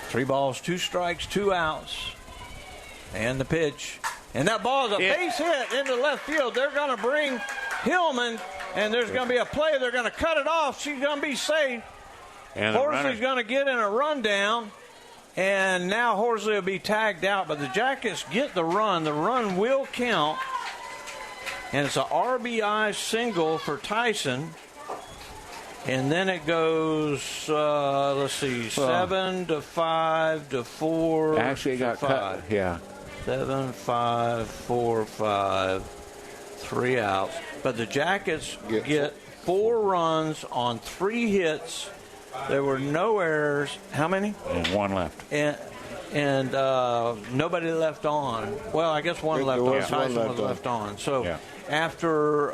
D: 3 balls, 2 strikes, 2 outs. And the pitch. And that ball is a base hit into left field. They're going to bring Hillman, and there's going to be a play. They're going to cut it off. She's going to be safe.
C: And
D: Horsley's going to get in a rundown. And now Horsley will be tagged out. But the Jackets get the run. The run will count. And it's an RBI single for Tyson. And then it goes, 7 to 5 to 4.
C: Actually, it got
D: 5.
C: cut. Yeah.
D: 7, 5, 4, 5. 3 outs. But the Jackets get 4 runs on 3 hits. There were no errors. How many?
C: And 1 left.
D: And nobody left on. Well, I guess one left on. Tyson was left on. So after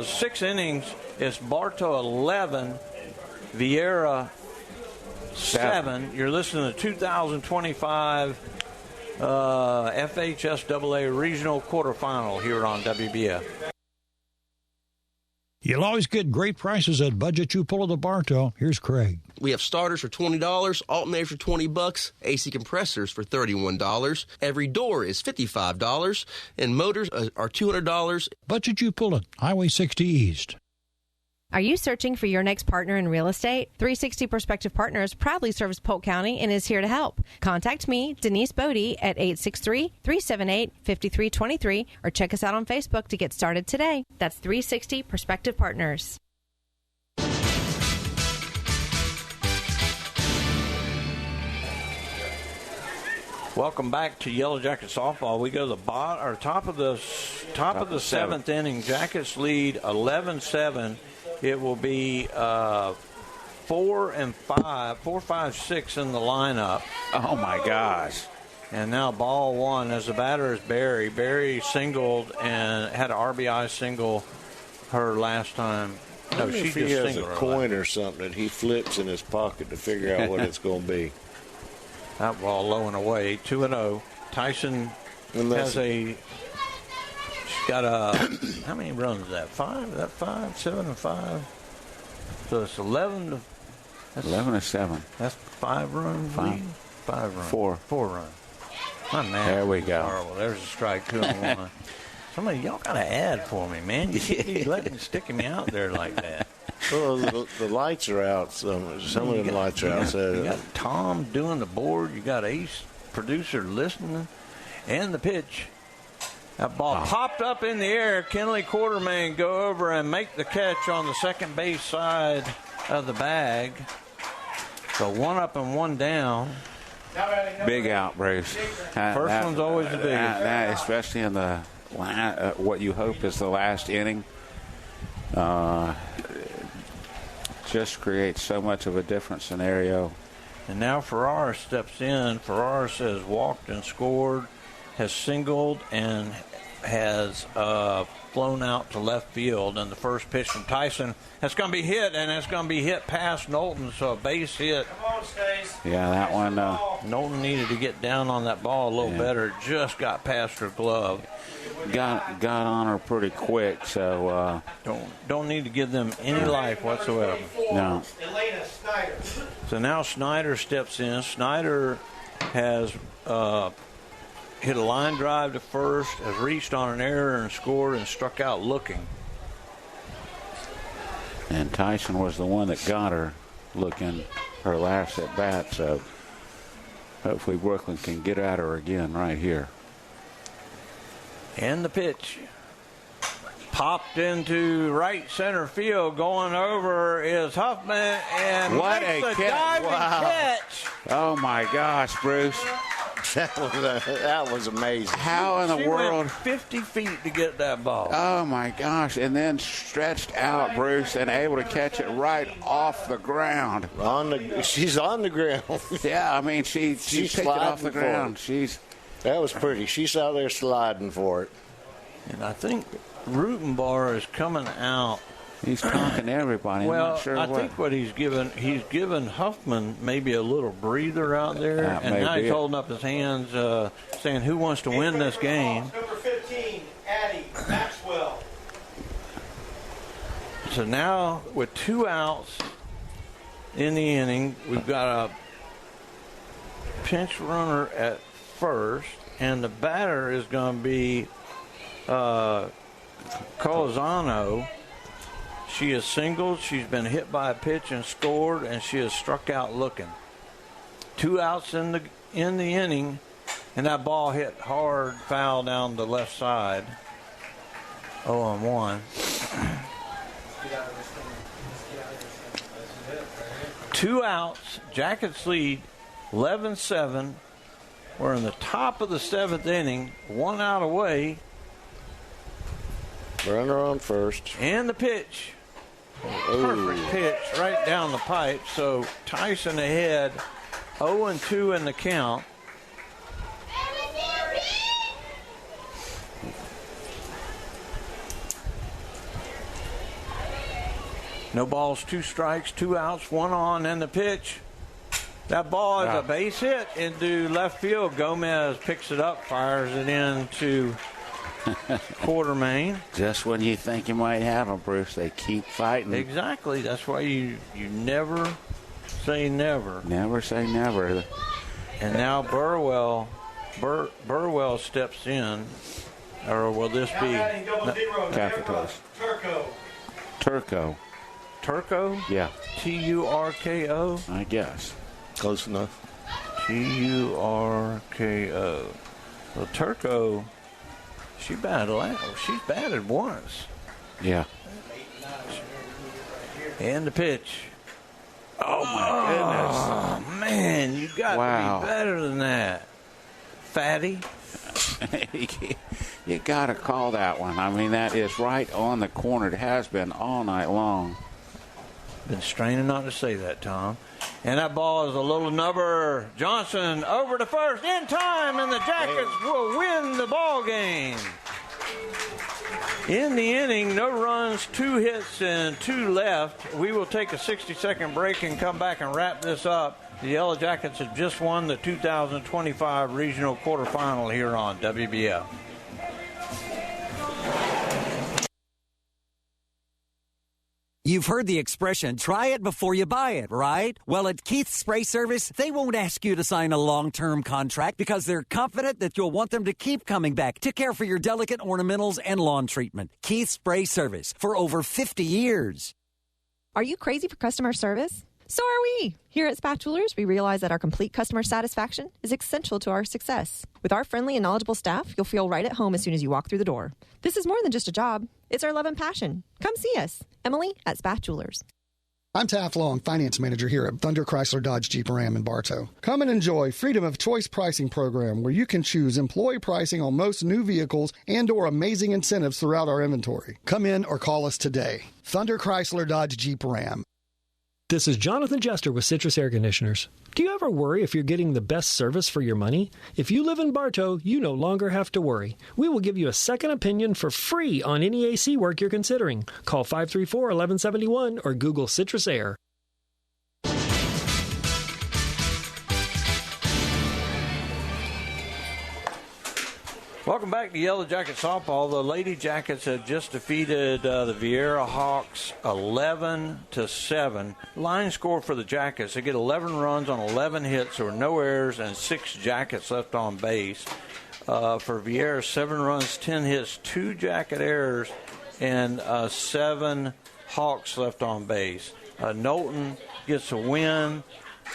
D: 6 innings, it's Bartow 11, Viera 7. You're listening to 2025 FHSAA Regional Quarterfinal here on WBF.
H: You'll always get great prices at Budget You Pull of the Bartow. Here's Craig.
I: We have starters for $20, alternators for $20, AC compressors for $31. Every door is $55, and motors are $200.
H: Budget You Pull it, Highway 60 East.
A: Are you searching for your next partner in real estate? 360 Prospective Partners proudly serves Polk County and is here to help. Contact me, Denise Bodie, at 863-378-5323 or check us out on Facebook to get started today. That's 360 Prospective Partners.
D: Welcome back to Yellow Jacket softball. We go to the top of the seventh inning. Jackets lead 11-7. It will be 4-5-6 in the lineup.
C: Oh my gosh!
D: And now ball one as the batter is Barry. Barry singled and had an RBI single her last time. No, she
F: if
D: just
F: he has a
D: singled her
F: coin or something that he flips in his pocket to figure out what it's going to be.
D: That ball low and away, 2-0. Tyson has she's got how many runs is that? 5? Is that 5? 7 and 5? So it's 11
C: to 7.
D: That's 5 runs. 5 runs. 4 runs. My math.
C: There we go.
D: Horrible. There's a strike, 2-1. Somebody, y'all got to add for me, man. You can't be sticking me out there like that.
F: Well, the lights are out. Some of the lights are out.
D: You got Tom doing the board. You got Ace, producer, listening. And the pitch. That ball popped up in the air. Kenley Quartermain go over and make the catch on the second base side of the bag. So 1 up and 1 down.
C: Big out, Bruce.
D: First one's always the biggest.
C: Especially in the what you hope is the last inning. Just creates so much of a different scenario.
D: And now Farrar steps in. Farrar has walked and scored, has singled, and has flown out to left field. And the first pitch from Tyson, that's going to be hit, and it's going to be hit past Knowlton, so a base hit.
E: Come on, Stace.
C: Yeah, that one.
D: Knowlton needed to get down on that ball a little better. Just got past her glove.
C: Got on her pretty quick, so
D: don't need to give them any life whatsoever.
C: No.
E: Elena Snyder.
D: So now Snyder steps in. Snyder has hit a line drive to first, has reached on an error and scored and struck out looking.
C: And Tyson was the one that got her looking her last at bat, so hopefully Brooklyn can get at her again right here.
D: And the pitch. Popped into right center field. Going over is Huffman. And
C: what
D: makes
C: a
D: diving catch.
C: Oh, my gosh, Bruce.
F: That was amazing.
C: How in the world?
D: Went 50 feet to get that ball.
C: Oh, my gosh. And then stretched out, Bruce, and able to catch it right off the ground.
F: She's on the ground.
C: Yeah, I mean, she picked it off the ground.
F: That was pretty. She's out there sliding for it.
D: And I think Rutenbar is coming out.
C: He's talking to everybody.
D: Well,
C: I'm not sure
D: I think what he's given Huffman maybe a little breather out there, and now he's holding up his hands, saying, "Who wants to win this game?"
E: Number 15, Addie Maxwell.
D: So now with 2 outs in the inning, we've got a pinch runner at first, and the batter is going to be Colzano. She has singled, she's been hit by a pitch and scored, and she has struck out looking. 2 outs in the inning, and that ball hit hard, foul down the left side. 0-1. 2 outs, Jackets lead 11-7. We're in the top of the 7th inning, 1 out away.
F: Runner on first.
D: And the pitch. Perfect pitch right down the pipe. So Tyson ahead, 0-2 in the count. No balls, 2 strikes, 2 outs, 1 on, and the pitch. That ball is a base hit into left field. Gomez picks it up, fires it into Quartermain.
C: Just when you think you might have them, Bruce, they keep fighting.
D: Exactly. That's why you never say never.
C: Never say never.
D: And now Burwell steps in. Or will this be
C: Capitos?
E: Turco.
D: Turco?
C: Yeah.
D: Turko?
C: I guess.
F: Close enough.
D: Turko. Well, Turco, she's batted once.
C: Yeah.
D: And the pitch.
C: Oh, my goodness.
D: Oh, man, you got to be better than that. fatty.
C: You got to call that one. I mean, that is right on the corner. It has been all night long.
D: Been straining not to say that, Tom. And that ball is a little nubber. Johnson over to first in time, and the Jackets will win the ball game. In the inning, no runs, 2 hits, and 2 left. We will take a 60-second break and come back and wrap this up. The Yellow Jackets have just won the 2025 Regional Quarterfinal here on WBF.
N: You've heard the expression, try it before you buy it, right? Well, at Keith's Spray Service, they won't ask you to sign a long-term contract because they're confident that you'll want them to keep coming back to care for your delicate ornamentals and lawn treatment. Keith's Spray Service, for over 50 years.
P: Are you crazy for customer service? So are we. Here at Spatulars, we realize that our complete customer satisfaction is essential to our success. With our friendly and knowledgeable staff, you'll feel right at home as soon as you walk through the door. This is more than just a job. It's our love and passion. Come see us. Emily at Spatulars.
Q: I'm Taft Long, Finance Manager here at Thunder Chrysler Dodge Jeep Ram in Bartow. Come and enjoy Freedom of Choice pricing program where you can choose employee pricing on most new vehicles and or amazing incentives throughout our inventory. Come in or call us today. Thunder Chrysler Dodge Jeep Ram.
K: This is Jonathan Jester with Citrus Air Conditioners. Do you ever worry if you're getting the best service for your money? If you live in Bartow, you no longer have to worry. We will give you a second opinion for free on any AC work you're considering. Call 534-1171 or Google Citrus Air.
D: Welcome back to Yellow Jacket Softball. The Lady Jackets have just defeated the Viera Hawks 11-7. Line score for the Jackets: they get 11 runs on 11 hits, there were no errors, and 6 Jackets left on base. For Viera, 7 runs, 10 hits, 2 Jacket errors, and 7 Hawks left on base. Knowlton gets a win.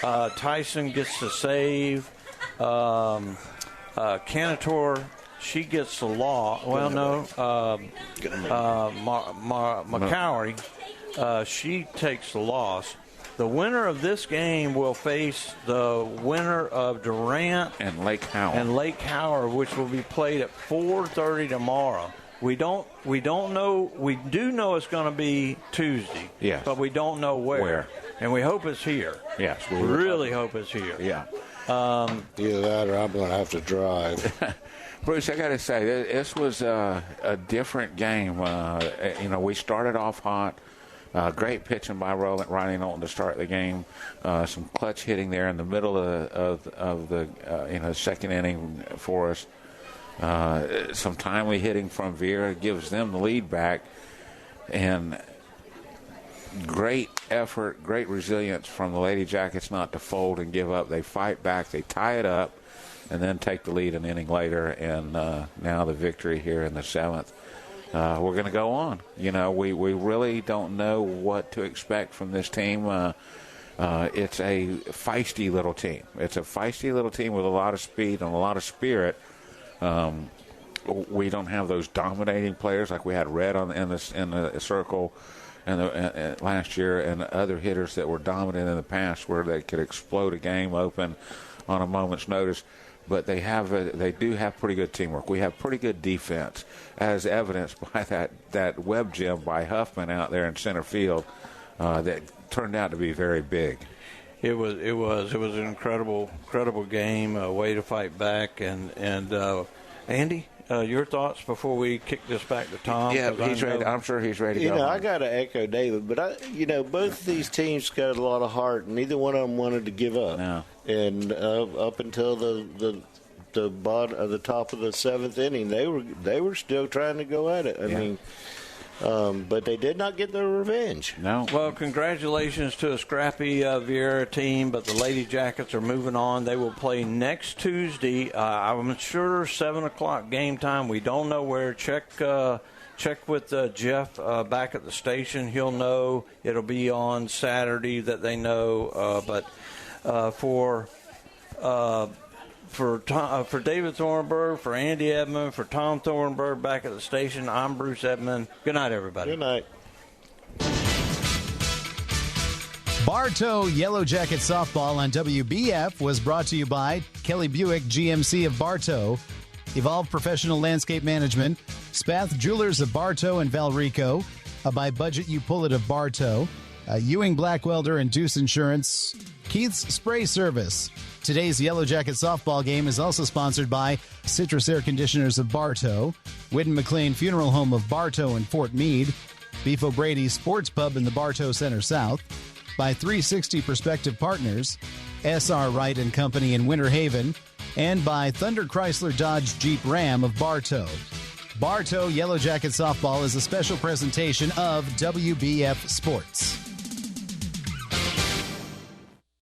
D: Tyson gets the save. Cantor, she gets the law. Well, no. McCowery, she takes the loss. The winner of this game will face the winner of Durant
C: and Lake Howard,
D: which will be played at 4:30 tomorrow. We don't know. We do know it's going to be Tuesday.
C: Yes.
D: But we don't know where. And we hope it's here.
C: Yes.
D: We really hope it's here.
C: Yeah.
F: Either that or I'm going to have to drive.
C: Bruce, I got to say, this was a different game. We started off hot. Great pitching by Riley Knowlton to start the game. Some clutch hitting there in the middle of the second inning for us. Some timely hitting from Viera gives them the lead back. And great effort, great resilience from the Lady Jackets not to fold and give up. They fight back, they tie it up, and then take the lead an inning later. And now the victory here in the 7th. We're going to go on. We really don't know what to expect from this team. It's a feisty little team. It's a feisty little team with a lot of speed and a lot of spirit. We don't have those dominating players like we had Red in the circle and last year, and other hitters that were dominant in the past where they could explode a game open on a moment's notice. But they do have pretty good teamwork. We have pretty good defense, as evidenced by that web gem by Huffman out there in center field that turned out to be very big.
D: It was an incredible game, a way to fight back. And Andy, your thoughts before we kick this back to Tom?
C: Yeah, he's ready. I'm sure he's ready to go.
F: I got to echo David, but both of these teams got a lot of heart, and neither one of them wanted to give up.
C: No.
F: And up until the top of the 7th inning, they were still trying to go at it. I mean, but they did not get their revenge.
C: No.
D: Well, congratulations to a scrappy Viera team, but the Lady Jackets are moving on. They will play next Tuesday. I'm sure 7 o'clock game time. We don't know where. Check with Jeff back at the station. He'll know. It'll be on Saturday that they know. But for David Thornburg, for Andy Edmond, for Tom Thornburg back at the station, I'm Bruce Edmond. Good night, everybody.
F: Good night.
B: Bartow Yellow Jackets softball on WBF was brought to you by Kelly Buick GMC of Bartow, Evolve Professional Landscape Management, Spath Jewelers of Bartow and Valrico, by Budget You Pull It of Bartow, Ewing Black Welder and Deuce Insurance, Keith's Spray Service. Today's Yellow Jacket softball game is also sponsored by Citrus Air Conditioners of Bartow, Whidden McLean Funeral Home of Bartow and Fort Meade, Beef O'Brady Sports Pub in the Bartow Center South, by 360 Prospective Partners, S.R. Wright & Company in Winter Haven, and by Thunder Chrysler Dodge Jeep Ram of Bartow. Bartow Yellow Jacket softball is a special presentation of WBF Sports.